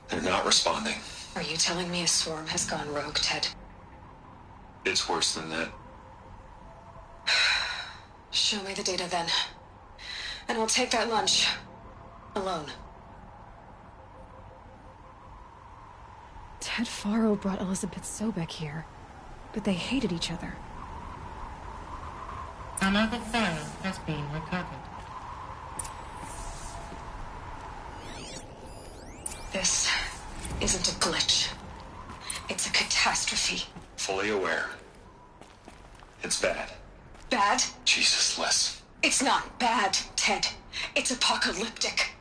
They're not responding. Are you telling me a swarm has gone rogue, Ted? It's worse than that. Show me the data then. And I'll take that lunch. Alone. Ted Faro brought Elizabeth Sobek here, but they hated each other. Another file has been recovered. This isn't a glitch. It's a catastrophe. Fully aware. It's bad. Bad? Jesus, Liz. It's not bad, Ted. It's apocalyptic.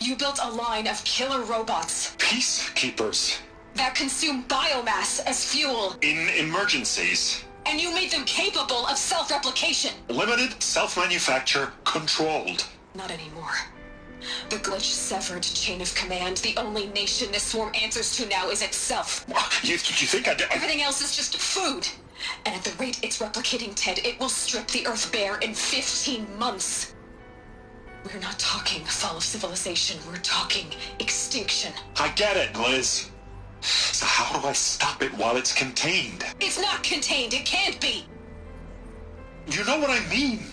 You built a line of killer robots. Peacekeepers. That consume biomass as fuel. In emergencies. And you made them capable of self-replication. Limited, self-manufacture, controlled. Not anymore. The glitch severed chain of command. The only nation this swarm answers to now is itself. You think I did? Everything else is just food. And at the rate it's replicating, Ted, it will strip the Earth bare in 15 months. We're not talking fall of civilization. We're talking extinction. I get it, Liz. So how do I stop it while it's contained? It's not contained. It can't be. You know what I mean.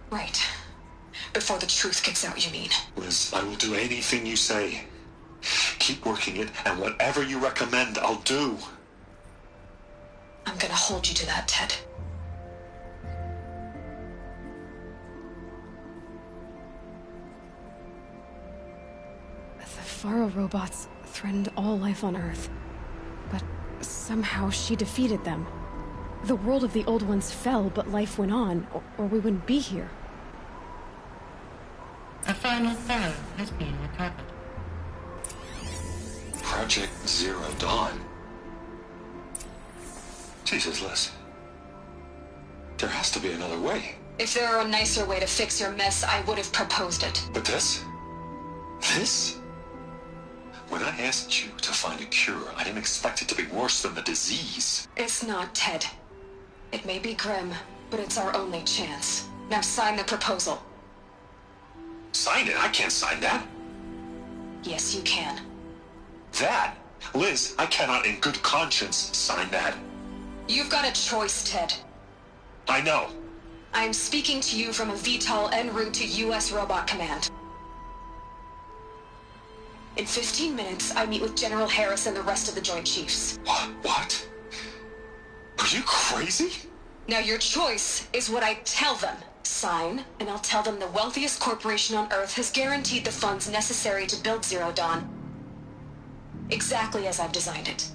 Right. Before the truth gets out, you mean? Liz, I will do anything you say. Keep working it, and whatever you recommend, I'll do. I'm gonna hold you to that, Ted. The Faro robots threatened all life on Earth. But somehow she defeated them. The world of the Old Ones fell, but life went on, or we wouldn't be here. A final file has been recovered. Project Zero Dawn. Jesus, Liz. There has to be another way. If there were a nicer way to fix your mess, I would have proposed it. But this? This? When I asked you to find a cure, I didn't expect it to be worse than the disease. It's not, Ted. It may be grim, but it's our only chance. Now sign the proposal. Sign it? I can't sign that. Yes, you can. That? Liz, I cannot in good conscience sign that. You've got a choice, Ted. I know. I am speaking to you from a VTOL en route to U.S. Robot Command. In 15 minutes, I meet with General Harris and the rest of the Joint Chiefs. What? Are you crazy? Now your choice is what I tell them. Sign, and I'll tell them the wealthiest corporation on Earth has guaranteed the funds necessary to build Zero Dawn. Exactly as I've designed it.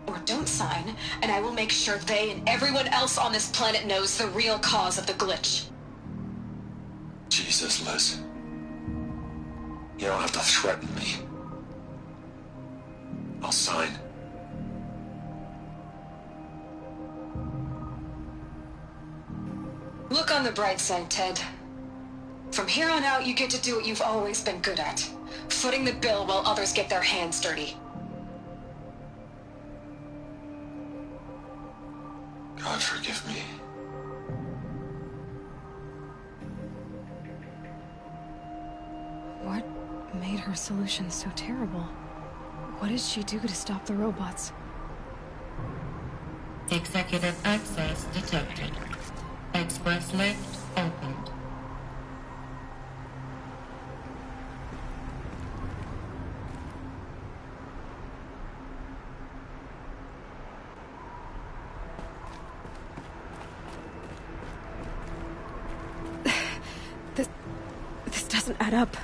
Or don't sign, and I will make sure they and everyone else on this planet knows the real cause of the glitch. Jesus, Liz. You don't have to threaten me. I'll sign. Look on the bright side, Ted. From here on out, you get to do what you've always been good at. Footing the bill while others get their hands dirty. God forgive me. What made her solution so terrible? What did she do to stop the robots? Executive access detected. Express lift opened. This doesn't add up.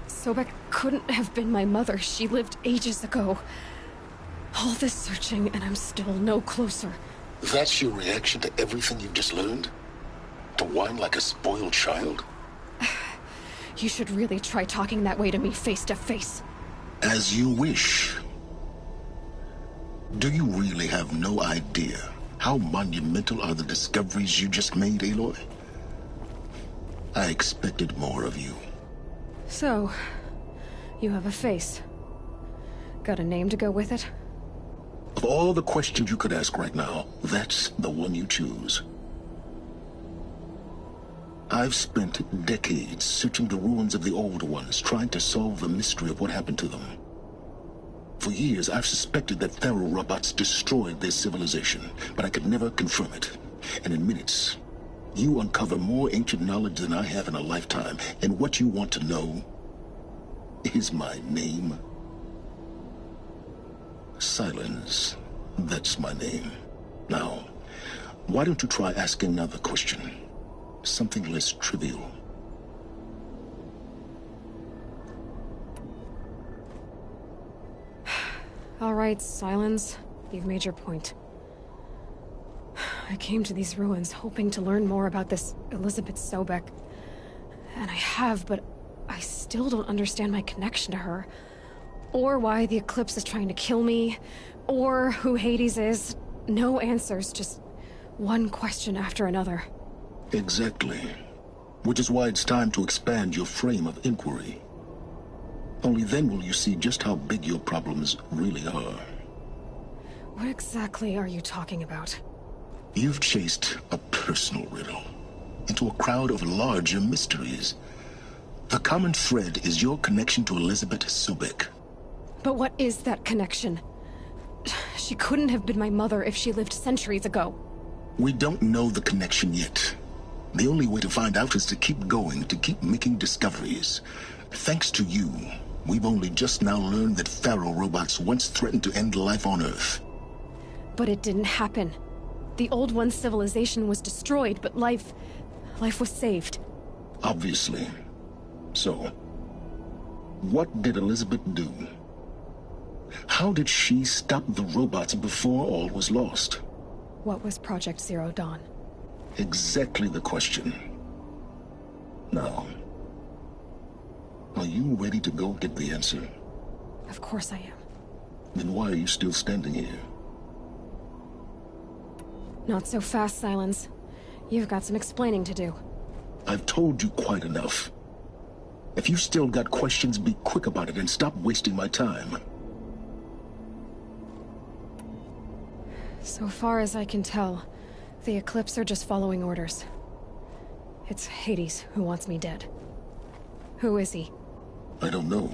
Sobek couldn't have been my mother. She lived ages ago. All this searching, and I'm still no closer. That's your reaction to everything you've just learned? To whine like a spoiled child? You should really try talking that way to me face to face. As you wish. Do you really have no idea how monumental are the discoveries you just made, Aloy? I expected more of you. So, you have a face. Got a name to go with it? Of all the questions you could ask right now, that's the one you choose. I've spent decades searching the ruins of the old ones, trying to solve the mystery of what happened to them. For years, I've suspected that Faro robots destroyed their civilization, but I could never confirm it. And in minutes, you uncover more ancient knowledge than I have in a lifetime, and what you want to know is my name. Silence. That's my name. Now, why don't you try asking another question? Something less trivial. All right, Silence. You've made your point. I came to these ruins hoping to learn more about this Elizabeth Sobek. And I have, but I still don't understand my connection to her. Or why the Eclipse is trying to kill me. Or who Hades is. No answers, just one question after another. Exactly. Which is why it's time to expand your frame of inquiry. Only then will you see just how big your problems really are. What exactly are you talking about? You've chased a personal riddle into a crowd of larger mysteries. The common thread is your connection to Elizabeth Sobek. But what is that connection? She couldn't have been my mother if she lived centuries ago. We don't know the connection yet. The only way to find out is to keep going, to keep making discoveries. Thanks to you, we've only just now learned that Faro robots once threatened to end life on Earth. But it didn't happen. The Old One's civilization was destroyed, but life was saved. Obviously. So, what did Elizabeth do? How did she stop the robots before all was lost? What was Project Zero Dawn? Exactly the question. Now, are you ready to go get the answer? Of course I am. Then why are you still standing here? Not so fast, Silence. You've got some explaining to do. I've told you quite enough. If you've still got questions, be quick about it and stop wasting my time. So far as I can tell, the Eclipse are just following orders. It's Hades who wants me dead. Who is he? I don't know.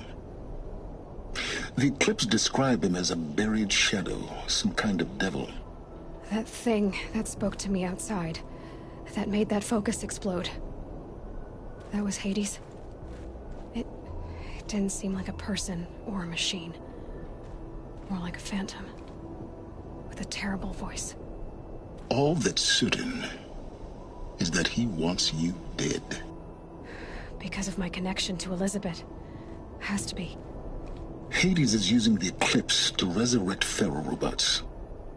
The Eclipse describe him as a buried shadow, some kind of devil. That thing that spoke to me outside, that made that focus explode. That was Hades? It didn't seem like a person or a machine. More like a phantom. With a terrible voice. All that's certain is that he wants you dead. Because of my connection to Elizabeth. Has to be. Hades is using the Eclipse to resurrect Faro robots.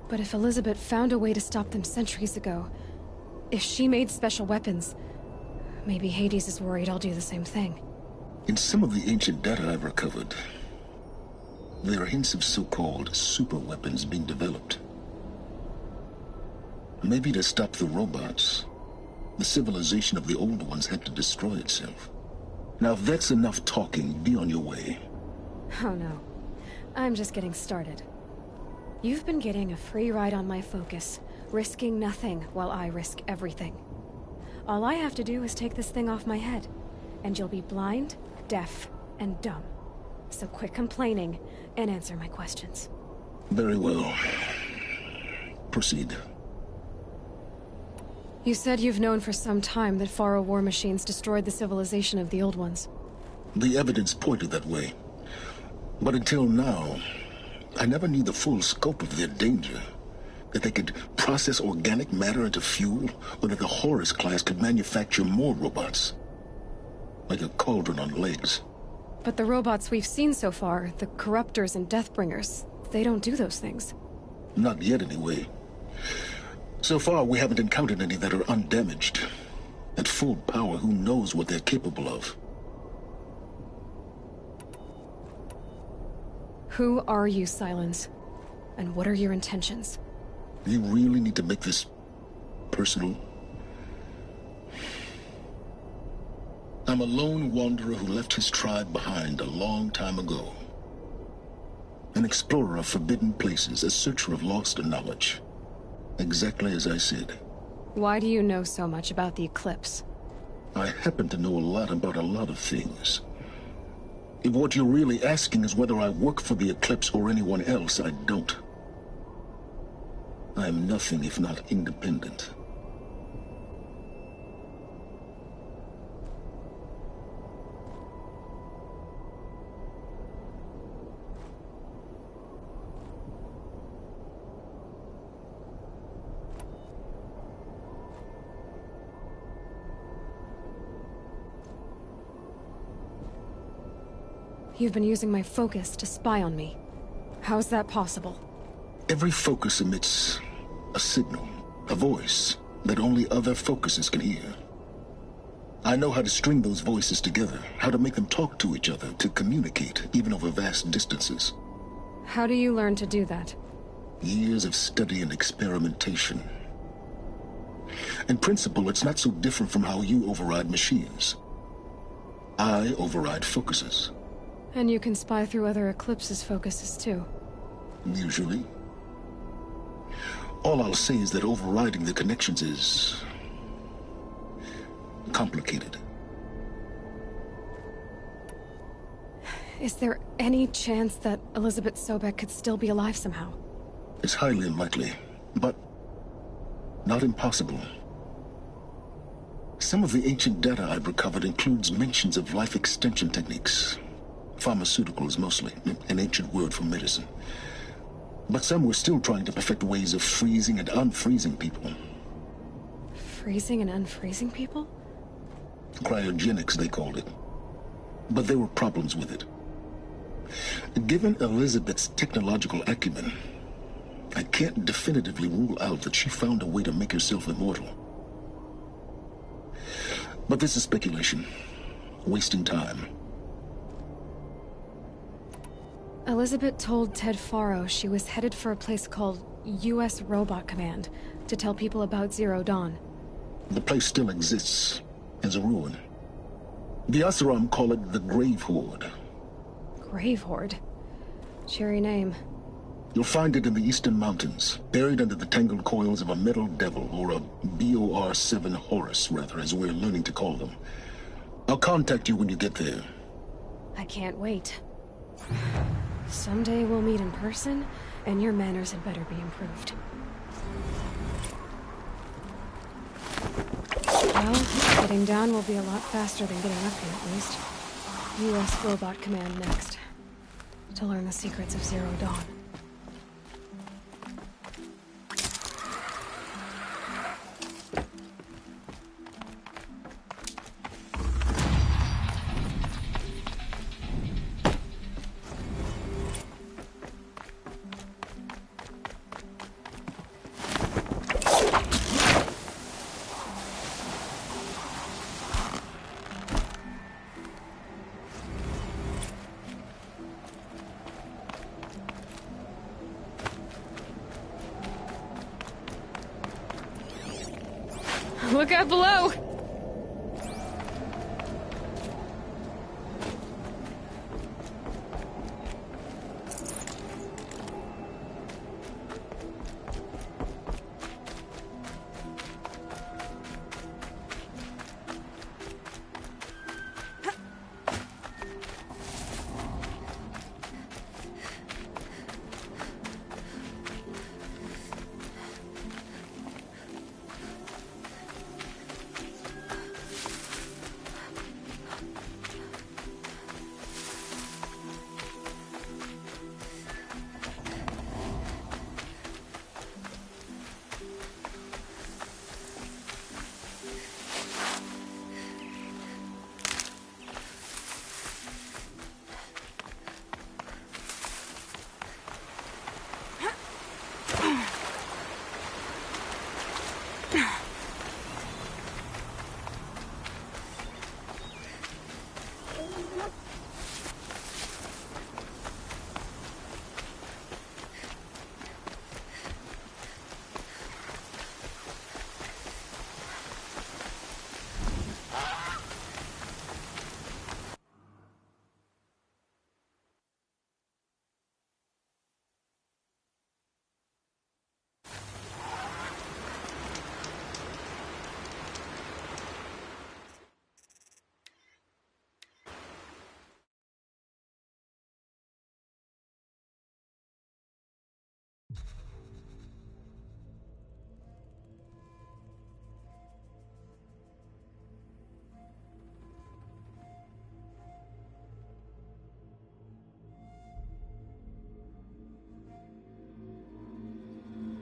But if Elizabeth found a way to stop them centuries ago, if she made special weapons, maybe Hades is worried I'll do the same thing. In some of the ancient data I've recovered, there are hints of so-called super weapons being developed. Maybe to stop the robots, the civilization of the old ones had to destroy itself. Now, if that's enough talking, be on your way. Oh no. I'm just getting started. You've been getting a free ride on my focus, risking nothing while I risk everything. All I have to do is take this thing off my head, and you'll be blind, deaf, and dumb. So quit complaining and answer my questions. Very well. Proceed. You said you've known for some time that Faro war machines destroyed the civilization of the old ones. The evidence pointed that way. But until now, I never knew the full scope of their danger. That they could process organic matter into fuel, or that the Horus class could manufacture more robots. Like a cauldron on legs. But the robots we've seen so far, the Corruptors and Deathbringers, they don't do those things. Not yet, anyway. So far, we haven't encountered any that are undamaged. At full power, who knows what they're capable of? Who are you, Sylens? And what are your intentions? You really need to make this personal? I'm a lone wanderer who left his tribe behind a long time ago. An explorer of forbidden places, a searcher of lost knowledge. Exactly as I said. Why do you know so much about the Eclipse? I happen to know a lot about a lot of things. If what you're really asking is whether I work for the Eclipse or anyone else, I don't. I am nothing if not independent. You've been using my focus to spy on me. How's that possible? Every focus emits a signal, a voice, that only other focuses can hear. I know how to string those voices together, how to make them talk to each other, to communicate, even over vast distances. How do you learn to do that? Years of study and experimentation. In principle, it's not so different from how you override machines. I override focuses. And you can spy through other Eclipse's focuses too. Usually. All I'll say is that overriding the connections is complicated. Is there any chance that Elizabeth Sobek could still be alive somehow? It's highly unlikely, but not impossible. Some of the ancient data I've recovered includes mentions of life extension techniques. Pharmaceuticals, mostly, an ancient word for medicine. But some were still trying to perfect ways of freezing and unfreezing people. Freezing and unfreezing people? Cryogenics, they called it. But there were problems with it. Given Elizabeth's technological acumen, I can't definitively rule out that she found a way to make herself immortal. But this is speculation. Wasting time. Elizabeth told Ted Faro she was headed for a place called U.S. Robot Command to tell people about Zero Dawn. The place still exists, as a ruin. The Oseram call it the Grave Horde. Grave Horde? Cheery name. You'll find it in the Eastern Mountains, buried under the tangled coils of a metal devil, or a BOR-7 Horus, rather, as we're learning to call them. I'll contact you when you get there. I can't wait. Someday we'll meet in person, and your manners had better be improved. Well, getting down will be a lot faster than getting up here, at least. U.S. Robot Command next. To learn the secrets of Zero Dawn. Look out below!